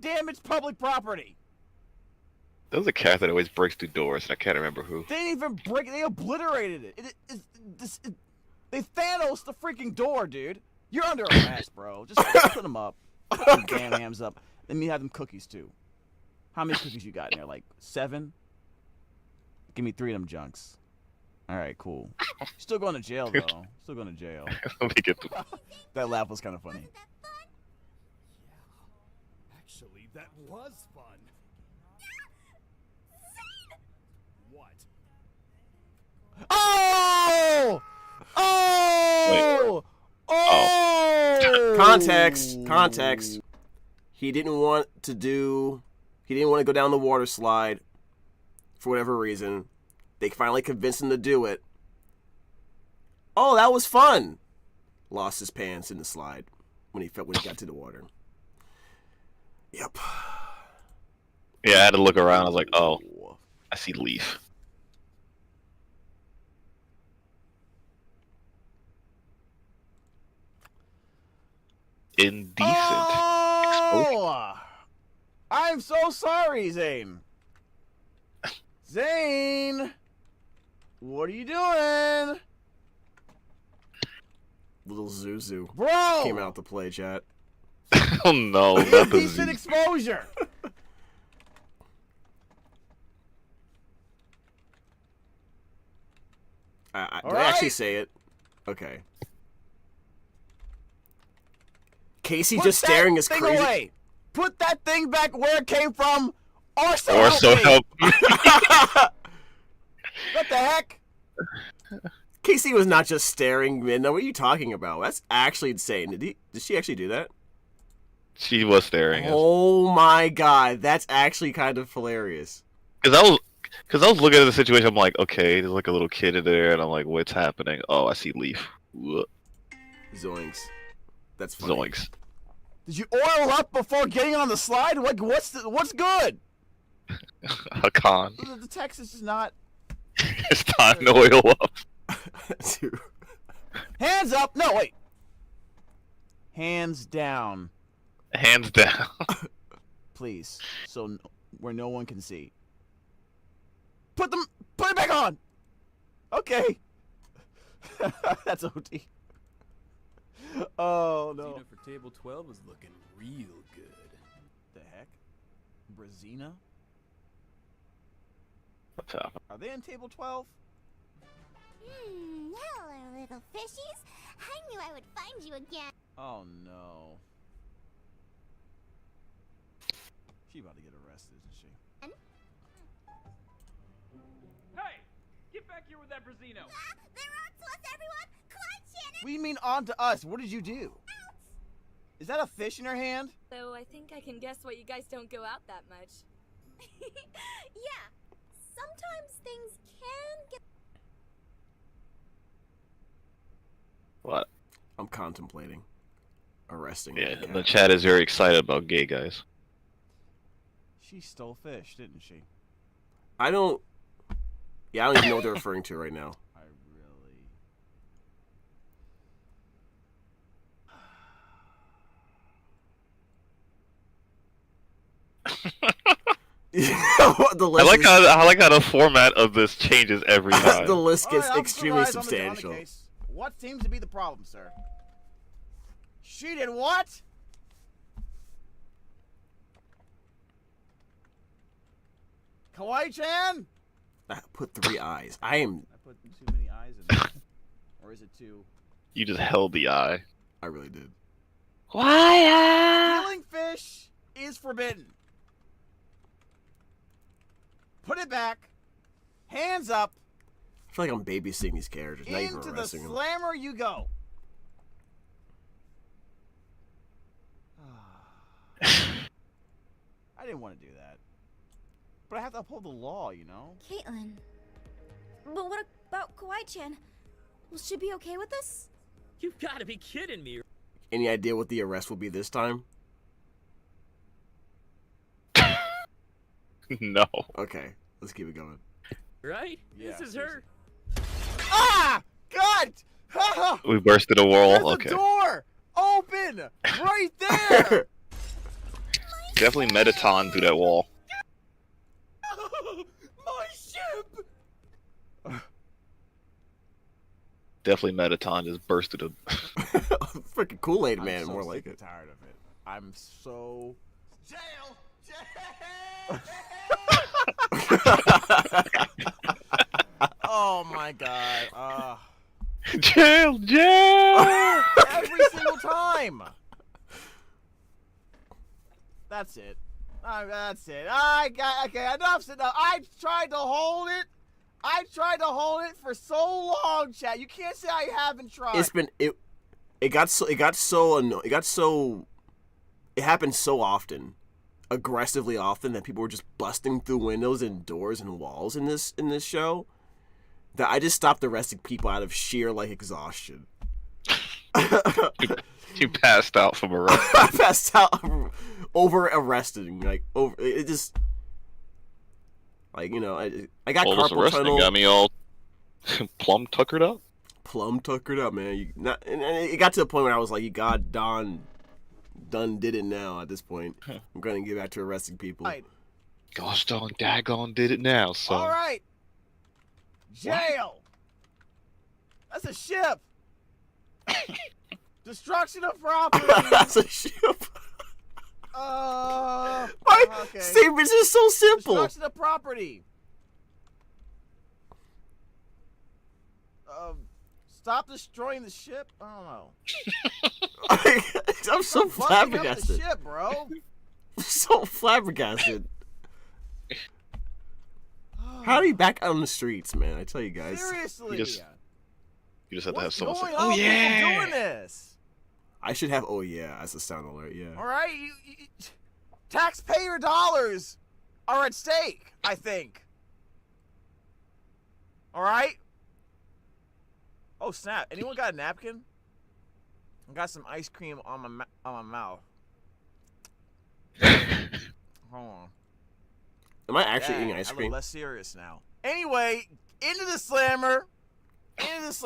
damage public property. There's a cat that always breaks through doors, and I can't remember who. They didn't even break it. They obliterated it. They Thanos the freaking door, dude. You're under arrest, bro. Just put them up. Put them damn hams up. Let me have them cookies, too. How many cookies you got in there? Like 7? Give me 3 of them junks. All right, cool. Still going to jail though. Still going to jail. Let me get That laugh was kind of funny. Actually, that was fun. What? Oh! Oh! Oh! Context. He didn't want to go down the water slide for whatever reason. They finally convinced him to do it. Oh, that was fun. Lost his pants in the slide when he got to the water. Yep. Yeah, I had to look around. I was like, oh, I see Leaf. Indecent. Oh! I'm so sorry, Zane. Zane! What are you doing? Little Zuzu Bro! came out to play, chat. Oh no, not the Decent exposure. Did I actually say it? Okay. Casey just staring is crazy. Away. Put that thing back where it came from, or so help me. What the heck? Casey was not just staring, Midna. What are you talking about? That's actually insane. Did she actually do that? She was staring. Oh my god, that's actually kind of hilarious. Because I was looking at the situation. I'm like, okay, there's like a little kid in there, and I'm like, what's happening? Oh, I see Leaf. Zoinks. That's funny. Zoinks. Did you oil up before getting on the slide? Like, what's good? A con. The text is just not. It's time to oil up. Hands up! No, wait. Hands down. Hands down. Please, where no one can see. Put it back on. Okay. That's OT. Oh no. Brazina for table 12 is looking real good. The heck? Brazina? What's up? Are they in table 12? Hello, little fishies. I knew I would find you again. Oh no. She about to get arrested, isn't she? Hey! Get back here with that Brazino! They're on to us, everyone! Clyde Shannon! What do you mean on to us? What did you do? Is that a fish in her hand? So I think I can guess why you guys don't go out that much. Yeah. Sometimes things can get... What? I'm contemplating arresting. Yeah, the chat is very excited about gay guys. She stole fish, didn't she? I don't even know what they're referring to right now. I really. I like how the format of this changes every time. The list gets right, extremely substantial. What seems to be the problem, sir? She did what? Kawaii-chan? I put 3 eyes. I put too many eyes in there. Or is it 2? You just held the eye. I really did. Why? Stealing fish is forbidden. Put it back. Hands up. I feel like I'm babysitting these characters, not even Into the arresting them. slammer you go. I didn't want to do that. But I have to uphold the law, you know? Caitlin. But what about Kawaii-chan? Will she be okay with this? You've got to be kidding me. Any idea what the arrest will be this time? No. Okay, let's keep it going. Right? Yeah, This is her. Ah! God! We bursted a wall. There's Okay. a door! Open! Right there! Definitely Metaton through that wall. My ship! Definitely Metaton just burst through the... Freaking Kool-Aid Man, I'm so more sick like and it. tired of it. I'm so... Jail! Jail! Oh my god. Jail! Every single time. That's it. That's it. Okay, enough's enough. I tried to hold it. For so long, chat. You can't say I haven't tried. It happened so often, aggressively often, that people were just busting through windows and doors and walls in this show, that I just stopped arresting people out of sheer exhaustion. You passed out from arrest. I passed out over arresting, it just, I got carpal tunnel. Got me all plum tuckered up. Plum tuckered up, man. And it got to the point where I was like, "You God done did it now." At this point, I'm gonna get back to arresting people. Right. Gosh darn, daggone did it now. So. All right. Jail. That's a ship. Destruction of property. That's a ship. Okay. Statements are so simple. Destruction of property. Stop destroying the ship. I don't know. I'm so flabbergasted. The ship, bro. So flabbergasted. How are you back out on the streets, man? I tell you guys. Seriously. You just have to have someone say, "Oh yeah, doing this." I should have "oh yeah" as a sound alert. Yeah. All right, you taxpayer dollars are at stake, I think. All right. Oh snap! Anyone got a napkin? I got some ice cream on my mouth. Hold on. Am I actually eating ice I'm cream? less serious now. Anyway, into the slammer. You should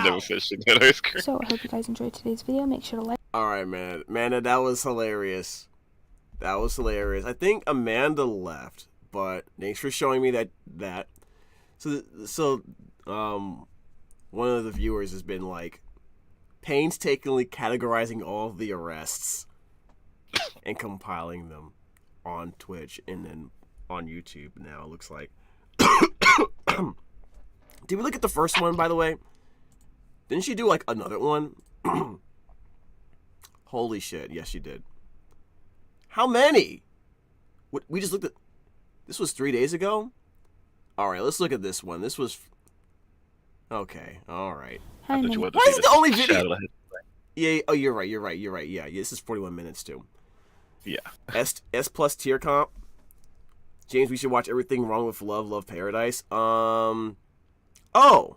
never finish that ice cream. So I hope you guys enjoyed today's video. Make sure to like. All right, man. Amanda, that was hilarious. That was hilarious. I think Amanda left, but thanks for showing me that. So one of the viewers has been painstakingly categorizing all of the arrests and compiling them on Twitch and then on YouTube now, it looks like. Did we look at the first one, by the way? Didn't she do another one? Holy shit, yes she did. How many? We just looked at... This was 3 days ago? Alright, let's look at this one. This was... Okay, alright. Why is it the only video? Yeah, oh, you're right. Yeah, this is 41 minutes too. Yeah. S plus tier comp. James, we should watch Everything Wrong with Love Paradise. Oh,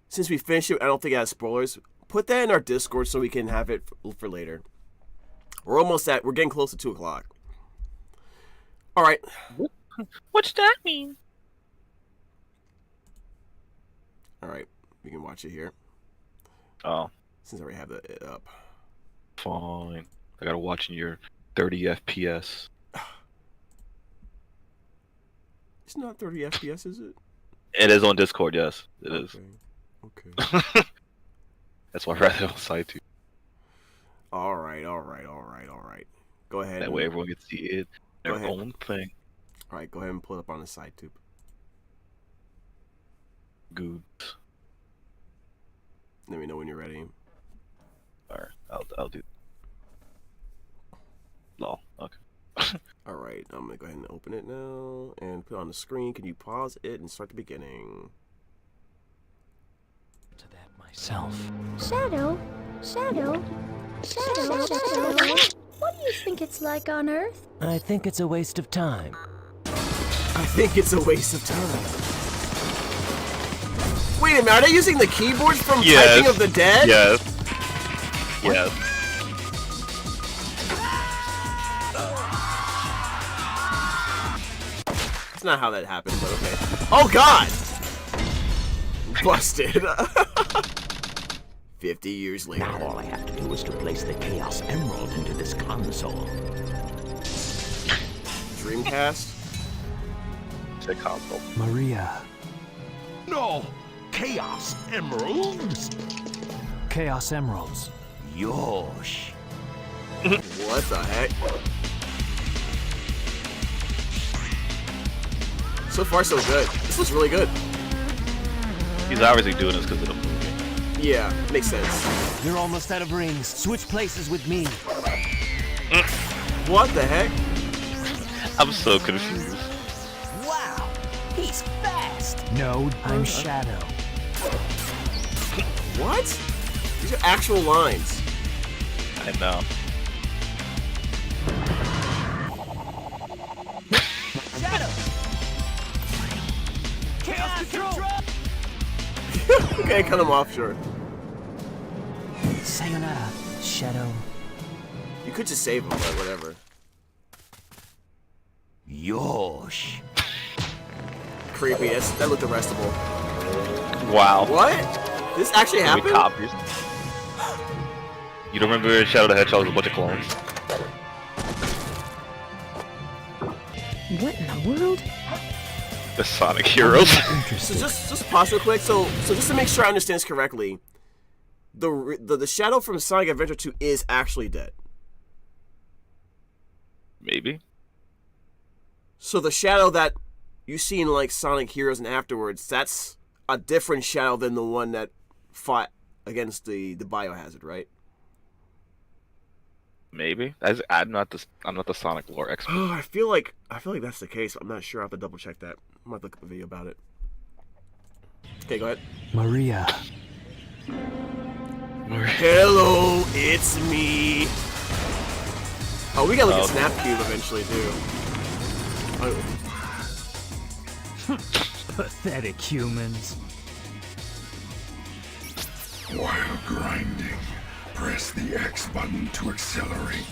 since we finished it, I don't think it has spoilers. Put that in our Discord so we can have it for later. We're getting close to 2 o'clock. All right. What's that mean? All right, we can watch it here. Oh. Since I already have it up. Fine. I gotta watch in your 30 FPS. It's not 30 FPS, is it? It is on Discord, yes. It is. Okay. That's why I read it on side too. All right. Go ahead. That way everyone can see it. Their own thing. All right, go ahead and pull it up on the side tube. Good. Let me know when you're ready. Alright, I'll do. No, okay. All right, I'm gonna go ahead and open it now and put it on the screen. Can you pause it and start the beginning? To that myself. Shadow. What do you think it's like on Earth? I think it's a waste of time. I think it's a waste of time. Wait a minute, are they using the keyboards from Typing of the Dead? Yes. Yes. That's not how that happened, but okay. Oh god! Busted. 50 years later. Now all I have to do is to place the Chaos Emerald into this console. Dreamcast? It's a console. Maria. No! Chaos Emeralds? Chaos Emeralds. Yosh. What the heck? So far, so good. This looks really good. He's obviously doing this because of the movie. Yeah, makes sense. You're almost out of rings. Switch places with me. What the heck? I'm so confused. Wow, he's fast. No, I'm Shadow. What? These are actual lines. I know. Shadow. Chaos control. Okay, cut him off, sure. Sayonara, Shadow. You could just save him, but whatever. Yosh. Creepy. That looked arrestable. Wow. What? This actually happened? Copies. You don't remember Shadow the Hedgehog was a bunch of clones? What in the world? The Sonic Heroes. So just pause real quick. So just to make sure I understand this correctly, the Shadow from Sonic Adventure 2 is actually dead. Maybe. So the Shadow that you see in like Sonic Heroes and afterwards, that's a different Shadow than the one that fought against the Biohazard, right? Maybe. I'm not the Sonic lore expert. Oh, I feel like that's the case. I'm not sure. I have to double check that. I might look up a video about it. Okay, go ahead. Maria. Hello, it's me. Oh, we gotta look at Snap Cube eventually too. Pathetic humans. While grinding, press the X button to accelerate.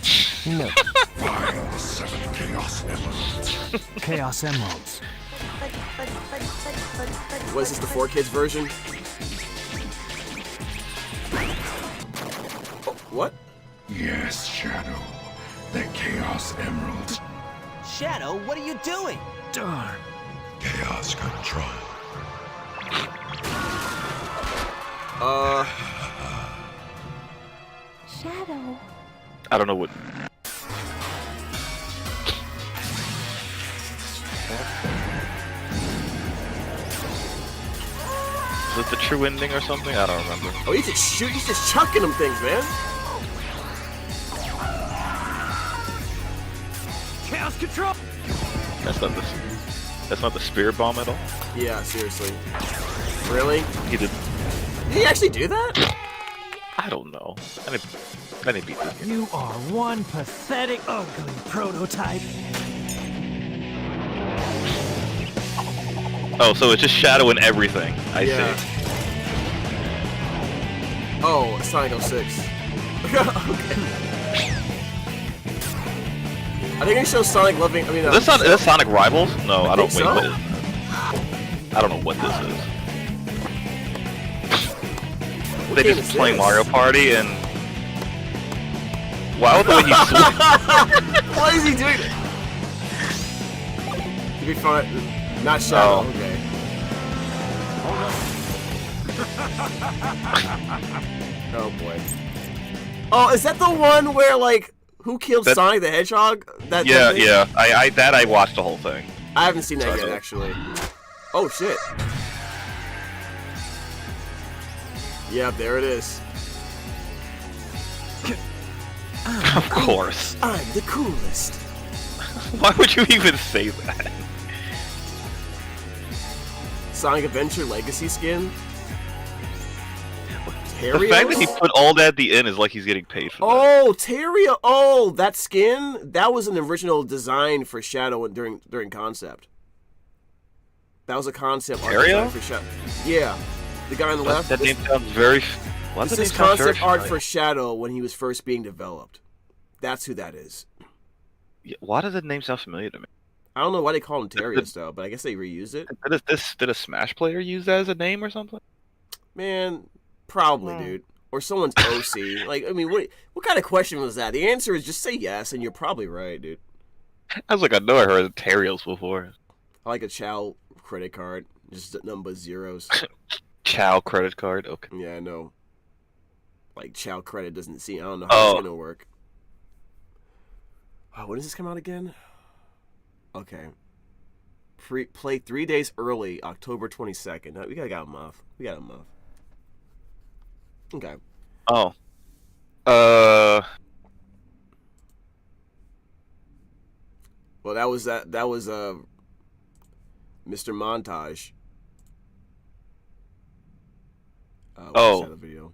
No. Find the 7 Chaos Emeralds. Chaos Emeralds. What is this, the 4Kids version? Oh, what? Yes, Shadow. The Chaos Emeralds. Shadow, what are you doing? Darn. Chaos Control. Shadow. I don't know what. Is it the true ending or something? I don't remember. Oh, he's just chucking them things, man. Chaos Control. That's not the spirit bomb at all. Yeah, seriously. Really? He did. Did he actually do that? I don't know. I didn't beat that game. You are one pathetic, ugly prototype. Oh, so it's just Shadow and everything. I see. Oh, Sonic 06. Okay. I think they show Sonic loving. I mean, Is this Sonic Rivals? No, I don't. think Wait, so. I don't know what this is. What They game just is playing this? Mario Party and. Wow, the way he Why is he doing it? To be fun, not Shadow. Oh. Okay. Oh boy. Oh, is that the one where like who killed Sonic the Hedgehog? Yeah. I watched the whole thing. I haven't seen that yet, actually. Oh shit. Yeah, there it is. Of course. I'm the coolest. Why would you even say that? Sonic Adventure Legacy skin? The fact that he put all that at the end is like he's getting paid for that. Oh, Terrio! Oh, that skin? That was an original design for Shadow during concept. That was a concept art design for Shadow. Yeah. The guy on the left. That name sounds very... This is concept art for Shadow when he was first being developed. That's who that is. Yeah, why does that name sound familiar to me? I don't know why they call him Terios though, but I guess they reused it. Did a Smash player use that as a name or something? Man, probably, dude. Or someone's OC. Like, I mean, what kind of question was that? The answer is just say yes, and you're probably right, dude. I was like, I know I heard of Terios before. I like a Chow credit card. Just number zeros. Chow credit card? Okay. Yeah, I know. Like, Chow credit doesn't seem... I don't know how it's going to work. Oh, when does this come out again? Okay. Play 3 days early, October 22nd. No, we got a month. We got a month. Okay. Oh. Well, that was Mr. Montage. The video.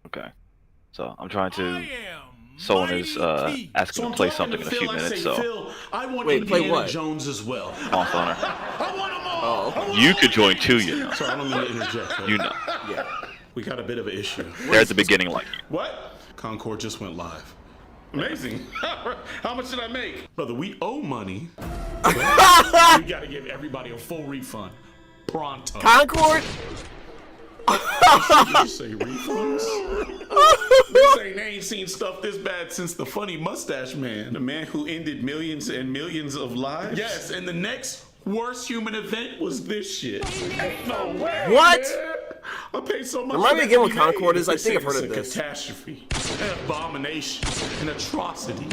Okay. So I'm trying to. Someone is asking to play something in a few minutes. So. Wait, play what? Jones as well. Monster Hunter. I want them all. Oh, okay. You could join too, you know. Sorry, I don't mean to interject. You know. Yeah. We got a bit of an issue. They're at the beginning, like. What? Concord just went live. Amazing. How much did I make? Brother, we owe money. We gotta give everybody a full refund. Pronto. Concord? Did you say refunds? They ain't seen stuff this bad since the funny mustache man. The man who ended millions and millions of lives? Yes, and the next worst human event was this shit. No way. What? Man. I paid so much. Remind me again what Concord is. I think I've heard of this. It's a catastrophe, an abomination, an atrocity.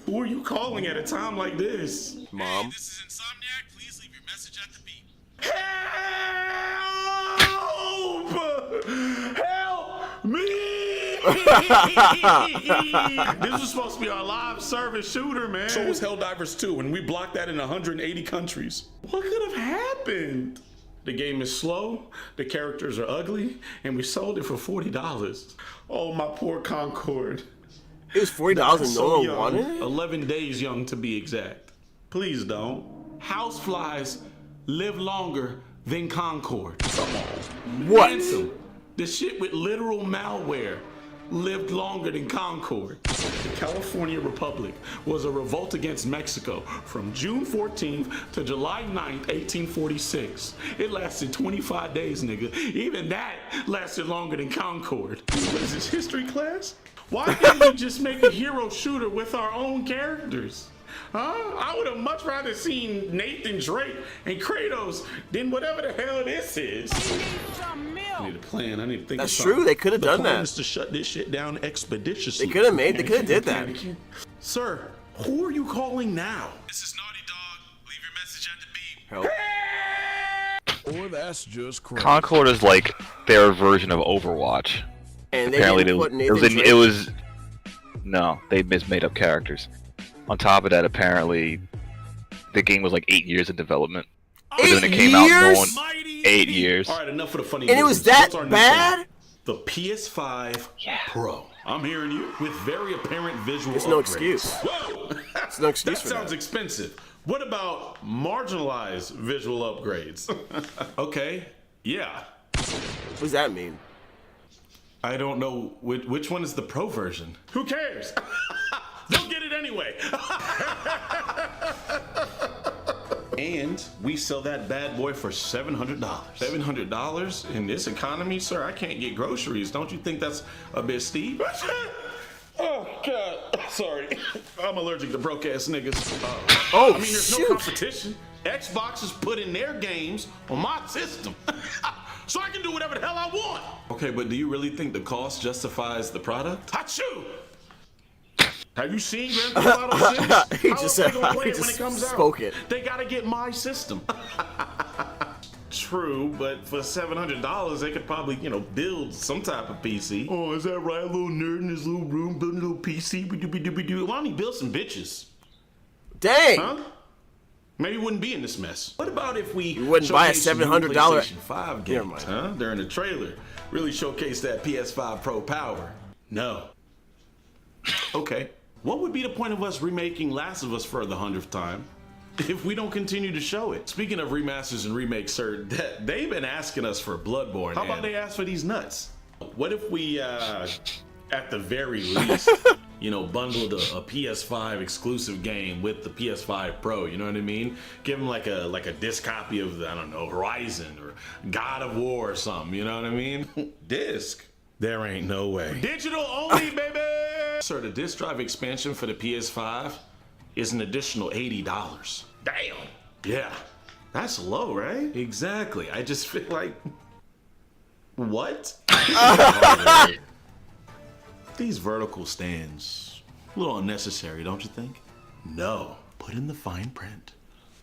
Who are you calling at a time like this? Mom. Hey, this is Insomniac. Please leave your message at the beep. Help! Help me! This was supposed to be our live service shooter, man. So was Helldivers 2, and we blocked that in 180 countries. What could have happened? The game is slow, the characters are ugly, and we sold it for $40. Oh, my poor Concord. It was $40 and no one wanted it? 11 days young to be exact. Please don't. Houseflies live longer than Concord. Come on. What? Ransom. The shit with literal malware lived longer than Concord. The California Republic was a revolt against Mexico from June 14th to July 9th, 1846. It lasted 25 days, nigga. Even that lasted longer than Concord. What is this, history class? Why can't we just make a hero shooter with our own characters? Huh? I would have much rather seen Nathan Drake and Kratos than whatever the hell this is. I need a plan. I need to think. That's true. They could have done that. The plan is to shut this shit down expeditiously. They could have did that. Sir, who are you calling now? This is Naughty Dog. Leave your message at the beep. Help. Or that's just crazy. Concord is like their version of Overwatch. And they apparently didn't put Nathan Drake. it was no, they made up characters. On top of that, apparently, the game was like 8 years in development. 8 years? Then it came out 8 years. All right, enough of the funny. And it was that bad? The PS5 Pro. I'm hearing you with very apparent visual. There's no upgrades. excuse. Whoa! There's no excuse That for sounds that. expensive. What about marginalized visual upgrades? Okay, yeah. What does that mean? I don't know which one is the Pro version. Who cares? They'll get it anyway. And we sell that bad boy for $700. $700 in this economy, sir? I can't get groceries. Don't you think that's a bit steep? Oh, God. Sorry. I'm allergic to broke ass niggas. Oh, I mean, there's no competition. Xbox is putting their games on my system. So I can do whatever the hell I want. Okay, but do you really think the cost justifies the product? Achoo! Have you seen Grand Theft Auto 6? He just spoke it. They gotta get my system. True, but for $700, they could probably, build some type of PC. Oh, is that right? A little nerd in his little room building a little PC. Why don't he build some bitches? Dang! Huh? Maybe we wouldn't be in this mess. What about if we wouldn't buy a $700 $700 5 games, huh? During the trailer, really showcase that PS5 Pro power. No. Okay. What would be the point of us remaking Last of Us for the 100th time if we don't continue to show it? Speaking of remasters and remakes, sir, they've been asking us for Bloodborne. How about they ask for these nuts? What if we, at the very least, bundled a PS5 exclusive game with the PS5 Pro, you know what I mean? Give them like a disc copy of, I don't know, Horizon or God of War or something, you know what I mean? Disc? There ain't no way. Digital only, baby! Sir, the disc drive expansion for the PS5 is an additional $80. Damn! Yeah, that's low, right? Exactly. I just feel like... What? These vertical stands, A little unnecessary, don't you think? No. Put in the fine print.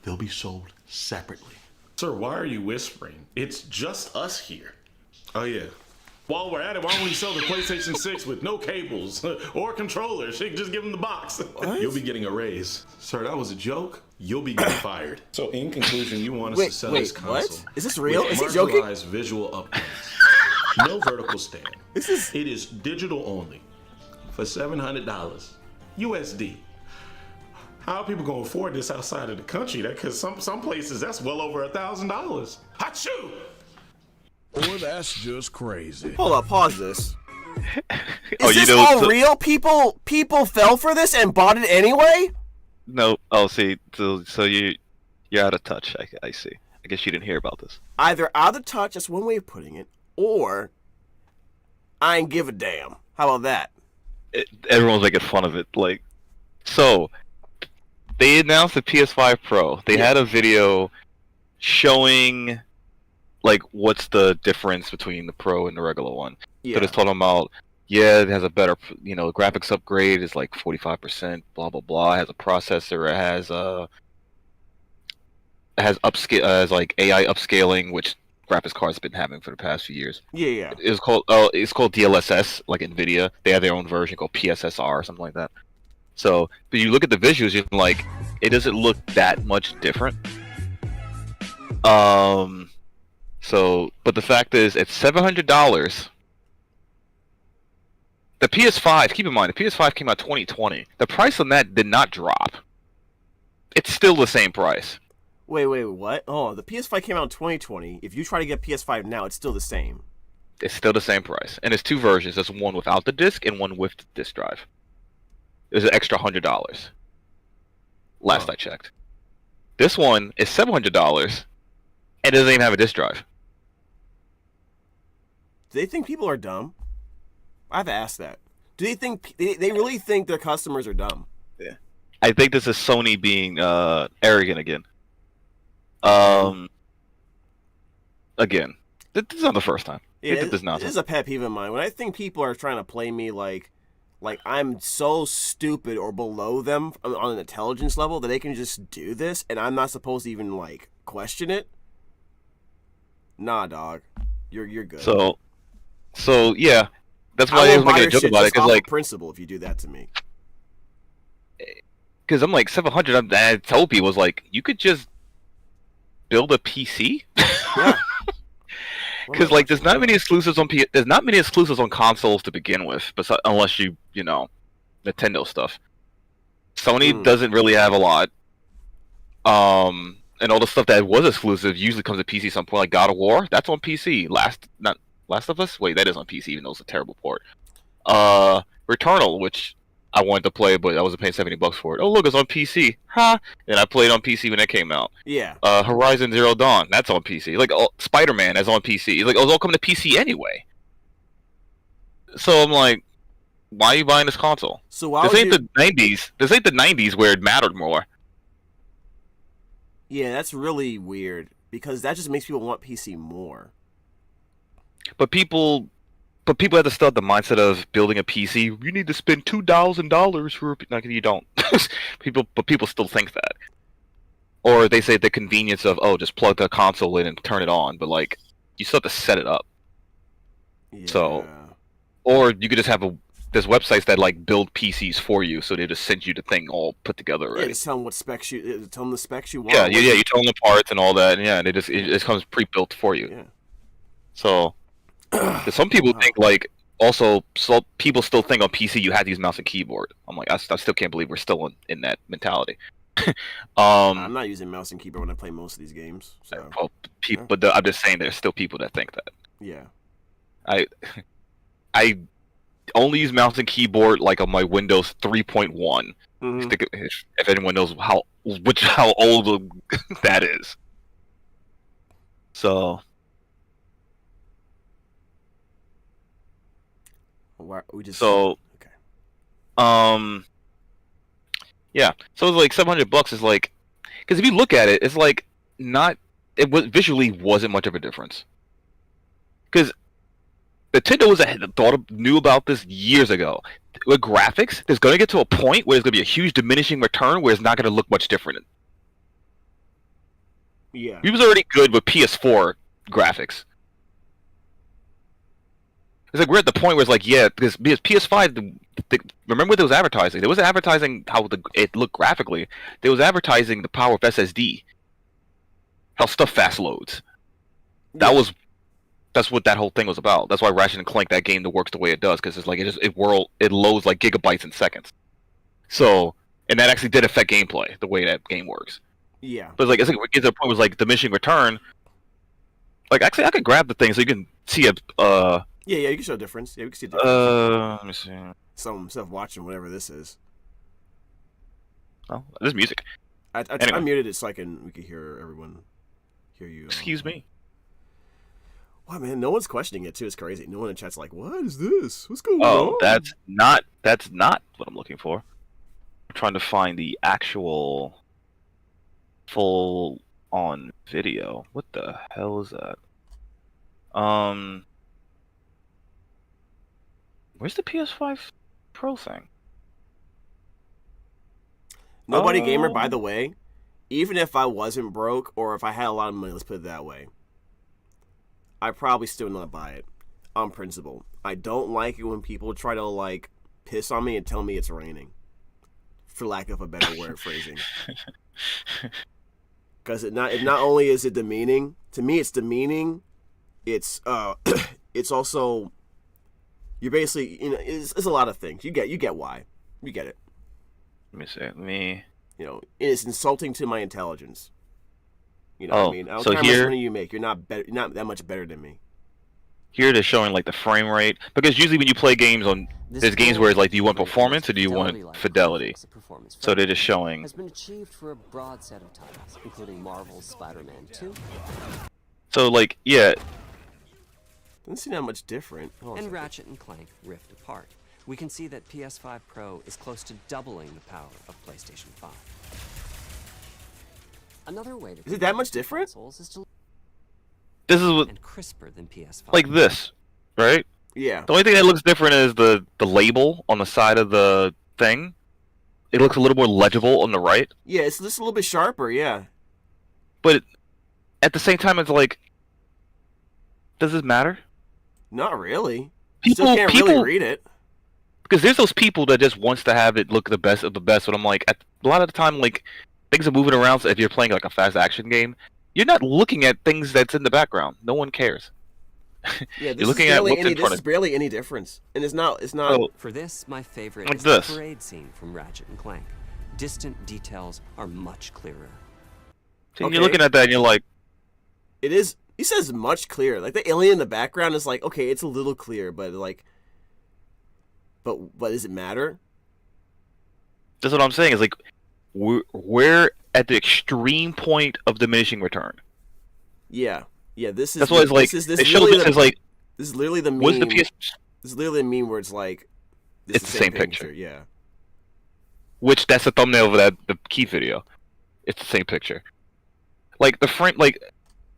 They'll be sold separately. Sir, why are you whispering? It's just us here. Oh, yeah. While we're at it, why don't we sell the PlayStation 6 with no cables or controllers? Just give them the box. What? You'll be getting a raise. Sir, that was a joke. You'll be getting fired. So, in conclusion, you want us to sell this console. What? Is this real? Is he joking? Commercialized visual upgrades. No vertical stand. It is digital only. For $700 USD. How are people gonna afford this outside of the country? Because some places that's well over $1,000. Achoo! Boy, that's just crazy. Hold up, pause this. Is this all real? People fell for this and bought it anyway? No. Oh, see, so you're out of touch. I see. I guess you didn't hear about this. Either out of touch, that's one way of putting it, or I ain't give a damn. How about that? Everyone's making fun of it. Like, so they announced the PS5 Pro. They had a video showing like what's the difference between the Pro and the regular one. So it's talking about, yeah, it has a better, graphics upgrade is like 45%, blah blah blah. It has a processor. It has like AI upscaling, which graphics cards have been having for the past few years. Yeah. It's called DLSS, like Nvidia. They have their own version called PSSR or something like that. So, but you look at the visuals, you're like, it doesn't look that much different. So, but the fact is, it's $700. The PS5, keep in mind, the PS5 came out 2020. The price on that did not drop. It's still the same price. Wait, what? Oh, the PS5 came out in 2020. If you try to get PS5 now, it's still the same. It's still the same price. And there's two versions. There's one without the disc and one with the disc drive. There's an extra $100. Last I checked. This one is $700 and doesn't even have a disc drive. Do they think people are dumb? I have to ask that. Do they think they really think their customers are dumb? Yeah. I think this is Sony being arrogant again. Again, this is not the first time. Yeah, this is a pet peeve of mine. When I think people are trying to play me like I'm so stupid or below them on an intelligence level that they can just do this and I'm not supposed to even like question it. Nah, dog, you're good. So yeah, that's why I was making a joke about it, because like principle, if you do that to me. Because I'm like 700. I told people, was like, you could just build a PC. Yeah. Because like there's not many exclusives on consoles to begin with, unless you Nintendo stuff. Sony doesn't really have a lot. And all the stuff that was exclusive usually comes to PC at some point, like God of War. That's on PC. Last of Us? Wait, that is on PC, even though it's a terrible port. Returnal, which I wanted to play, but I wasn't paying $70 for it. Oh, look, it's on PC. Ha! And I played on PC when it came out. Yeah. Horizon Zero Dawn, that's on PC. Like, Spider-Man is on PC. Like, it was all coming to PC anyway. So I'm like, why are you buying this console? So why this ain't the 90s. This ain't the 90s where it mattered more. Yeah, that's really weird, because that just makes people want PC more. But people have to start the mindset of building a PC. You need to spend $2,000 for a... Like, you don't. People still think that. Or they say the convenience of, just plug the console in and turn it on. But, like, you still have to set it up. Yeah. So, or you could just have there's websites that, like, build PCs for you, so they just send you the thing all put together, right? Yeah, just tell them the specs you want. Yeah, you tell them the parts and all that, and yeah, and it comes pre-built for you. Yeah. So... some people think people still think on PC you had to use mouse and keyboard. I'm like, I still can't believe we're still in that mentality. I'm not using mouse and keyboard when I play most of these games. So. Well, but I'm just saying there's still people that think that. Yeah. I only use mouse and keyboard like on my Windows 3.1. Mm-hmm. If anyone knows how old that is. So. Okay. Yeah. So it's like $700 is like, because if you look at it, it's like visually wasn't much of a difference. Because Nintendo knew about this years ago. With graphics, there's going to get to a point where there's going to be a huge diminishing return where it's not going to look much different. Yeah. He was already good with PS4 graphics. It's like we're at the point where it's like, yeah, because PS5, remember what they was advertising? They wasn't advertising how it looked graphically. They was advertising the power of SSD. How stuff fast loads. That's what that whole thing was about. That's why Ratchet and Clank, that game, that works the way it does, because it's like it loads like gigabytes in seconds. So, and that actually did affect gameplay, the way that game works. Yeah. But it's like it gets to a point was like diminishing return. Like actually, I could grab the thing so you can see Yeah, you can show a difference. Yeah, we can see a difference. Let me see. Some stuff watching whatever this is. Oh, this is music. I muted it so we could hear everyone hear you. Excuse me. Wow, man, no one's questioning it too. It's crazy. No one in chat's like, "What is this? What's going on?" Oh, that's not what I'm looking for. I'm trying to find the actual full on video. What the hell is that? Where's the PS5 Pro thing? Nobody Gamer, by the way, even if I wasn't broke or if I had a lot of money, let's put it that way, I probably still not buy it on principle. I don't like it when people try to like piss on me and tell me it's raining, for lack of a better word phrasing. Because it not only is it demeaning to me, it's demeaning. It's it's also, you're basically, you know, it's a lot of things. You get why. You get it. Let me see. You know, it's insulting to my intelligence. You know what I mean? I don't so care how much here, money you make. You're not that much better than me. Here they're showing like the frame rate, because usually when you play games on, there's games where it's like, do you want performance or do you want fidelity? So they're just showing. Has been achieved for a broad set of titles, including Marvel's Spider-Man 2. So like, yeah. Doesn't seem that much different. And Ratchet and Clank Rift Apart. We can see that PS5 Pro is close to doubling the power of PlayStation 5. Another way to is it that much different? This is what, and crisper than PS5. like this, right? Yeah. The only thing that looks different is the label on the side of the thing. It looks a little more legible on the right. Yeah, it's just a little bit sharper, yeah. But at the same time, it's like, does this matter? Not really. Still can't really read it. Because there's those people that just wants to have it look the best of the best. But I'm like, a lot of the time, like, things are moving around. So if you're playing like a fast action game, you're not looking at things that's in the background. No one cares. Yeah, you're looking at what's in front of you. This is barely any difference, and it's not. Oh, for this, my favorite is the parade scene from Ratchet and Clank. Distant details are much clearer. See, you're looking at that, and you're like, it is. He says much clearer. Like the alien in the background is like, okay, it's a little clear, but like, but does it matter? That's what I'm saying. Is like, we're at the extreme point of diminishing return. Yeah. Yeah, this is. That's why it's like this they show this as like. This is literally the meme. What's the PS? This is literally the meme where it's like. It's the same picture. Yeah. Which that's the thumbnail of the key video. It's the same picture. Like the frame, like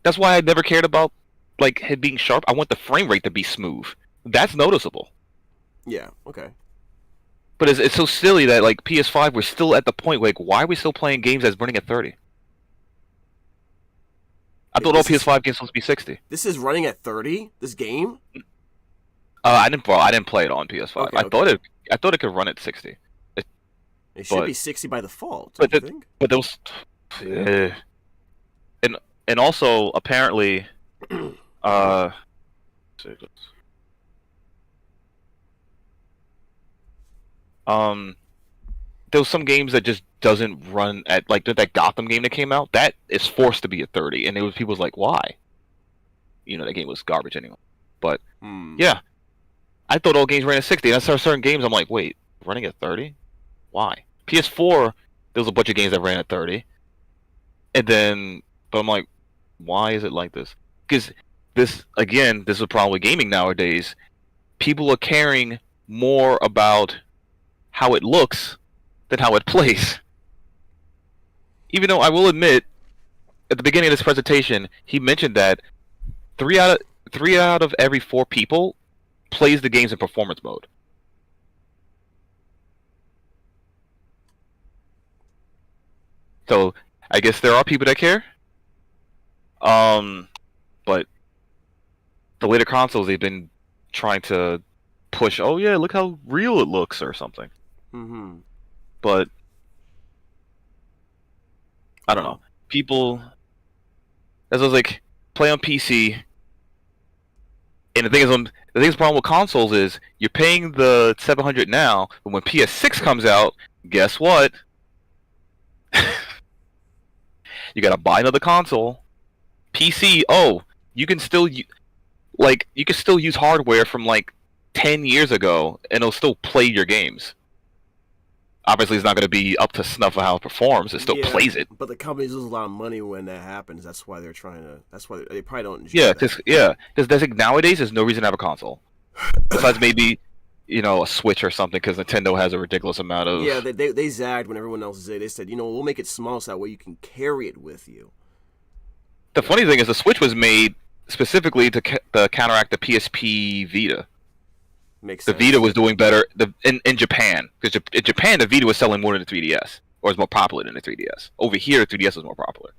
that's why I never cared about like it being sharp. I want the frame rate to be smooth. That's noticeable. Yeah. Okay. But it's so silly that like PS5, we're still at the point where, like, why are we still playing games that's running at 30? I thought all PS5 games supposed to be 60. This is running at 30. This game. I didn't play it on PS5. Okay, I thought it could run at 60. It should be 60 by default. But those, and also apparently, there was some games that just doesn't run at, like that Gotham game that came out, that is forced to be at 30, and it was people's like, why? You know, that game was garbage anyway. But yeah, I thought all games ran at 60. And I saw certain games, I'm like, wait, running at 30? Why? PS4, there was a bunch of games that ran at 30, and then, but I'm like, why is it like this? Because this is probably gaming nowadays. People are caring more about how it looks than how it plays. Even though I will admit, at the beginning of this presentation, he mentioned that three out of every 4 people plays the games in performance mode. So I guess there are people that care. But the later consoles, they've been trying to push, oh yeah, look how real it looks or something. Mm-hmm. But I don't know. People, as I was like, play on PC. And the thing is, problem with consoles is you're paying the $700 now, but when PS6 comes out, guess what? You gotta buy another console. PC, you can still use hardware from like 10 years ago, and it'll still play your games. Obviously, it's not going to be up to snuff of how it performs. It still plays it. But the companies lose a lot of money when that happens. That's why they're trying to. That's why they probably don't enjoy that. Because I think nowadays there's no reason to have a console. Besides maybe, a Switch or something, because Nintendo has a ridiculous amount of. Yeah, they zagged when everyone else did. They said, we'll make it small so that way you can carry it with you. The funny thing is, the Switch was made specifically to counteract the PSP Vita. Makes sense. The Vita was doing better in Japan, because in Japan the Vita was selling more than the 3DS, or was more popular than the 3DS. Over here, the 3DS was more popular.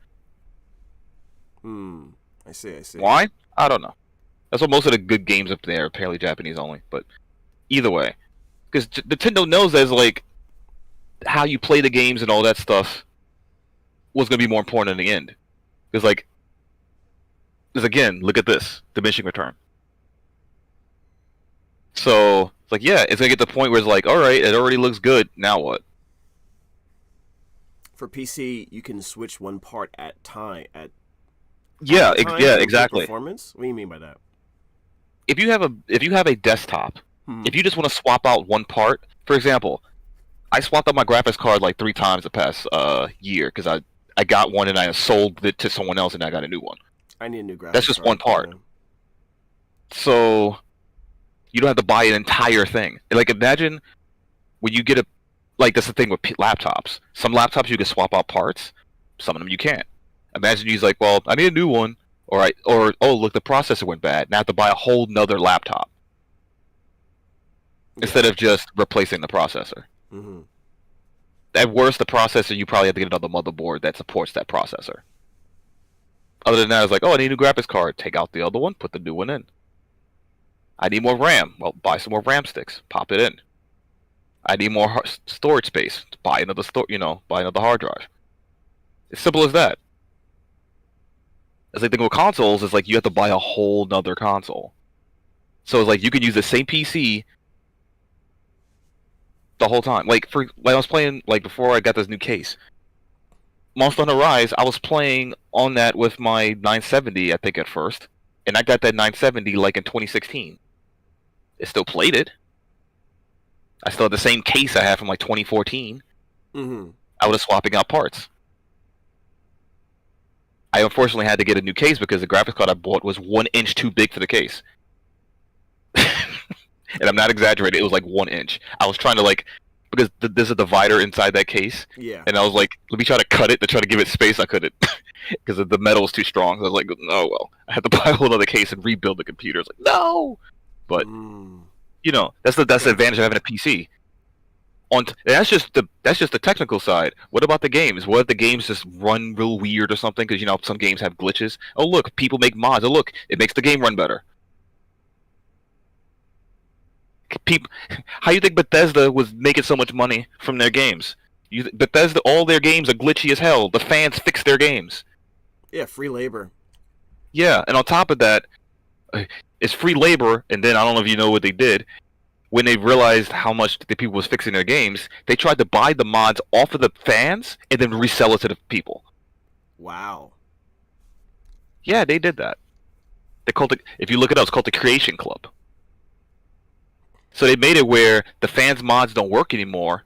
I see. Why? I don't know. That's what most of the good games up there are apparently Japanese only. But either way, because Nintendo knows that like how you play the games and all that stuff was going to be more important in the end. Because again, look at this diminishing return. So it's like, yeah, it's gonna get to the point where it's like, all right, it already looks good. Now what? For PC, you can switch one part at time. Exactly. Performance? What do you mean by that? If you have a desktop, if you just want to swap out one part, for example, I swapped out my graphics card like 3 times the past year because I got one and I sold it to someone else and I got a new one. I need a new graphics card. That's just one part. So you don't have to buy an entire thing. Like, imagine when you get that's the thing with laptops. Some laptops you can swap out parts. Some of them you can't. Imagine you're like, well, I need a new one. Or look, the processor went bad. Now I have to buy a whole nother laptop. Instead of just replacing the processor. Mm-hmm. At worst, the processor, you probably have to get another motherboard that supports that processor. Other than that, it's like, I need a new graphics card. Take out the other one, put the new one in. I need more RAM. Well, buy some more RAM sticks. Pop it in. I need more storage space. Buy another buy another hard drive. It's simple as that. It's like the thing with consoles is like you have to buy a whole nother console. So it's like you can use the same PC the whole time. Like I was playing before I got this new case. Monster Hunter Rise, I was playing on that with my 970, I think, at first. And I got that 970 in 2016. It still played it. I still had the same case I had from 2014. Mm-hmm. I was swapping out parts. I unfortunately had to get a new case because the graphics card I bought was 1 inch too big for the case. And I'm not exaggerating, it was 1 inch. I was trying to because there's a divider inside that case. Yeah. And I was like, let me try to cut it to try to give it space. I couldn't. Because the metal was too strong. So I was like, oh well. I had to buy a whole other case and rebuild the computer. I was like, no! But, that's the advantage of having a PC. That's just the technical side. What about the games? What if the games just run real weird or something? Because, some games have glitches. Oh, look, people make mods. Oh, look, it makes the game run better. How you think Bethesda was making so much money from their games? Bethesda, all their games are glitchy as hell. The fans fix their games. Yeah, free labor. Yeah, and on top of that, it's free labor, and then I don't know if you know what they did. When they realized how much the people was fixing their games, they tried to buy the mods off of the fans and then resell it to the people. Wow. Yeah, they did that. They called it, if you look it up, it's called the Creation Club. So they made it where the fans' mods don't work anymore,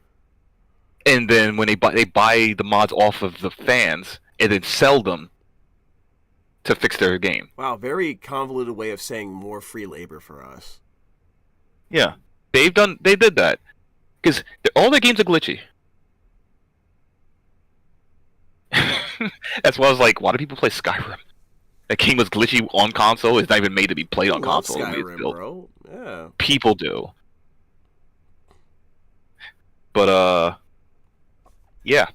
and then when they buy the mods off of the fans and then sell them to fix their game. Wow, very convoluted way of saying more free labor for us. Yeah, they did that because all their games are glitchy. That's why I was like, why do people play Skyrim? That game was glitchy on console. It's not even made to be played on console. Skyrim, bro. Yeah. People do. But yeah.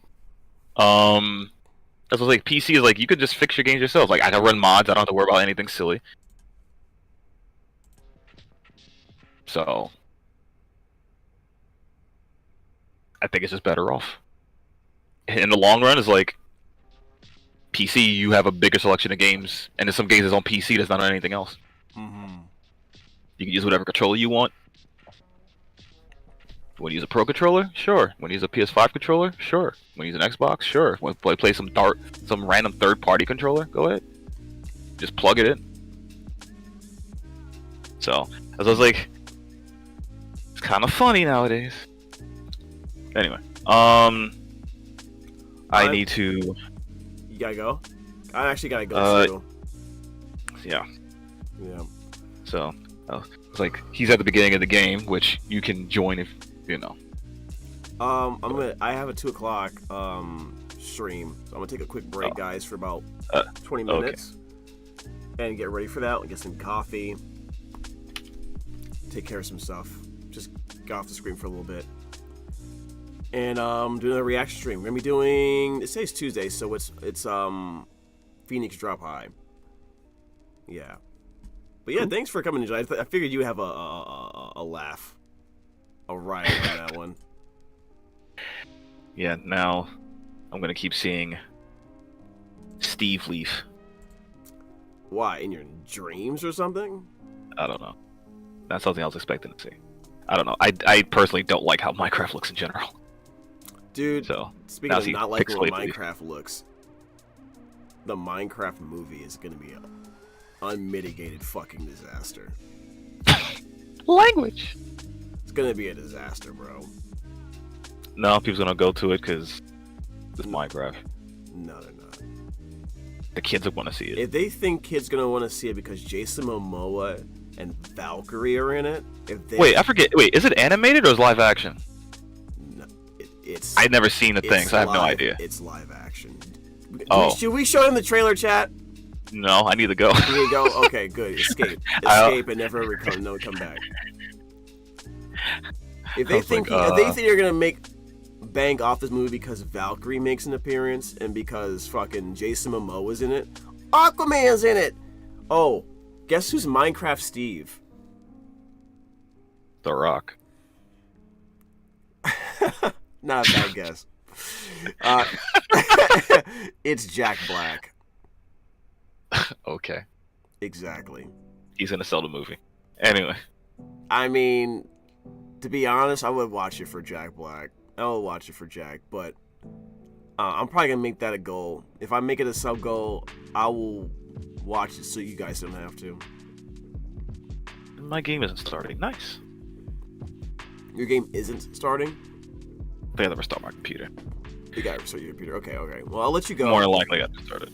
That's what like PC is like. You could just fix your games yourself. Like I can run mods. I don't have to worry about anything silly. So I think it's just better off. In the long run, is like PC. You have a bigger selection of games, and there's some games that's on PC that's not on anything else. Mm-hmm. You can use whatever controller you want. Want to use a Pro controller? Sure. Want to use a PS5 controller? Sure. Want to use an Xbox? Sure. Want to play some random third-party controller? Go ahead. Just plug it in. So, as I was like, it's kind of funny nowadays. Anyway, I need to. You gotta go. I actually gotta go too. Yeah. Yeah. So, it's like he's at the beginning of the game, which you can join if you know. I have a 2 o'clock stream. So I'm gonna take a quick break, guys, for about 20 minutes, and get ready for that. Get some coffee, take care of some stuff. Just get off the screen for a little bit, and do another reaction stream. We're gonna be doing. It says Tuesday, so it's Phoenix Drop High. Yeah. But yeah, thanks for coming in. I figured you would have a laugh. A riot on that one. Yeah, now I'm gonna keep seeing Steve Leaf. Why? In your dreams or something? I don't know. That's something I was expecting to see. I don't know. I personally don't like how Minecraft looks in general. Dude, so, speaking of not liking what Minecraft looks, the Minecraft movie is gonna be an unmitigated fucking disaster. Language! It's gonna be a disaster, bro. No, people's gonna go to it because it's Minecraft. No, they're not. The kids will want to see it. If they think kids gonna want to see it because Jason Momoa and Valkyrie are in it, wait, I forget. Wait, is it animated or is it live action? No, it's. I've never seen the thing, so I have no idea. It's live action. Should Oh. we show them the trailer, chat? No, I need to go. You need to go? Okay, good. Escape and never come back. If they think you're gonna make bank off this movie because Valkyrie makes an appearance and because fucking Jason Momoa's in it, Aquaman's in it. Oh, guess who's Minecraft Steve? The Rock. Not a bad guess. It's Jack Black. Okay. Exactly. He's gonna sell the movie. Anyway. I mean, to be honest, I would watch it for Jack Black. I would watch it for Jack, but I'm probably gonna make that a goal. If I make it a sub goal, I will watch it so you guys don't have to. My game isn't starting. Nice. Your game isn't starting? I think I'll never start my computer. You gotta restart your computer. Okay. Well, I'll let you go. More than likely, I have to start it.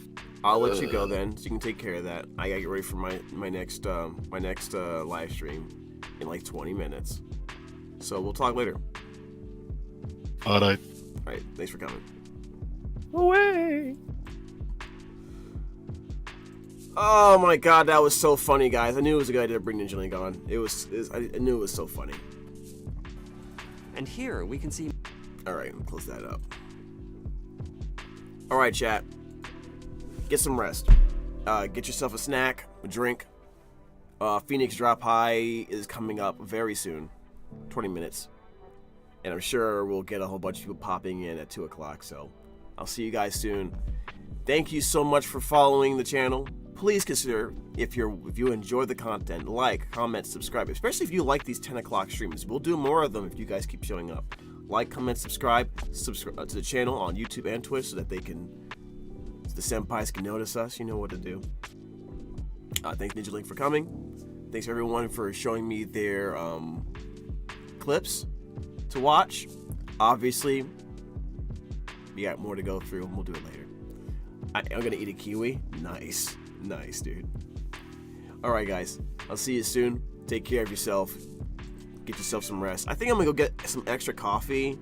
I'll let you go then, so you can take care of that. I gotta get ready for my next live stream in like 20 minutes. So we'll talk later. Alright. Alright, thanks for coming. Away. Oh my god, that was so funny, guys. I knew it was a good idea to bring Ninjalink on. I knew it was so funny. And here we can see. Alright, close that up. Alright, chat. Get some rest. Get yourself a snack, a drink. Phoenix Drop High is coming up very soon. 20 minutes. And I'm sure we'll get a whole bunch of people popping in at 2 o'clock, so I'll see you guys soon. Thank you so much for following the channel. Please consider, if you enjoy the content, like, comment, subscribe. Especially if you like these 10 o'clock streams. We'll do more of them if you guys keep showing up. Like, comment, subscribe to the channel on YouTube and Twitch so that the senpais can notice us. You know what to do. Thanks Ninjalink for coming. Thanks everyone for showing me their clips to watch. Obviously, we got more to go through. We'll do it later. I'm gonna eat a kiwi. Nice, dude. All right, guys. I'll see you soon. Take care of yourself. Get yourself some rest. I think I'm gonna go get some extra coffee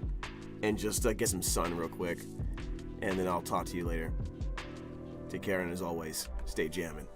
and just get some sun real quick, and then I'll talk to you later. Take care, and as always, stay jamming.